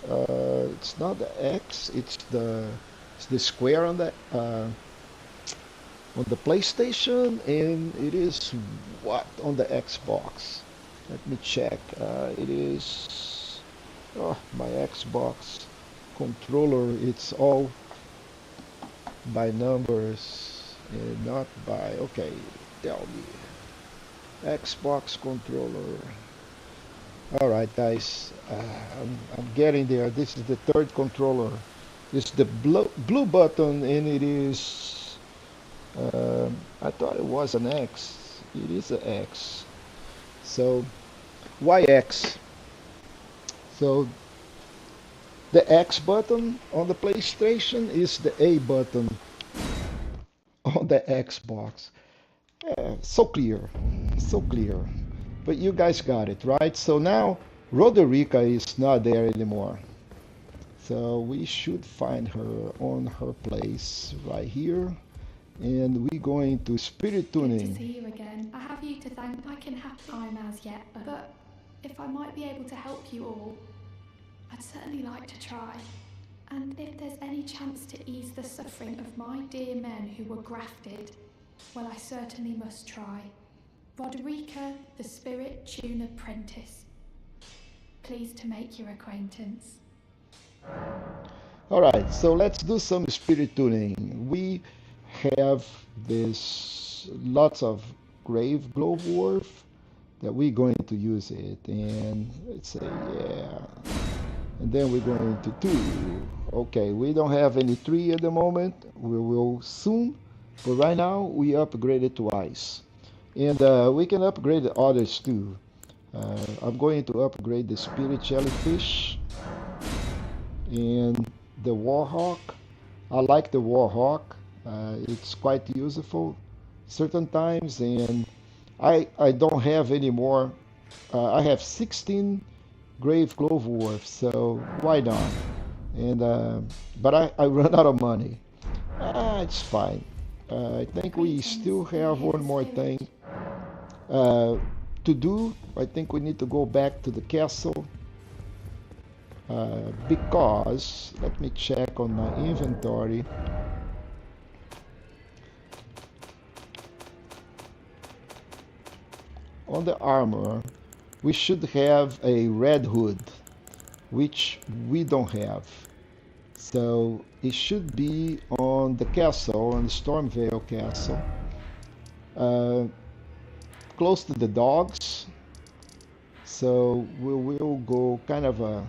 Speaker 1: It's not the X, it's the square on the PlayStation, and it is what on the Xbox. Let me check. It is my Xbox controller. It's all by numbers and not by. Okay, tell me. Xbox controller. All right, guys. I'm getting there. This is the third controller. It's the blue button, and it is. I thought it was an X. It is an X. So, why X? So, the X button on the PlayStation is the A button on the Xbox. So clear, so clear. But you guys got it, right? So now Roderica is not there anymore. So we should find her on her place right here. And we're going to spirit tuning.
Speaker 5: Good to see you again. I have you to thank. I can have time as yet, but if I might be able to help you all, I'd certainly like to try. And if there's any chance to ease the suffering of my dear men who were grafted, well, I certainly must try. Roderica, the Spirit Tune Apprentice. Pleased to make your acquaintance.
Speaker 1: All right, so let's do some spirit tuning. We have this lots of grave glowworm that we're going to use it, and let's say yeah, and then we're going to do. Okay, we don't have any tree at the moment. We will soon, but right now we upgraded twice, and we can upgrade the others too. I'm going to upgrade the spirit jellyfish and the warhawk. I like the warhawk. It's quite useful certain times, and I don't have any more. I have 16 grave glowworms, so why not? And but I run out of money. It's fine. I think we still have one more thing to do. I think we need to go back to the castle because let me check on my inventory. On the armor, we should have a red hood, which we don't have. So it should be on the castle, on the Stormvale castle, close to the dogs. So we will go kind of a,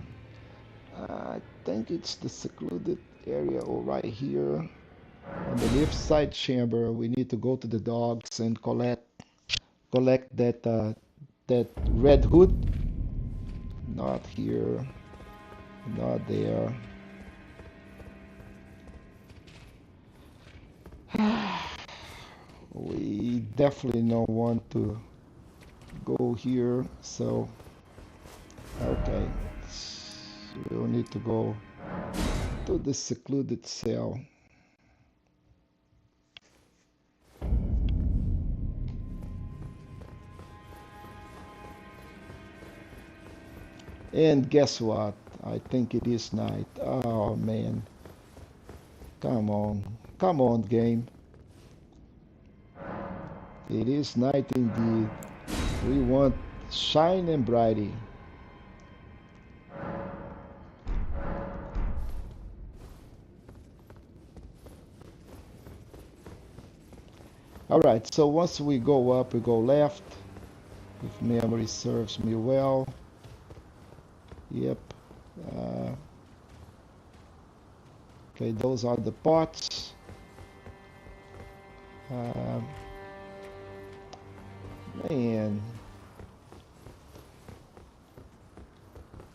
Speaker 1: I think it's the secluded area right here. On the left side chamber, we need to go to the dogs and collect that red hood. Not here, not there. We definitely don't want to go here, so okay, we'll need to go to the secluded cell. And guess what? I think it is night. Oh man. Come on. Come on, game. It is night indeed. We want shine and brighty. Alright, so once we go up, we go left. If memory serves me well. Yep. Okay, those are the pots. Man,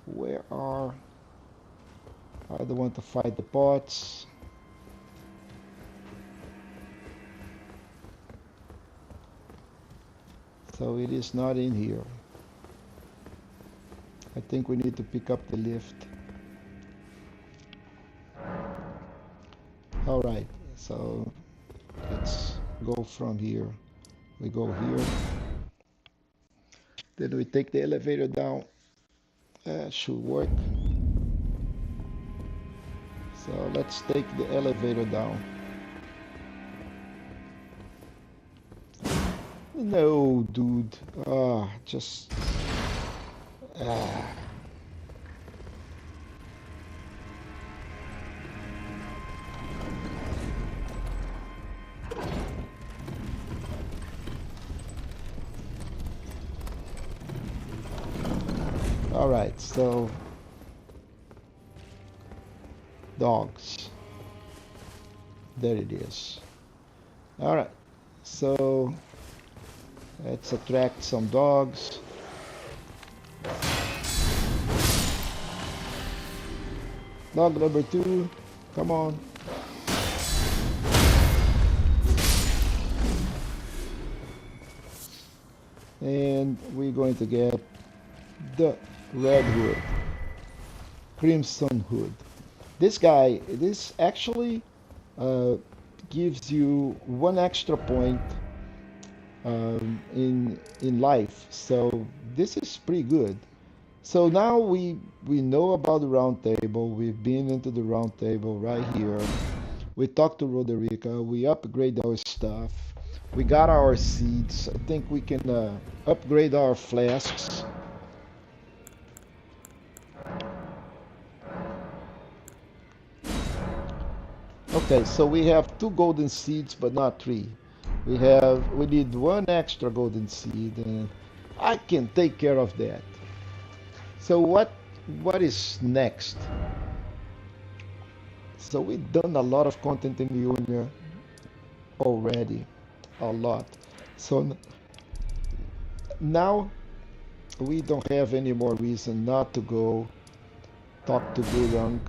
Speaker 1: where are? I don't want to fight the pots. So it is not in here. I think we need to pick up the lift. All right, so let's go from here. We go here. Then we take the elevator down. Should work. So let's take the elevator down. No, dude. Just... Alright, so... Dogs. There it is. Alright, so... Let's attract some dogs. Dog number 2, come on. And we're going to get the red hood, crimson hood. This guy, this actually gives you 1 extra point in life, so this is pretty good. So now we know about the round table. We've been into the round table right here. We talked to Roderica. We upgrade our stuff. We got our seeds. I think we can upgrade our flasks. Okay, so we have 2 golden seeds, but not 3. We need 1 extra golden seed, and I can take care of that. So what is next? So we've done a lot of content in Liurnia already, a lot. So now we don't have any more reason not to go talk to Gurung,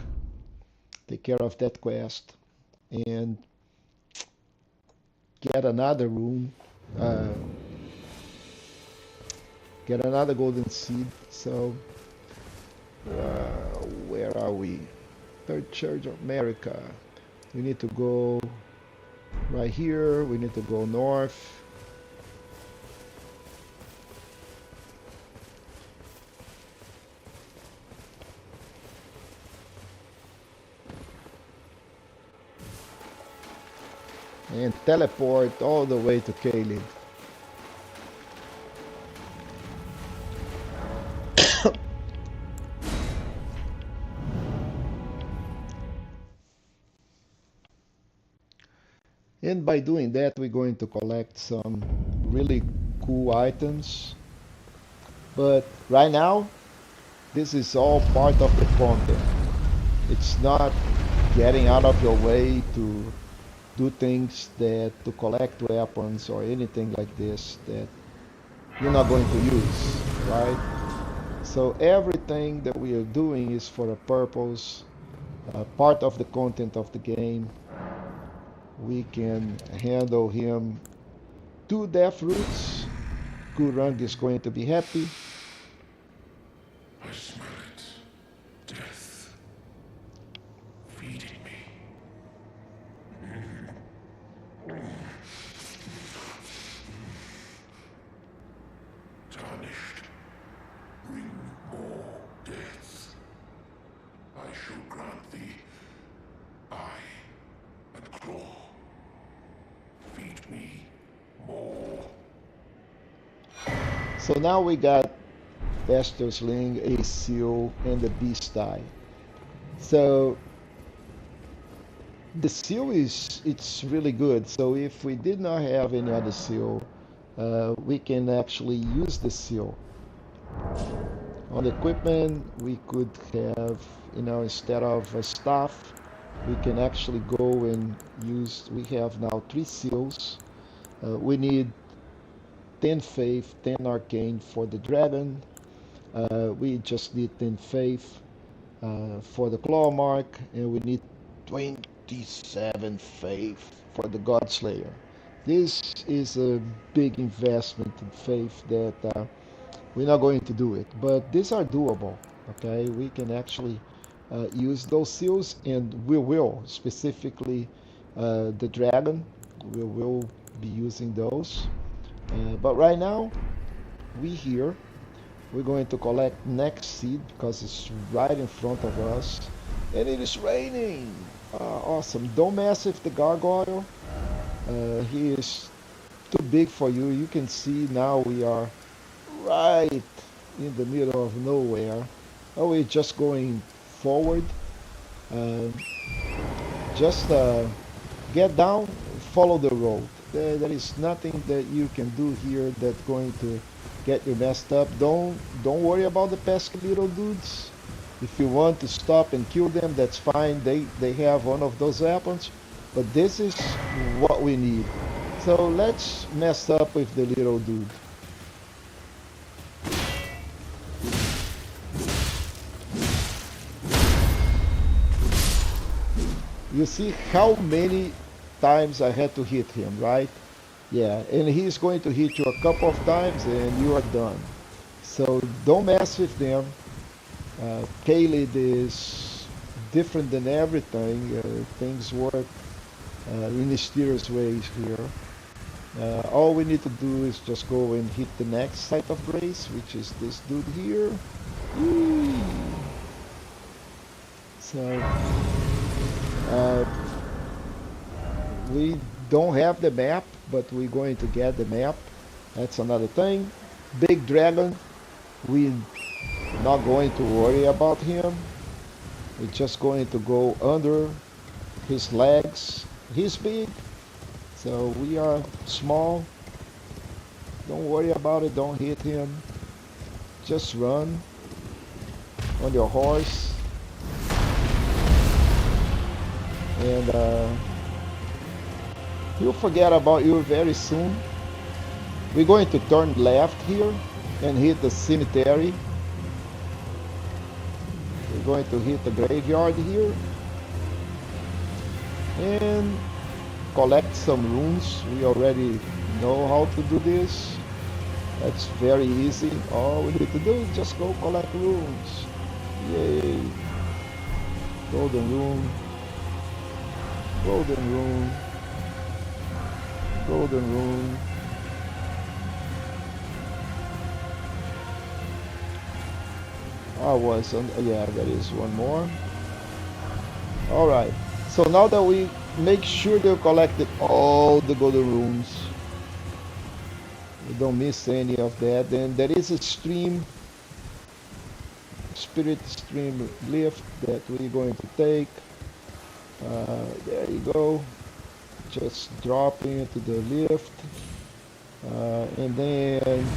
Speaker 1: take care of that quest, and get another room, get another golden seed. So where are we? Third Church of America. We need to go right here. We need to go north. And teleport all the way to Kaled. And by doing that, we're going to collect some really cool items. But right now, this is all part of the content. It's not getting out of your way to do things to collect weapons or anything like this that you're not going to use, right? So everything that we are doing is for a purpose, part of the content of the game. We can handle him 2 death roots. Gurung is going to be happy.
Speaker 2: I smell it. Death. Feeding me. Tarnished. Bring more death. I shall grant thee eye and claw. Feed me more.
Speaker 1: So now we got Vestor's Sling, a seal, and the Beast Eye. So the seal it's really good. So if we did not have any other seal, we can actually use the seal. On the equipment, we could have, instead of a staff, we can actually go and use, we have now 3 seals. We need 10 faith, 10 arcane for the dragon. We just need 10 faith for the claw mark, and we need 27 faith for the God Slayer. This is a big investment in faith that we're not going to do it, but these are doable. Okay, we can actually use those seals, and we will, specifically the dragon, we will be using those. But right now, we here, We're going to collect next seed because it's right in front of us. And it is raining. Awesome. Don't mess with the gargoyle. He is too big for you. You can see now we are right in the middle of nowhere. Oh, we're just going forward. Uh, just get down, follow the road. There is nothing that you can do here that's going to get you messed up. Don't worry about the pesky little dudes. If you want to stop and kill them, that's fine. They have one of those weapons. But this is what we need. So let's mess up with the little dude. You see how many times I had to hit him, right? Yeah, and he's going to hit you a couple of times and you are done. So don't mess with them. Kaled is different than everything. Things work in mysterious ways here. All we need to do is just go and hit the next site of grace, which is this dude here. Whee! So we don't have the map, but we're going to get the map. That's another thing. Big dragon, we're not going to worry about him. We're just going to go under his legs. He's big, so we are small. Don't worry about it, don't hit him. Just run on your horse. And he'll forget about you very soon. We're going to turn left here and hit the cemetery. We're going to hit the graveyard here and collect some runes. We already know how to do this. That's very easy. All we need to do is just go collect runes. Yay! Golden rune. Golden rune. Golden rune. Yeah, there is one more. Alright, so now that we make sure they've collected all the golden runes, we don't miss any of that, then there is a stream, spirit stream lift that we're going to take. There you go, just drop into the lift, and then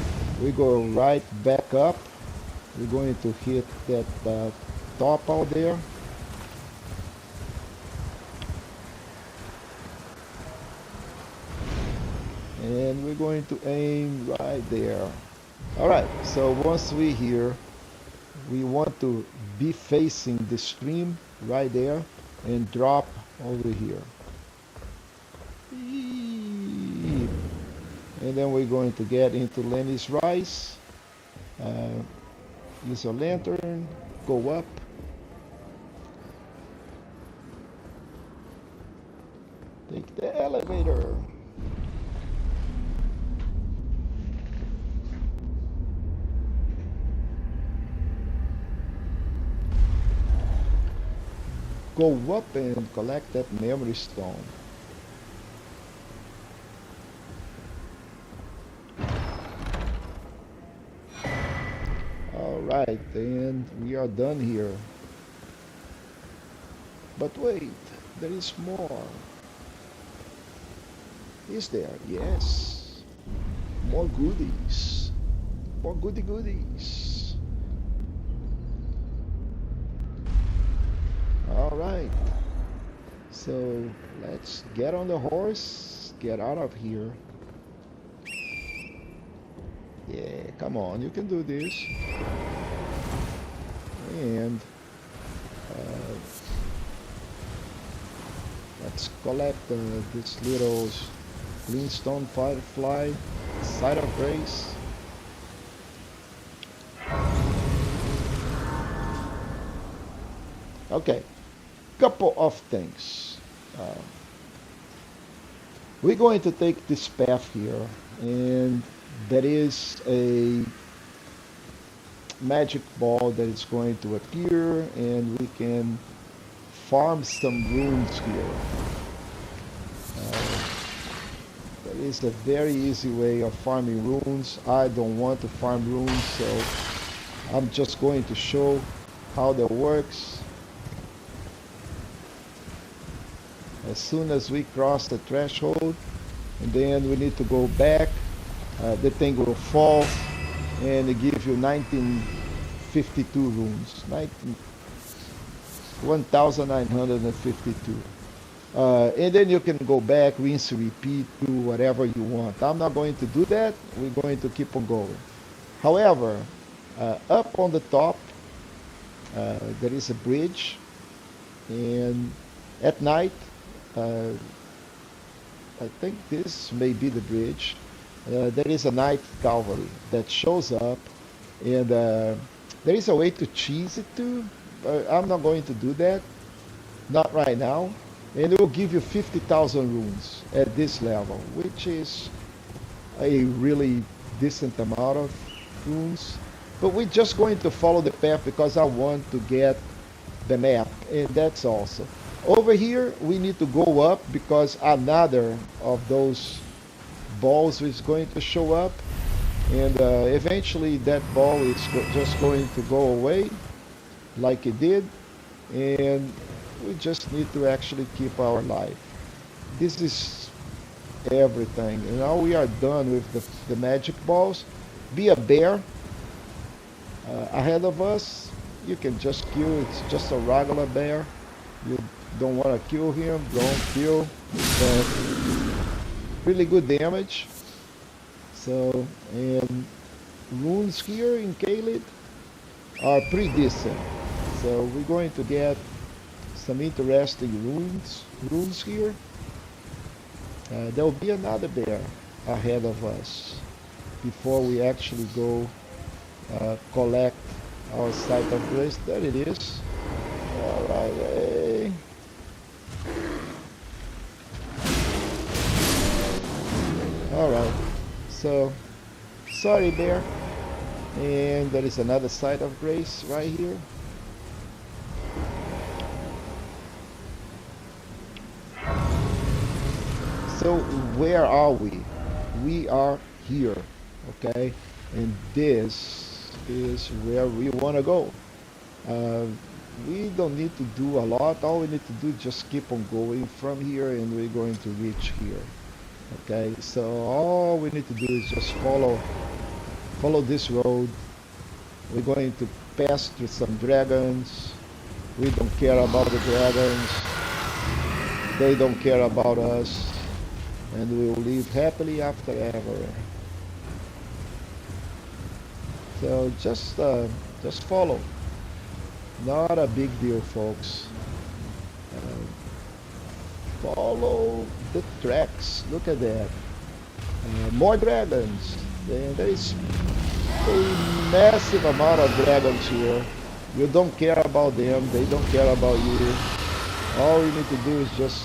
Speaker 1: we go right back up. We're going to hit that top out there. And we're going to aim right there. Alright, so once we're here, we want to be facing the stream right there and drop over here. And then we're going to get into Lenny's Rise. Use a lantern, go up. Take the elevator. Go up and collect that memory stone. Alright, and we are done here. But wait, there is more. Is there? Yes. More goodies. More goodies. Alright. So let's get on the horse, get out of here. Yeah, come on, you can do this. And let's collect this little greenstone firefly, site of grace. Okay, couple of things. We're going to take this path here, and there is a magic ball that is going to appear, and we can farm some runes here. That is a very easy way of farming runes. I don't want to farm runes, so I'm just going to show how that works. As soon as we cross the threshold, and then we need to go back, the thing will fall and it gives you 1952 runes. 1952. And then you can go back, rinse, repeat, do whatever you want. I'm not going to do that. We're going to keep on going. However, up on the top, there is a bridge, and at night, I think this may be the bridge. There is a night cavalry that shows up, and there is a way to cheese it too. I'm not going to do that, not right now. And it will give you 50,000 runes at this level, which is a really decent amount of runes. But we're just going to follow the path because I want to get the map, and that's also. Over here, we need to go up because another of those balls is going to show up, and eventually that ball is just going to go away like it did, and we just need to actually keep our life. This is everything. And now we are done with the magic balls. Be a bear ahead of us. You can just kill. It's just a regular bear. You don't want to kill him. Don't kill. But really good damage. So, and runes here in Caelid are pretty decent. So we're going to get some interesting runes here. There will be another bear ahead of us before we actually go collect our site of grace. There it is. All right. Hey. All right. So, sorry, bear. And there is another site of grace right here. So where are we? We are here, okay? And this is where we want to go. We don't need to do a lot. All we need to do is just keep on going from here, and we're going to reach here. Okay, so all we need to do is just follow this road. We're going to pass through some dragons. We don't care about the dragons. They don't care about us. And we will live happily after ever. So just follow. Not a big deal, folks. Follow the tracks. Look at that. More dragons. There is a massive amount of dragons here. You don't care about them. They don't care about you. All you need to do is just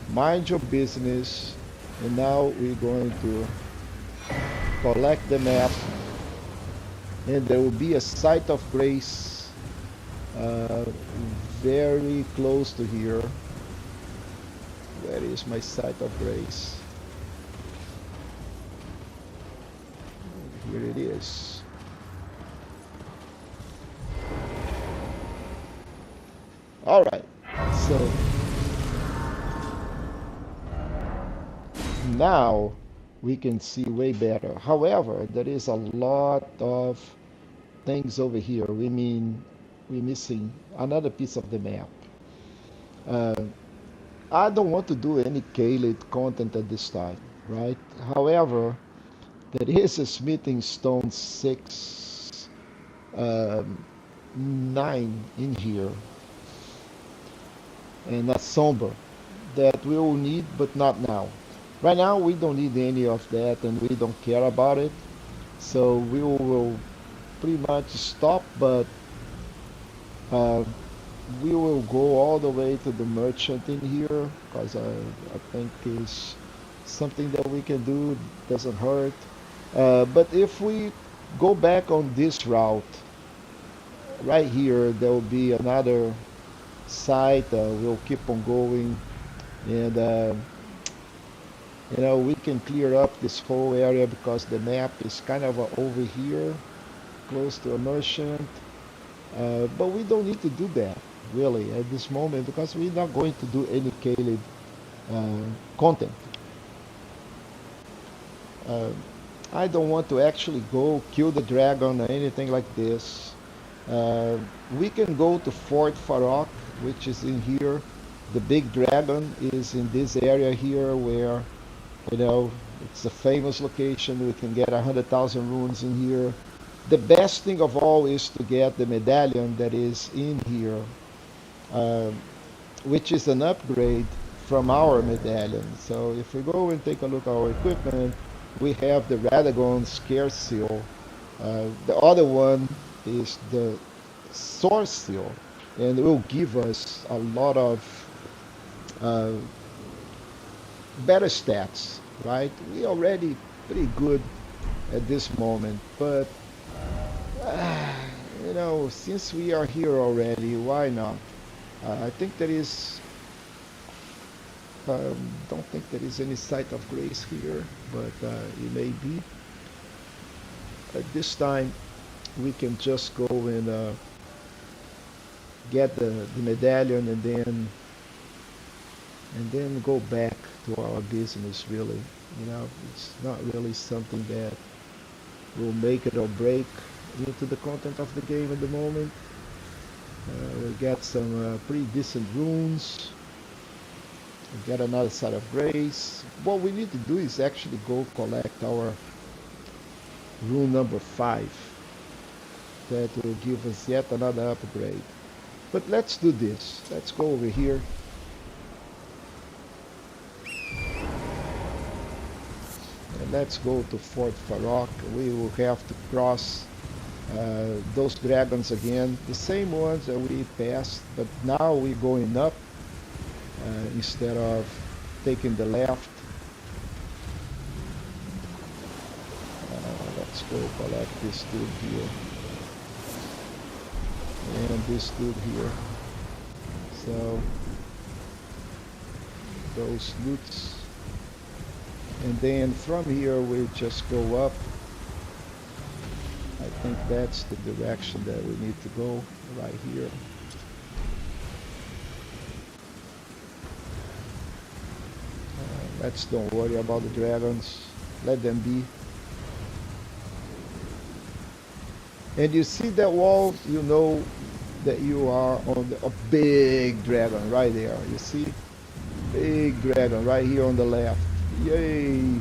Speaker 1: mind your business. And now we're going to collect the map, and there will be a site of grace very close to here. Where is my site of grace? Here it is. All right, so now we can see way better. However, there is a lot of things over here. We're missing another piece of the map. I don't want to do any Caelid content at this time, right? However, there is a smithing stone 9 in here, and a somber that we will need, but not now. Right now, we don't need any of that, and we don't care about it. So we will pretty much stop, but we will go all the way to the merchant in here, because I think is something that we can do, doesn't hurt. But if we go back on this route, we will need to go all the way to the merchant in here, because I think is something that we can do, doesn't hurt. But if we go back on this route, right here there will be another site. We'll keep on going, and we can clear up this whole area because the map is kind of over here, close to a merchant. But we don't need to do that really at this moment because we're not going to do any Caleb content. Uh, I don't want to actually go kill the dragon or anything like this. Uh, we can go to Fort Farok, which is in here. The big dragon is in this area here where, it's a famous location. We can get 100,000 runes in here. The best thing of all is to get the medallion that is in here, uh, which is an upgrade from our medallion. So if we go and take a look at our equipment, we have the Radagon Scare Seal. The other one is the Source Seal, and it will give us a lot of uh, better stats, right? We already pretty good at this moment, but since we are here already, why not? I think there is don't think there is any site of grace here, but it may be. At this time, we can just go and get the medallion and then go back to our business. Really, it's not really something that will make it or break into the content of the game at the moment. We got some pretty decent runes. We got another side of grace. What we need to do is actually go collect our rune number 5. That will give us yet another upgrade. But let's do this. Let's go over here. And let's go to Fort Farok. We will have to cross those dragons again, the same ones that we passed, but now we're going up instead of taking the left. Let's go collect this dude here and this dude here. So those loots, and then from here we just go up. I think that's the direction that we need to go, right here. Let's don't worry about the dragons. Let them be. And you see that wall, you know that you are on a big dragon right there. You see? Big dragon right here on the left. Yay!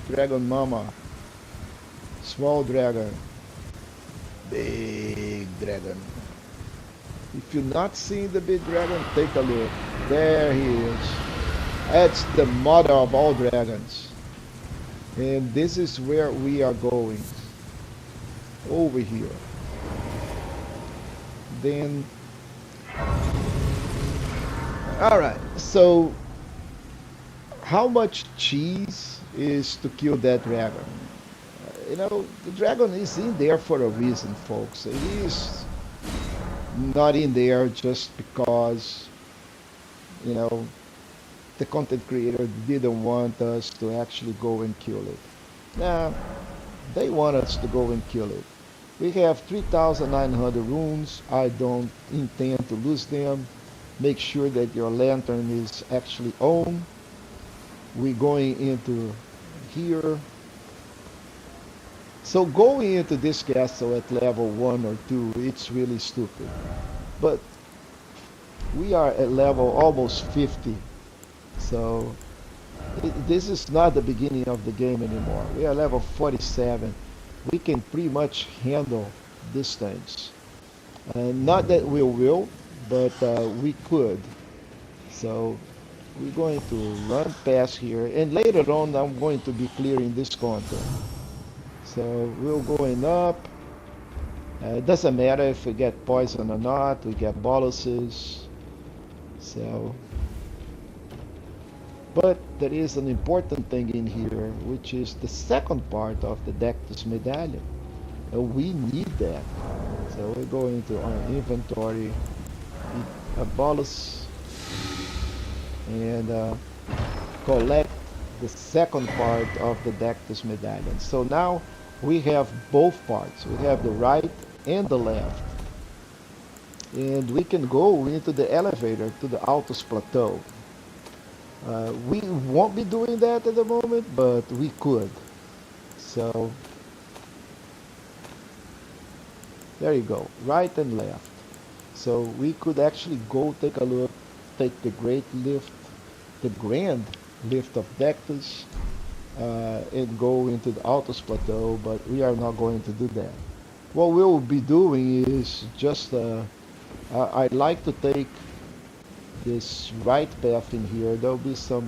Speaker 1: Dragon mama. Small dragon, big dragon. If you're not seeing the big dragon, take a look. There he is. That's the mother of all dragons. And this is where we are going. Over here. Then, alright, so how much cheese is to kill that dragon? The dragon is in there for a reason, folks. It is not in there just because, the content creator didn't want us to actually go and kill it. Nah, they want us to go and kill it. We have 3,900 runes. I don't intend to lose them. Make sure that your lantern is actually on. We're going into here. So going into this castle at level 1 or 2, it's really stupid. But we are at level almost 50. So this is not the beginning of the game anymore. We are level 47. We can pretty much handle these things. Not that we will, but we could. So we're going to run past here. And later on, I'm going to be clearing this content. So we're going up. It doesn't matter if we get poison or not. We get boluses. So, but there is an important thing in here, which is the second part of the Dectus medallion. We need that. So we go into our inventory, abolish, and collect the second part of the Dectus medallion. So now we have both parts. We have the right and the left. And we can go into the elevator to the Altus Plateau. We won't be doing that at the moment, but we could. So there you go, right and left. So we could actually go take a look, take the great lift, the grand lift of Dectus, and go into the Altus Plateau, but we are not going to do that. What we'll be doing is just, I'd like to take this right path in here. There'll be some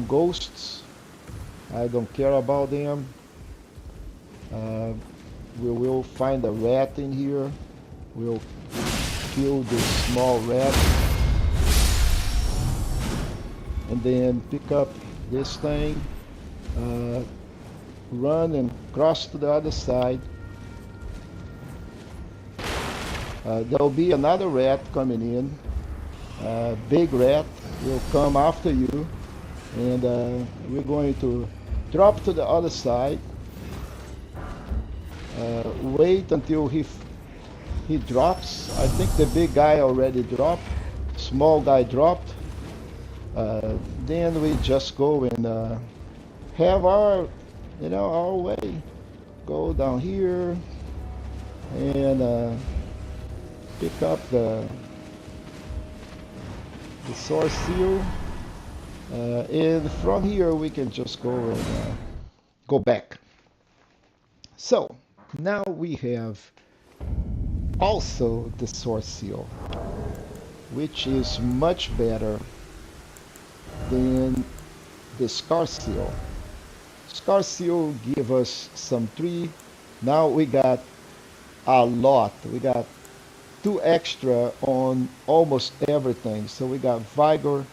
Speaker 1: ghosts. I don't care about them. We will find a rat in here. We'll kill this small rat. And then pick up this thing. Run and cross to the other side. There'll be another rat coming in. Big rat will come after you. And we're going to drop to the other side. Wait until he drops. I think the big guy already dropped. Small guy dropped. Then we just go and have our, our way. Go down here and pick up the source seal. And from here we can just go and go back. So now we have also the source seal, which is much better than the scar seal. Scar seal give us some 3. Now we got a lot. We got 2 extra on almost everything. So we got vigor,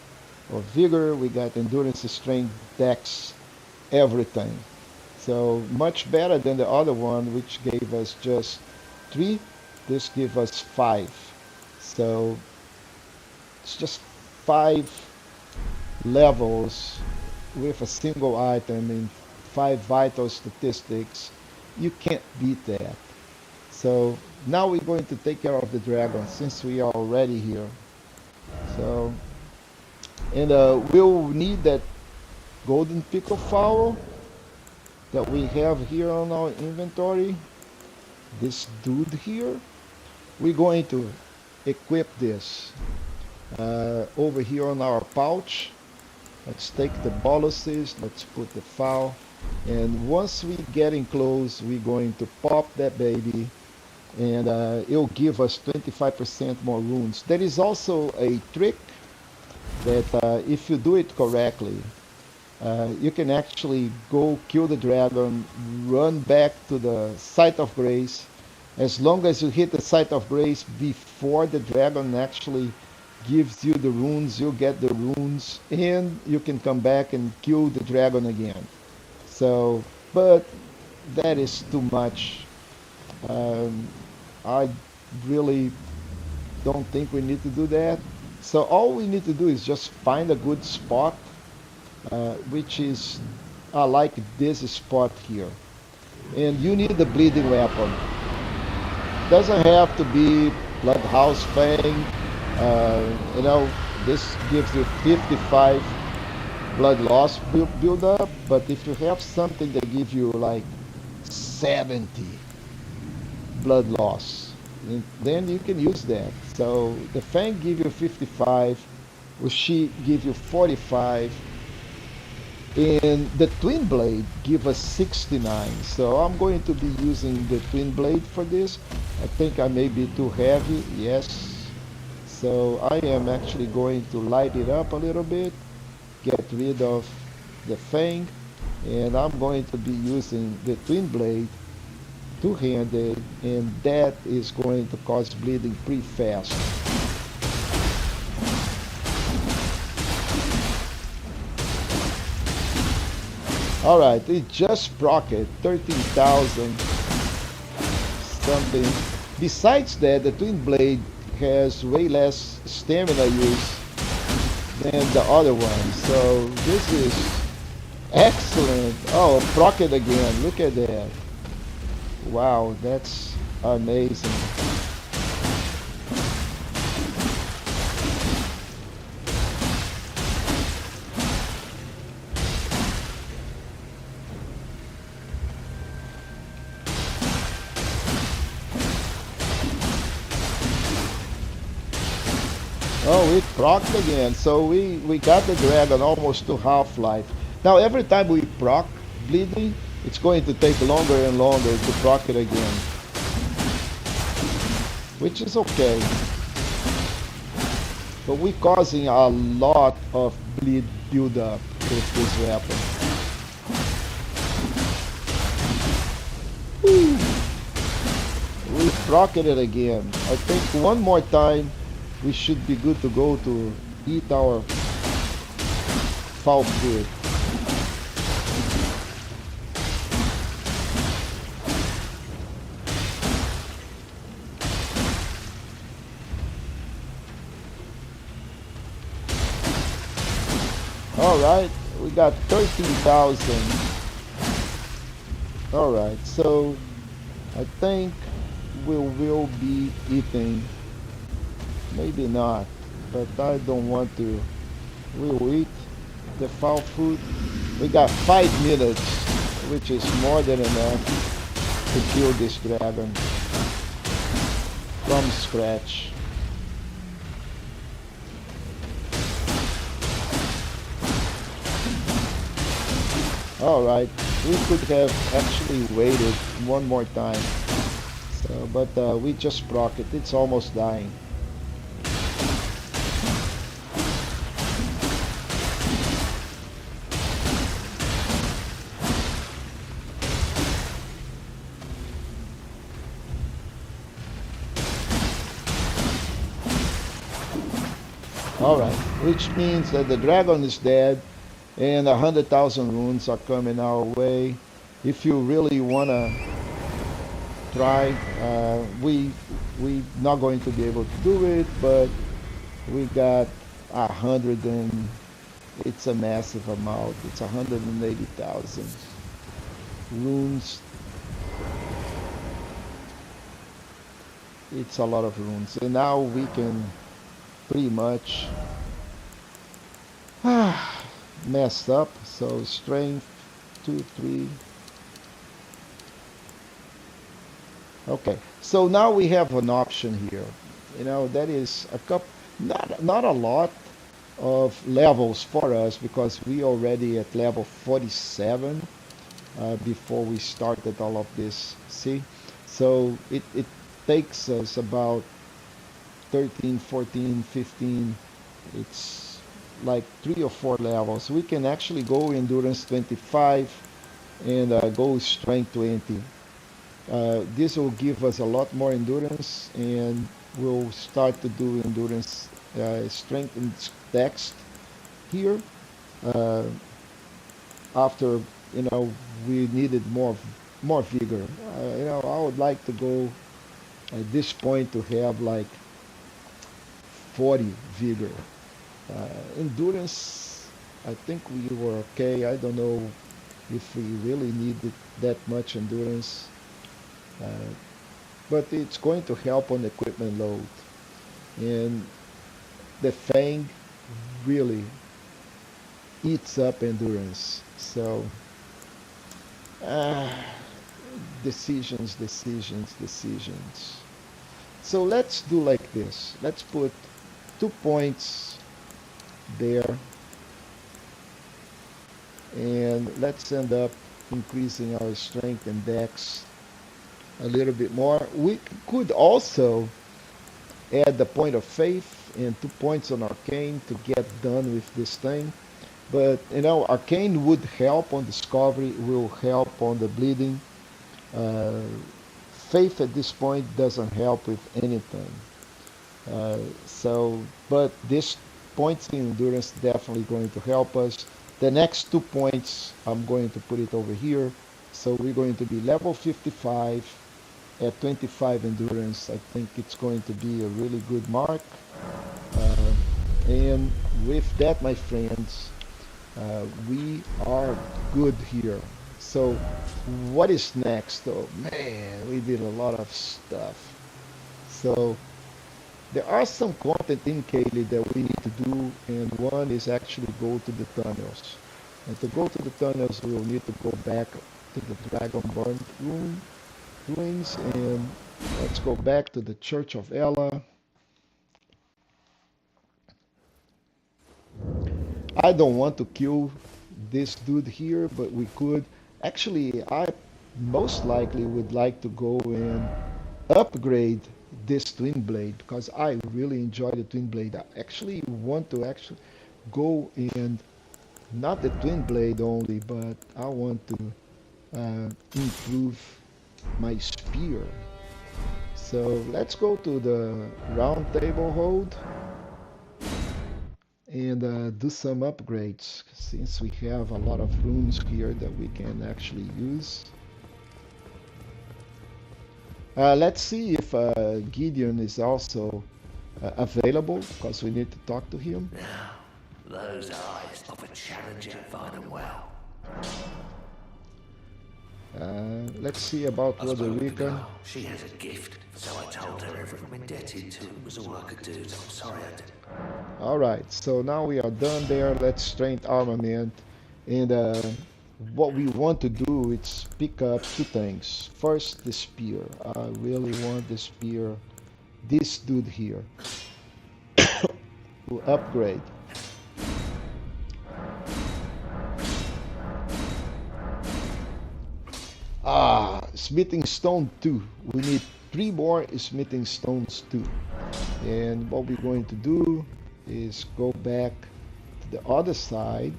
Speaker 1: we got endurance, strength, dex, everything. So much better than the other one, which gave us just 3. This gives us 5. So it's just 5 levels with a single item in 5 vital statistics. You can't beat that. So now we're going to take care of the dragon since we are already here. So, and we'll need that golden pickle fowl that we have here on our inventory. This dude here, we're going to equip this over here on our pouch. Let's take the boluses, let's put the fowl, and once we get in close, we're going to pop that baby, and it'll give us 25% more runes. There is also a trick that if you do it correctly, you can actually go kill the dragon, run back to the site of grace. As long as you hit the site of grace before the dragon actually gives you the runes, you get the runes, and you can come back and kill the dragon again. So, but that is too much. I really don't think we need to do that. So all we need to do is just find a good spot, which is, I like this spot here. And you need the bleeding weapon. Doesn't have to be Bloodhouse Fang. This gives you 55 blood loss build up, but if you have something that gives you like 70 blood loss, then you can use that. So the Fang give you 55, Ushi give you 45, and the Twin Blade give us 69. So I'm going to be using the Twin Blade for this. I think I may be too heavy, yes. So I am actually going to light it up a little bit, get rid of the Fang, and I'm going to be using the Twin Blade two-handed, and that is going to cause bleeding pretty fast. Alright, it just procced 13,000 something. Besides that, the Twin Blade has way less stamina use than the other one. So this is excellent. Oh, proc it again. Look at that. Wow, that's amazing. Oh, it procced again. So we got the dragon almost to half-life. Now every time we proc bleeding, it's going to take longer and longer to proc it again. Which is okay. But we're causing a lot of bleed build-up with this weapon. Woo. We procced it again. I think one more time we should be good to go to eat our foul food. Alright, we got 13,000. Alright, so I think we will be eating. Maybe not, but I don't want to. We'll eat the foul food. We got 5 minutes, which is more than enough to kill this dragon from scratch. Alright, we could have actually waited one more time. So, but we just proc it. It's almost dying. Alright, which means that the dragon is dead and 100,000 runes are coming our way. If you really wanna try, we not going to be able to do it, but we got 100 and it's a massive amount. It's 180,000 runes. It's a lot of runes, and now we can pretty much messed up. So strength 2, 3. Okay, so now we have an option here. You know, that is a couple, not a lot of levels for us because we already at level 47 before we started all of this. See, so it takes us about 13, 14, 15, it's like 3 or 4 levels. We can actually go endurance 25 and go strength 20. This will give us a lot more endurance, and we'll start to do endurance strength and dex here after, you know, we needed more vigor. You know, I would like to go at this point to have like 40 vigor. Endurance, I think we were okay. I don't know if we really needed that much endurance, but it's going to help on equipment load. And the Fang really eats up endurance. So decisions. So let's do like this. Let's put 2 points there, and let's end up increasing our strength and dex a little bit more. We could also add the point of faith and 2 points on arcane to get done with this thing. But you know, arcane would help on discovery, will help on the bleeding. Faith at this point doesn't help with anything. But this points in endurance definitely going to help us. The next 2 points, I'm going to put it over here. So we're going to be level 55 at 25 endurance. I think it's going to be a really good mark. Uh, and with that, my friends, we are good here. So what is next? Oh man, we did a lot of stuff. So there are some content in Kaylee that we need to do, and one is actually go to the tunnels. And to go to the tunnels, we will need to go back to the Dragonborn ruins, and let's go back to the Church of Ella. I don't want to kill this dude here, but we could. Actually, I most likely would like to go and upgrade this twin blade because I really enjoy the twin blade. I actually want to actually go and not the twin blade only, but I want to improve my spear. So let's go to the round table hold and do some upgrades since we have a lot of runes here that we can actually use. Let's see if Gideon is also available because we need to talk to him.
Speaker 4: Now, those eyes of a challenger find them well.
Speaker 1: Let's see about
Speaker 4: I spoke to the
Speaker 1: Roderica.
Speaker 4: girl. She has a gift, so I told her everything I'm indebted to was all I could do, so I'm sorry I did.
Speaker 1: Alright, so now we are done there. Let's strength armament. And what we want to do is pick up two things. First, the spear. I really want the spear. This dude here. To upgrade. Smithing stone 2. We need 3 more smithing stones 2. And what we're going to do is go back to the other side.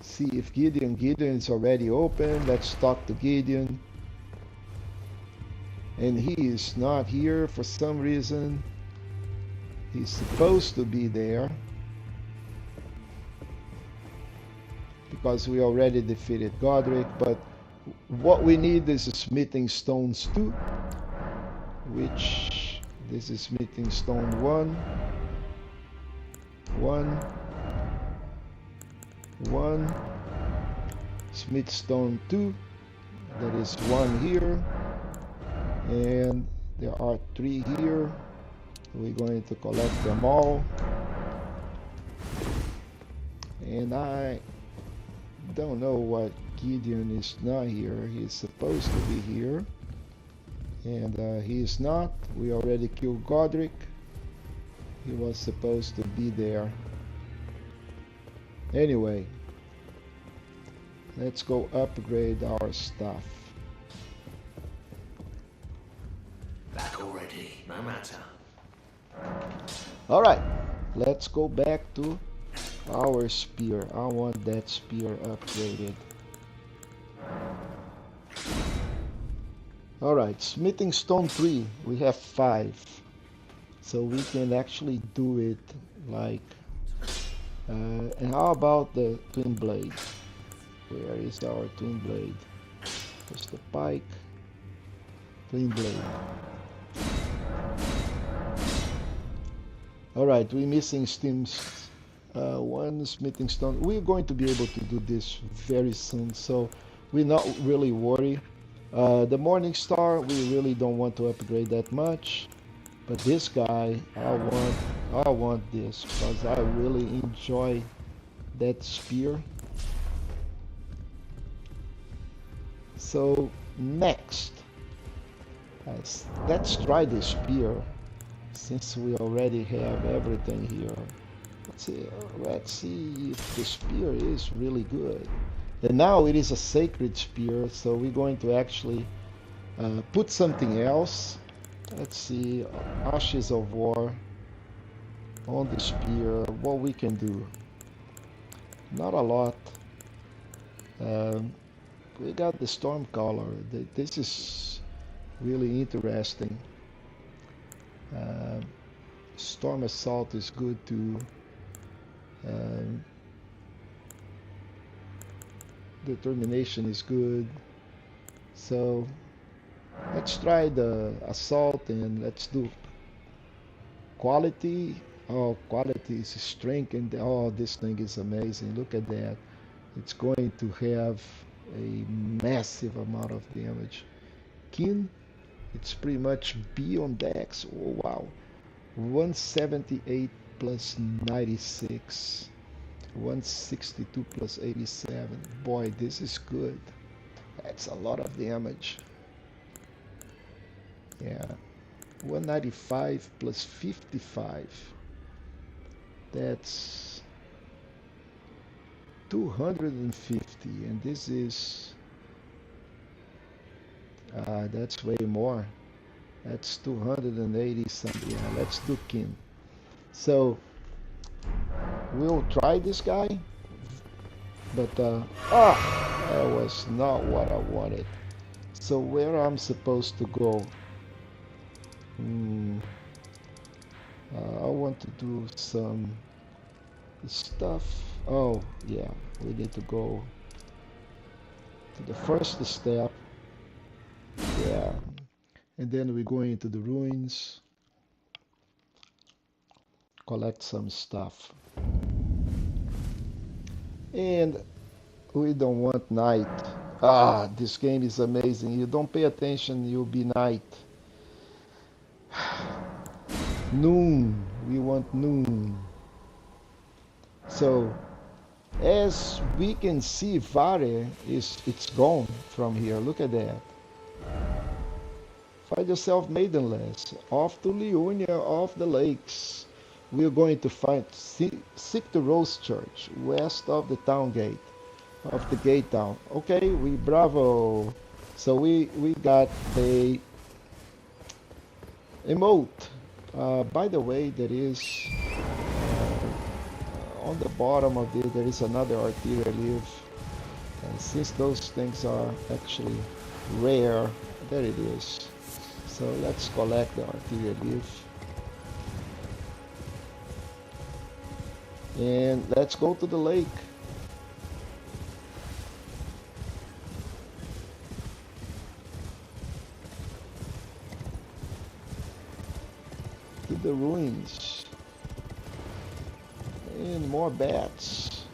Speaker 1: See if Gideon is already open. Let's talk to Gideon. And he is not here for some reason. He's supposed to be there. Because we already defeated Godric, but what we need is smithing stones 2, which this is smithing stone 1, 1, smith stone 2, that is 1 here, and there are 3 here. We're going to collect them all, and I don't know what Gideon is not here. He's supposed to be here, and he is not. We already killed Godric. He was supposed to be there. Anyway, let's go upgrade our stuff.
Speaker 4: Back already, no matter.
Speaker 1: Alright, let's go back to our spear. I want that spear upgraded. Alright, smithing stone 3. We have 5. So we can actually do it like... and how about the twin blade? Where is our twin blade? There's the pike. Twin blade. Alright, we're missing steams. One smithing stone. We're going to be able to do this very soon, so we're not really worried. The Morning Star, we really don't want to upgrade that much, but this guy, I want this because I really enjoy that spear. So next, let's try the spear since we already have everything here. Let's see if the spear is really good. And now it is a sacred spear, so we're going to actually put something else. Let's see, Ashes of War on the spear. What we can do? Not a lot. We got the Stormcaller. This is really interesting. Storm Assault is good too. Determination is good. So let's try the assault and let's do quality. Oh, quality is strength, and oh, this thing is amazing. Look at that. It's going to have a massive amount of damage. Kin, it's pretty much B on dex. Oh, wow. 178 plus 96. 162 plus 87. Boy, this is good. That's a lot of damage. Yeah. 195 plus 55. That's 250. And this is... that's way more. That's 280 something. Yeah, let's do kin. So we'll try this guy. But that was not what I wanted. So where I'm supposed to go? I want to do some stuff. Oh yeah, we need to go to the first step. Yeah, and then we're going into the ruins, collect some stuff, and we don't want night. Ah, this game is amazing. You don't pay attention, you'll be night. Noon. We want noon. So as we can see, Vare it's gone from here. Look at that. Find yourself maidenless. Off to Liurnia of the lakes. We are going to seek the Rose Church west of the town gate. Of the gate town. Okay, we bravo. So we got a emote. By the way, there is on the bottom of this there is another arterial leaf, and since those things are actually rare, there it is. So let's collect the arterial leaf and let's go to the lake. To the ruins. And more bats.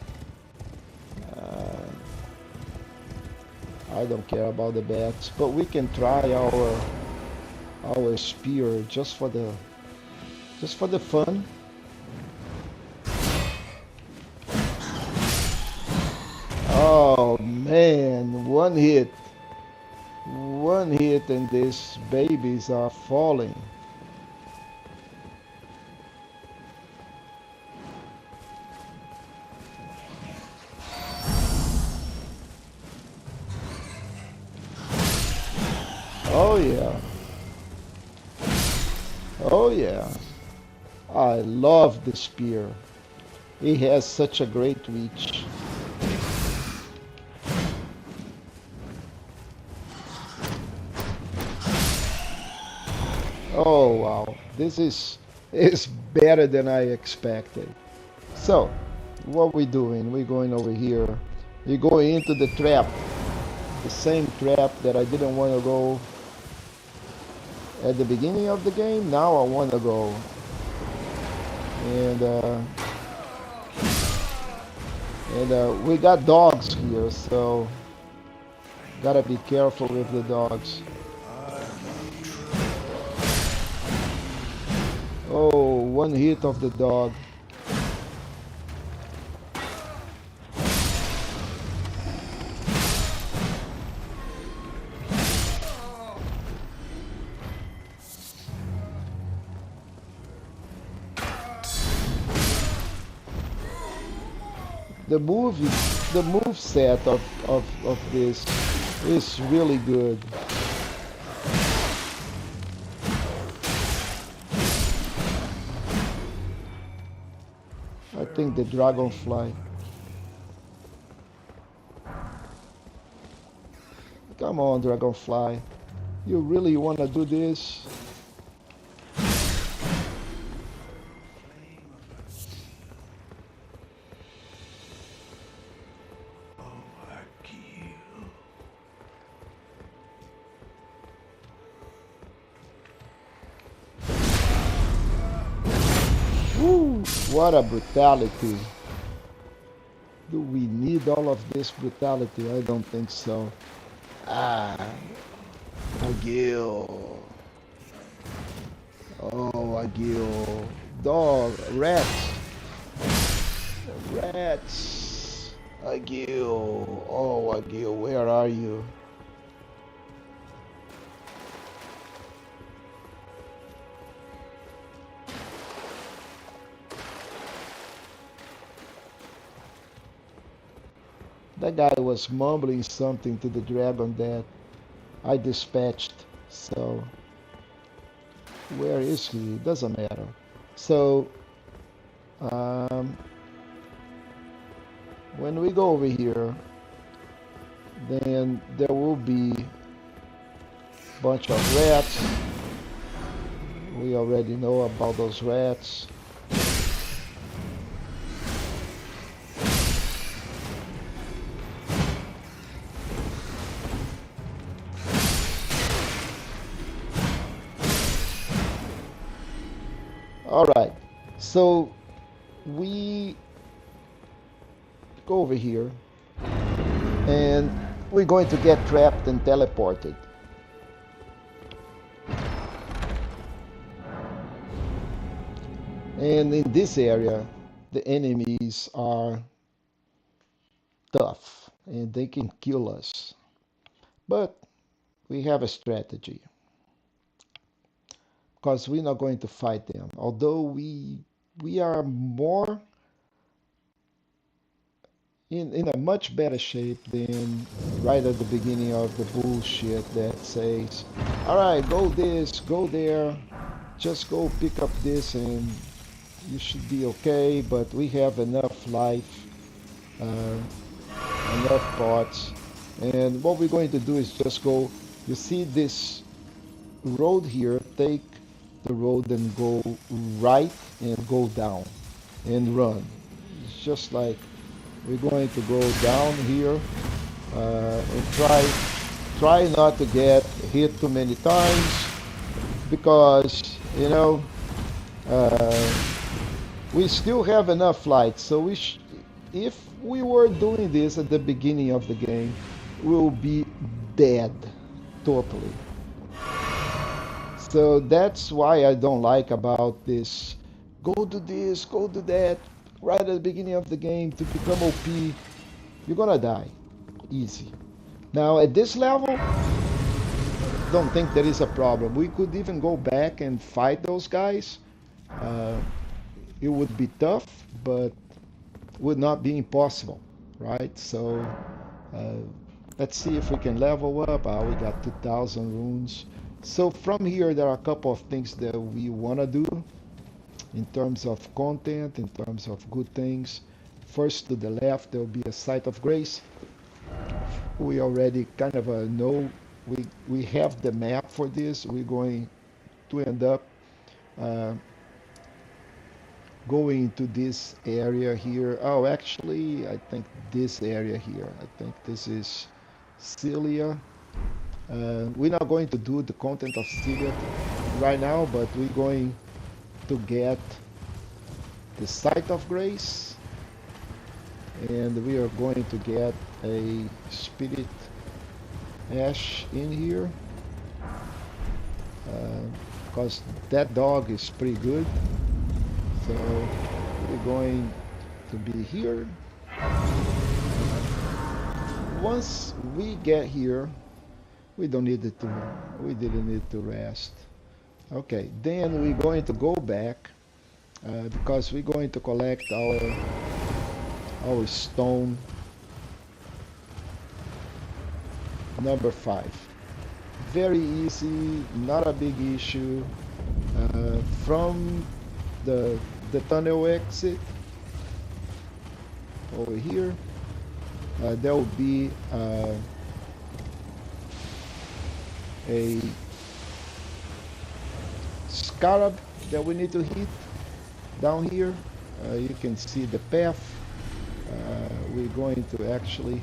Speaker 1: I don't care about the bats, but we can try our spear just for the fun. Oh man, one hit and these babies are falling. Oh yeah. Oh yeah. I love the spear. It has such a great reach. Oh wow. This is better than I expected. So, what we doing? We're going over here. We're going into the trap. The same trap that I didn't want to go at the beginning of the game. Now I want to go. And we got dogs here, so gotta be careful with the dogs. Oh, one hit of the dog. The move set of this is really good. I think the dragonfly. Come on, dragonfly. You really want to do this? What a brutality. Do we need all of this brutality? I don't think so. Ah, Agil. Oh, Agil. Dog, rats. Rats. Agil. Oh, Agil, where are you? That guy was mumbling something to the dragon that I dispatched. So, where is he? Doesn't matter. So, um, when we go over here, then there will be a bunch of rats. We already know about those rats. All right, so we go over here and we're going to get trapped and teleported. And in this area, the enemies are tough and they can kill us. But we have a strategy because we're not going to fight them. Although we are more in a much better shape than right at the beginning of the bullshit that says, all right, go this, go there, just go pick up this and you should be okay. But we have enough life, enough pots, and what we're going to do is just go, you see this road here, take the road and go right and go down and run. It's just like we're going to go down here and try not to get hit too many times because we still have enough light. So if we were doing this at the beginning of the game, we'll be dead totally. So that's why I don't like about this. Go do this, go do that. Right at the beginning of the game to become OP, you're gonna die. Easy. Now at this level, don't think there is a problem. We could even go back and fight those guys. It would be tough, but would not be impossible, right? So let's see if we can level up. We got 2,000 runes. So from here, there are a couple of things that we want to do in terms of content, in terms of good things. First, to the left, there will be a site of grace. We already kind of know, we have the map for this. We're going to end up going to this area here. Oh, actually, I think this area here. I think this is Celia. We're not going to do the content of Celia right now, but we're going to get the site of grace, and we are going to get a spirit ash in here because that dog is pretty good. So we're going to be here. Once we get here, we didn't need to rest. Okay, then we're going to go back because we're going to collect our stone number 5. Very easy, not a big issue. From the tunnel exit over here, there will be a scarab that we need to hit down here. You can see the path. We're going to actually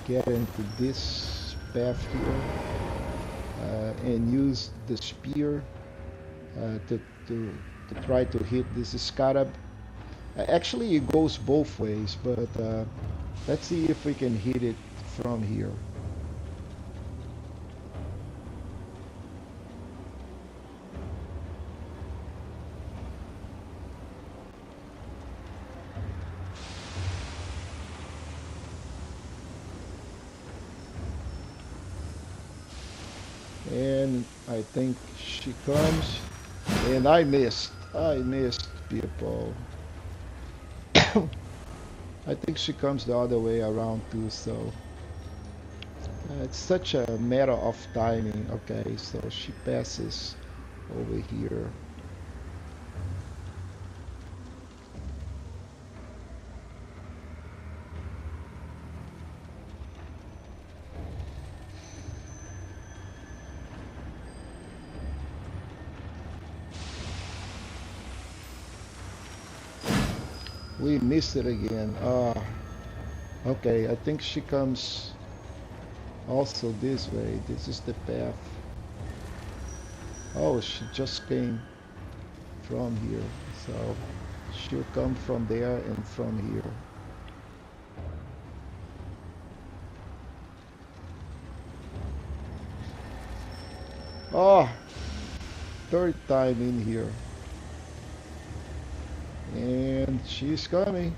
Speaker 1: get into this path here and use the spear to to try to hit this scarab. Actually, it goes both ways, but let's see if we can hit it from here. And I think she comes, and I missed people. I think she comes the other way around too, so it's such a matter of timing. Okay, so she passes over here. We missed it again. Okay, I think she comes also this way. This is the path. Oh, she just came from here. So she'll come from there and from here. Oh, third time in here. And she's coming.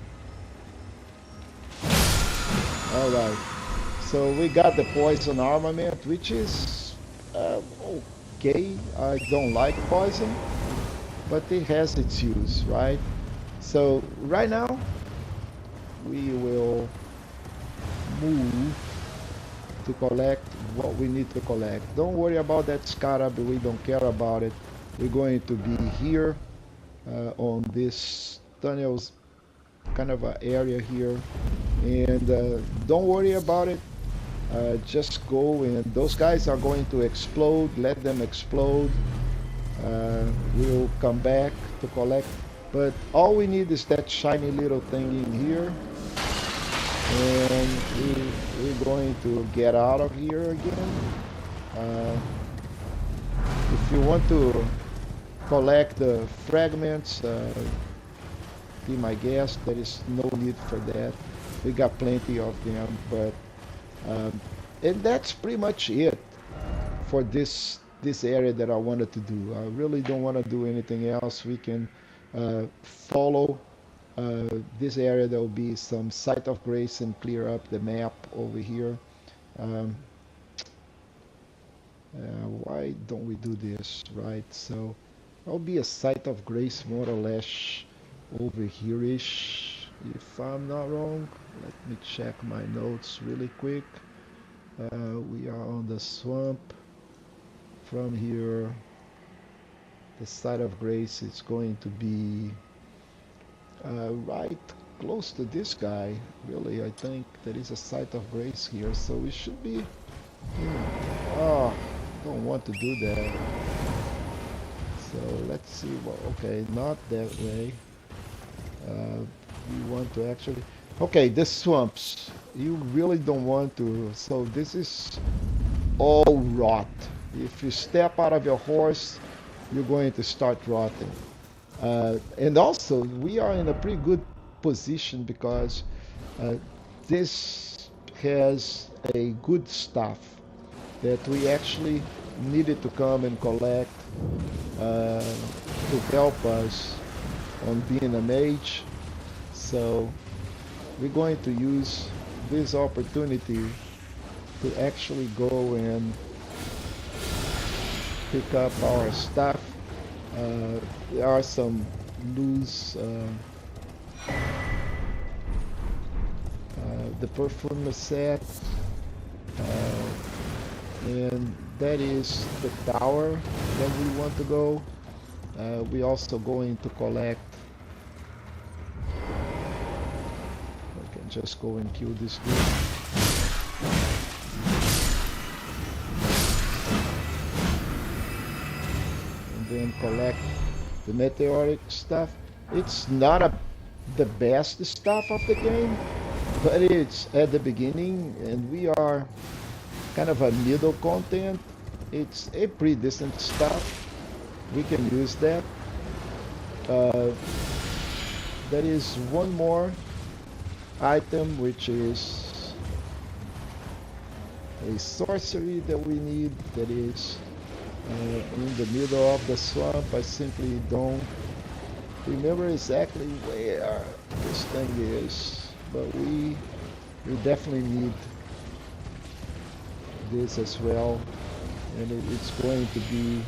Speaker 1: Alright. So we got the poison armament, which is okay. I don't like poison, but it has its use, right? So right now, we will move to collect what we need to collect. Don't worry about that scarab, we don't care about it. We're going to be here on this tunnels kind of a area here, and don't worry about it. Just go, and those guys are going to explode. Let them explode. We'll come back to collect, but all we need is that shiny little thing in here, and we're going to get out of here again. If you want to collect the fragments, be my guest. There is no need for that. We got plenty of them, but and that's pretty much it for this area that I wanted to do. I really don't want to do anything else. We can follow this area. There will be some site of grace and clear up the map over here. Why don't we do this, right? So there'll be a site of grace more or less over here-ish, if I'm not wrong. Let me check my notes really quick. We are on the swamp. From here, the site of grace is going to be right close to this guy. Really, I think there is a site of grace here, so we should be. Oh, don't want to do that. So let's see what. Okay, not that way. We want to actually. Okay, the swamps. You really don't want to. So this is all rot. If you step out of your horse, you're going to start rotting. And also, we are in a pretty good position because this has a good stuff that we actually needed to come and collect to help us on being a mage. So we're going to use this opportunity to actually go and pick up our stuff. There are some loose the perfume set, and that is the tower that we want to go. We also going to collect. I can just go and kill this dude. And collect the meteoric stuff. It's not the best stuff of the game, but it's at the beginning, and we are kind of a middle content. It's a pretty decent stuff. We can use that. Uh, there is one more item, which is a sorcery that we need, that is in the middle of the swamp. I simply don't remember exactly where this thing is, but we definitely need this as well, and it's going to be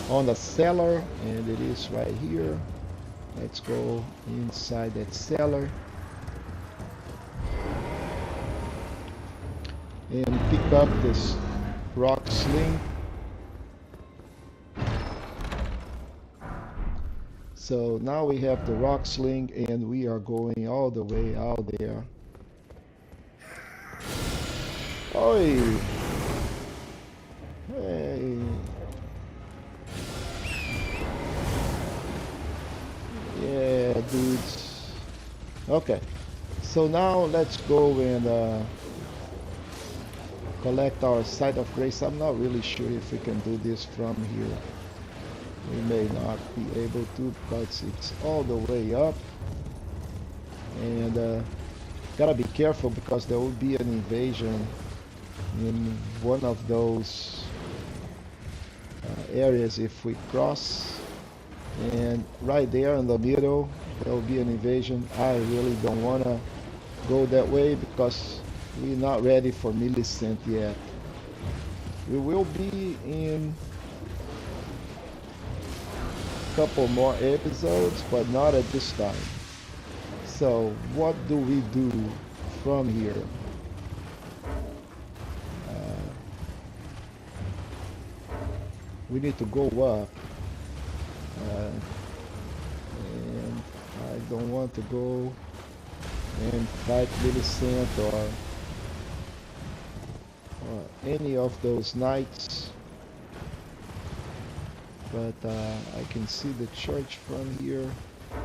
Speaker 1: on the cellar, and it is right here. Let's go inside that cellar and pick up this rock sling. So now we have the rock sling, and we are going all the way out there. Oi! Hey! Yeah, dudes. Okay, so now let's go and collect our site of grace. I'm not really sure if we can do this from here. We may not be able to because it's all the way up, and gotta be careful because there will be an invasion in one of those areas if we cross, and right there in the middle there will be an invasion. I really don't want to go that way because we're not ready for Millicent yet. We will be in couple more episodes, but not at this time. So what do we do from here? We need to go up, and I don't want to go and fight Millicent or any of those knights. But I can see the church from here,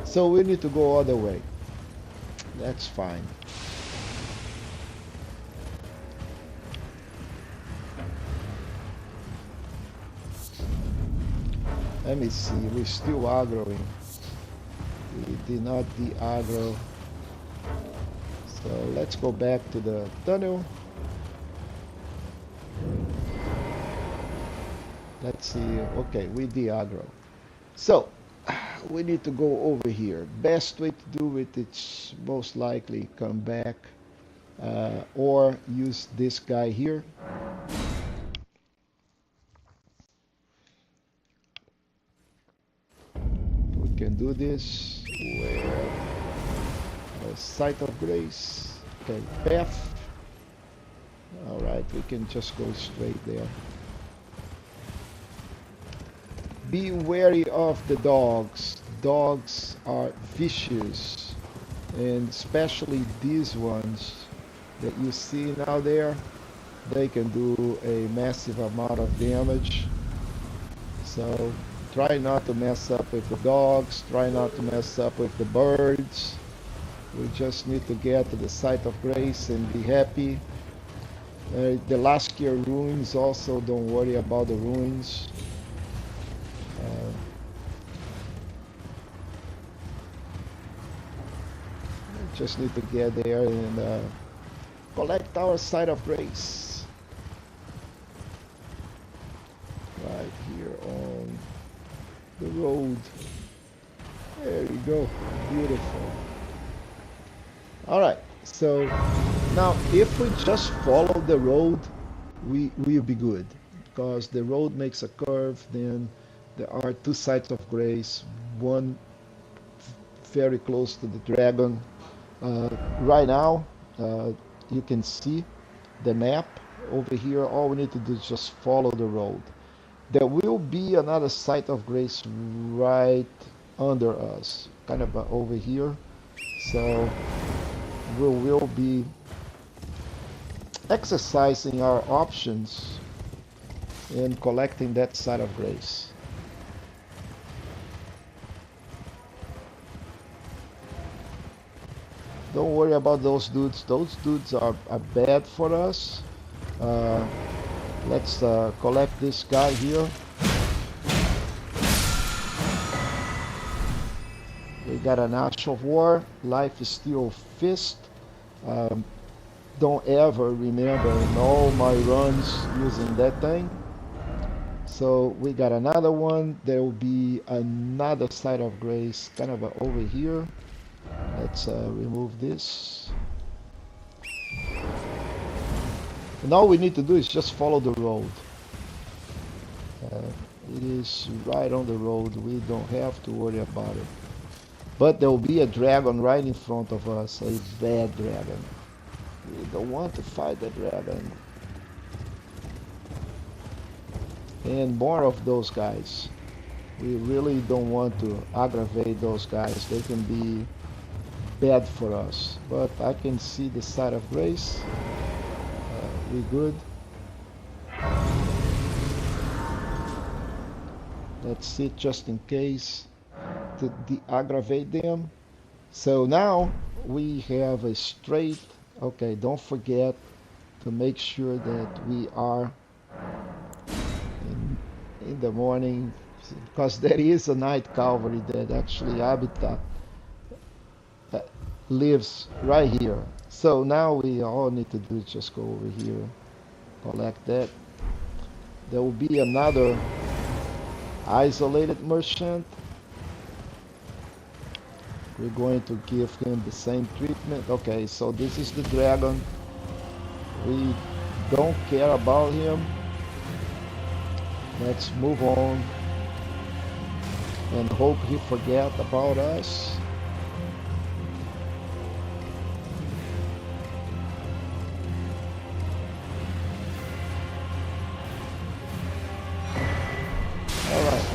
Speaker 1: so we need to go all the way. That's fine. Let me see, we're still aggroing. We did not de-aggro. So let's go back to the tunnel. Let's see, okay, we de-aggro. So, we need to go over here. Best way to do it, it's most likely come back or use this guy here. We can do this where a site of grace. Okay, path. All right, we can just go straight there. Be wary of the dogs. Dogs are vicious, and especially these ones that you see now there, they can do a massive amount of damage. So try not to mess up with the dogs, try not to mess up with the birds. We just need to get to the site of grace and be happy. The last year ruins also, don't worry about the ruins. Just need to get there and collect our site of grace. Right here on the road. There you go. Beautiful. Alright, so now if we just follow the road, we'll be good. Because the road makes a curve, then there are two sites of grace, one very close to the dragon. Right now, you can see the map over here. All we need to do is just follow the road. There will be another site of grace right under us, kind of over here. So we will be exercising our options and collecting that site of grace. Don't worry about those dudes. Those dudes are bad for us. Let's collect this guy here. got an Ash of War, Life is Steel Fist. Um, don't ever remember in all my runs using that thing. So we got another one. There will be another Site of Grace kind of over here. Let's remove this. And all we need to do is just follow the road. It is right on the road. We don't have to worry about it. But there will be a dragon right in front of us, a bad dragon. We don't want to fight the dragon. And more of those guys. We really don't want to aggravate those guys. They can be bad for us. But I can see the Site of Grace. We good. Let's sit just in case to de-aggravate them. So now we have a straight, okay, don't forget to make sure that we are in the morning, because there is a night cavalry that actually habitat lives right here. So now we all need to do is just go over here, collect that. There will be another isolated merchant. We're going to give him the same treatment. Okay, so this is the dragon. We don't care about him. Let's move on and hope he forget about us. Alright,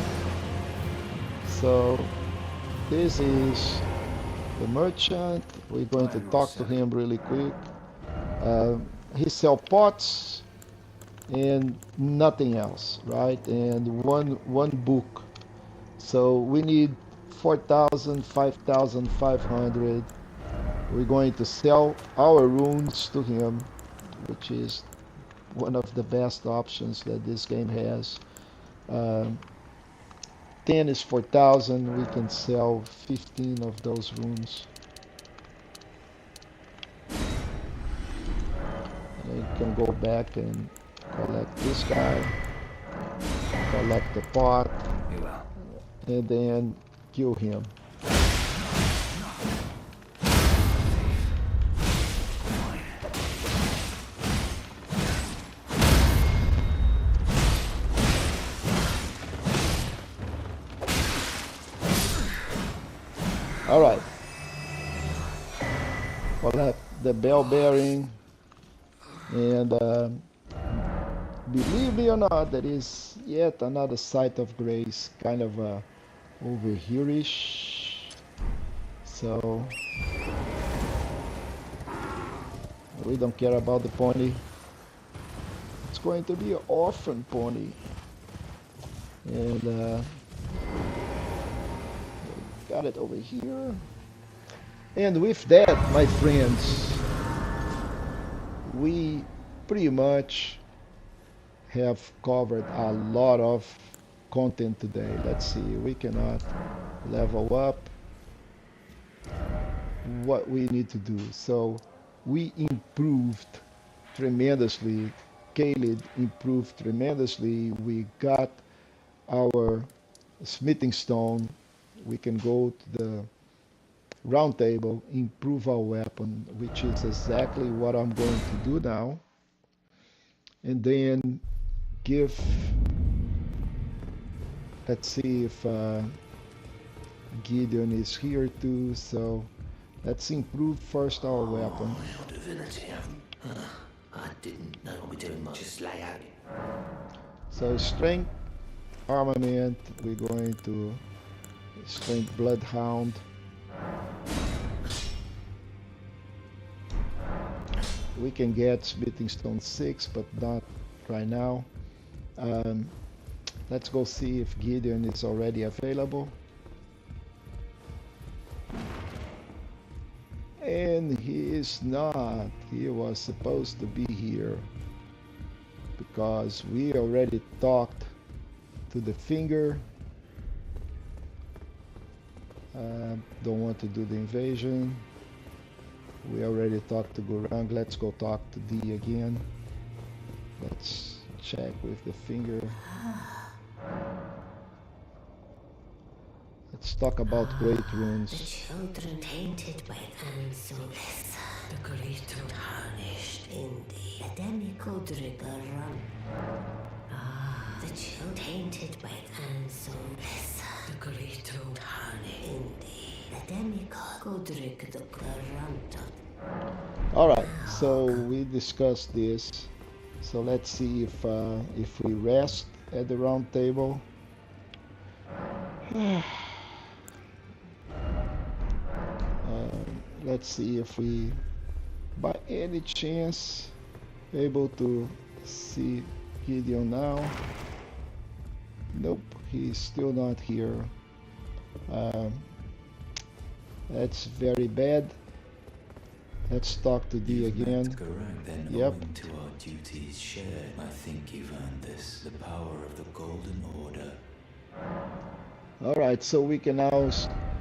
Speaker 1: so this is the merchant. We're going to talk to him really quick. He sells pots and nothing else, right? And one book. So we need 4,000, 5,500. We're going to sell our runes to him, which is one of the best options that this game has. 10 is 4,000. We can sell 15 of those runes. And you can go back and collect this guy, collect the pot, and then kill him. All right. Collect the bell bearing, and believe me or not, there is yet another Site of Grace, kind of over here-ish. So we don't care about the pony. It's going to be an orphan pony, and got it over here. And with that, my friends, we pretty much have covered a lot of content today. Let's see, we cannot level up what we need to do. So we improved tremendously. Caled improved tremendously. We got our smithing stone. We can go to the round table, improve our weapon, which is exactly what I'm going to do now. And then give, let's see if Gideon is here too. So let's improve first our weapon.
Speaker 4: Divinity, I didn't know we were doing much. Just lay out.
Speaker 1: So strength, armament, we're going to strength bloodhound. We can get smithing stone 6, but not right now. Let's go see if Gideon is already available. And he is not. He was supposed to be here because we already talked to the finger. Don't want to do the invasion. We already talked to Gurang. Let's go talk to D again. Let's check with the finger. Let's talk about great
Speaker 7: The
Speaker 1: runes.
Speaker 7: children tainted by Anselus, the great tarnished in the Ademicodriga run. The children tainted by Anselus, the great tarnished in the Ademicodriga run.
Speaker 1: Alright, so we discussed this. So let's see if we rest at the round table. Let's see if we, by any chance, able to see Gideon now. Nope, he's still not here. That's very bad. Let's talk to D again.
Speaker 4: Then
Speaker 1: Yep.
Speaker 4: owing to our duties shared, I think you've earned this. The power of the Golden Order.
Speaker 1: Alright, so we can now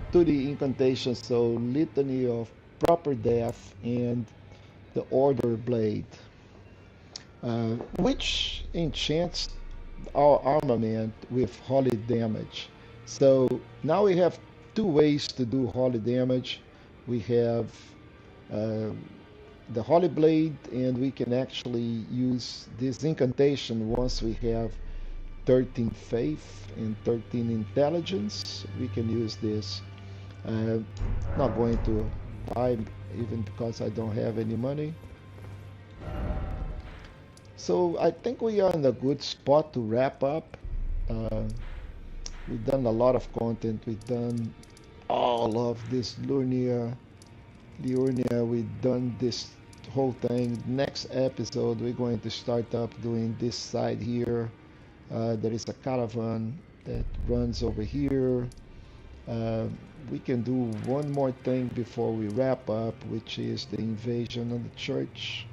Speaker 1: study incantations, so Litany of Proper Death and the Order Blade, which enchants our armament with holy damage. So now we have two ways to do holy damage. We have the Holy Blade, and we can actually use this incantation once we have 13 faith and 13 intelligence. We can use this. Not going to buy, even because I don't have any money. So I think we are in a good spot to wrap up. We've done a lot of content. We've done all of this Liurnia. We've done this whole thing. Next episode, we're going to start up doing this side here. There is a caravan that runs over here. We can do one more thing before we wrap up, which is the invasion of the church.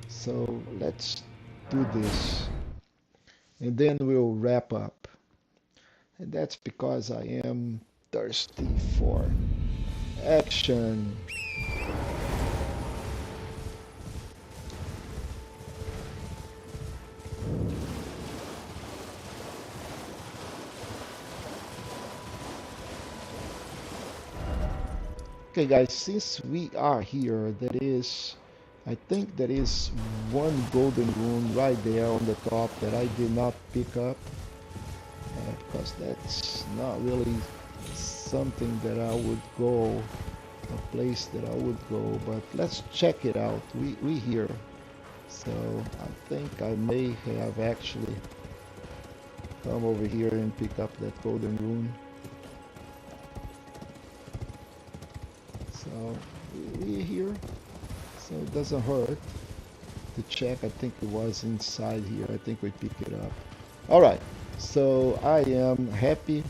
Speaker 1: So let's do this, and then we'll wrap up. And that's because I am thirsty for action. Okay guys, since we are here, I think there is one golden rune right there on the top that I did not pick up, because that's not really something that I would go, a place that I would go, but let's check it out. We here, so I think I may have actually come over here and pick up that golden rune. So we here, so it doesn't hurt to check. I think it was inside here. I think we pick it up. All right, so I am happy.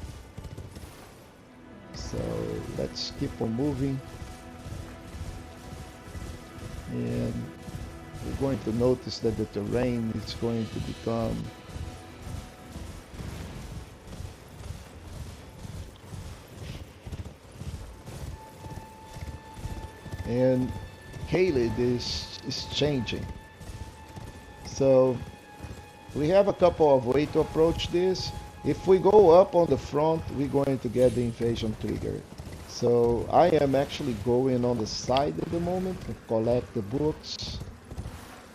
Speaker 1: So let's keep on moving, and we're going to notice that the terrain is going to become and Khalid is changing. So we have a couple of ways to approach this. If we go up on the front, we're going to get the invasion trigger. So I am actually going on the side at the moment to collect the books.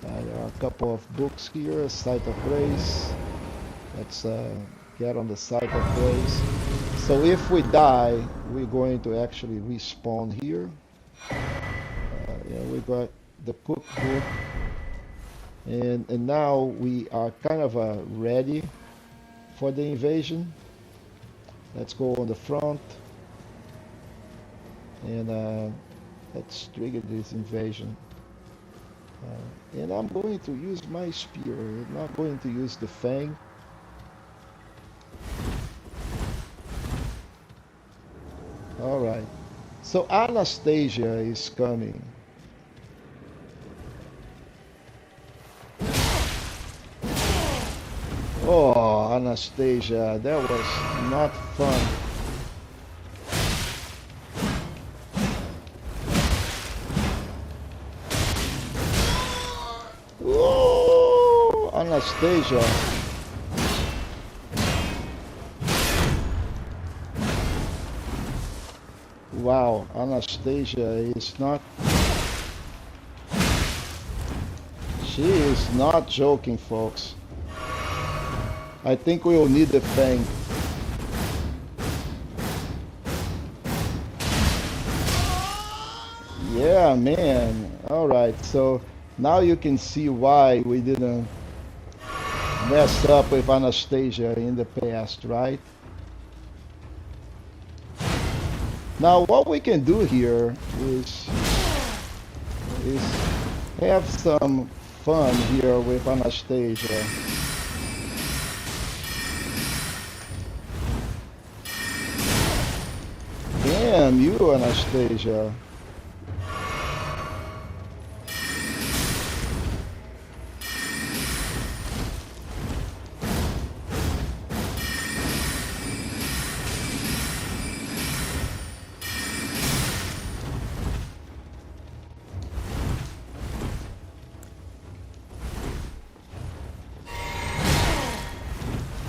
Speaker 1: There are a couple of books here, Site of Grace. Let's get on the Site of Grace. So if we die, we're going to actually respawn here. Yeah, we got the cookbook, and now we are kind of ready for the invasion. Let's go on the front, and let's trigger this invasion. And I'm going to use my spear. I'm not going to use the fang. All right. So Anastasia is coming. Oh, Anastasia, that was not fun. Anastasia. Wow, Anastasia is not... She is not joking, folks. I think we will need the Fang. Yeah, man. Alright, so now you can see why we didn't mess up with Anastasia in the past, right? Now what we can do here is have some fun here with Anastasia. Damn you, Anastasia.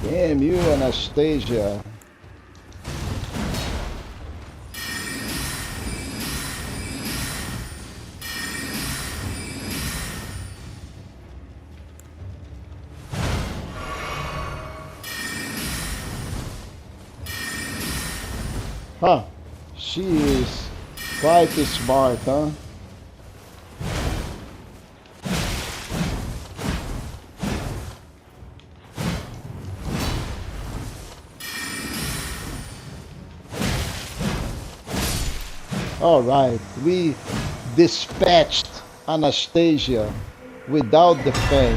Speaker 1: Damn you, Anastasia. Huh. She is quite smart, huh? All right, we dispatched Anastasia without the Fang.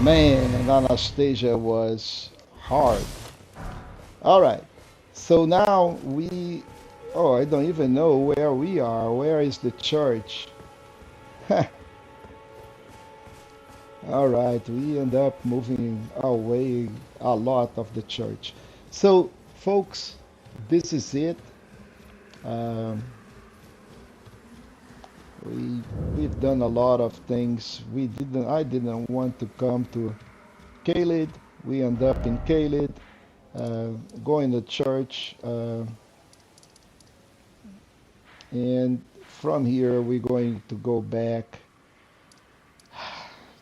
Speaker 1: Man, Anastasia was hard. All right, so now we... Oh, I don't even know where we are. Where is the church? All right, we end up moving away a lot of the church. So, folks, this is it. Um, we've done a lot of things. I didn't want to come to Caelid. We end up in Caelid, going to church, and from here we're going to go back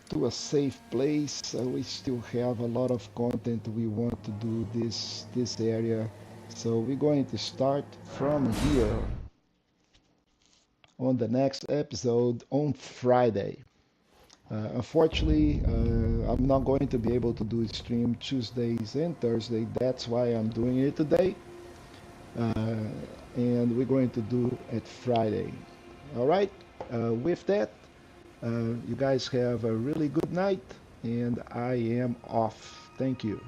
Speaker 1: to a safe place. We still have a lot of content we want to do this area, so we're going to start from here on the next episode on Friday. Unfortunately, I'm not going to be able to do a stream Tuesdays and Thursday. That's why I'm doing it today. And we're going to do it Friday. All right. With that, you guys have a really good night, and I am off. Thank you.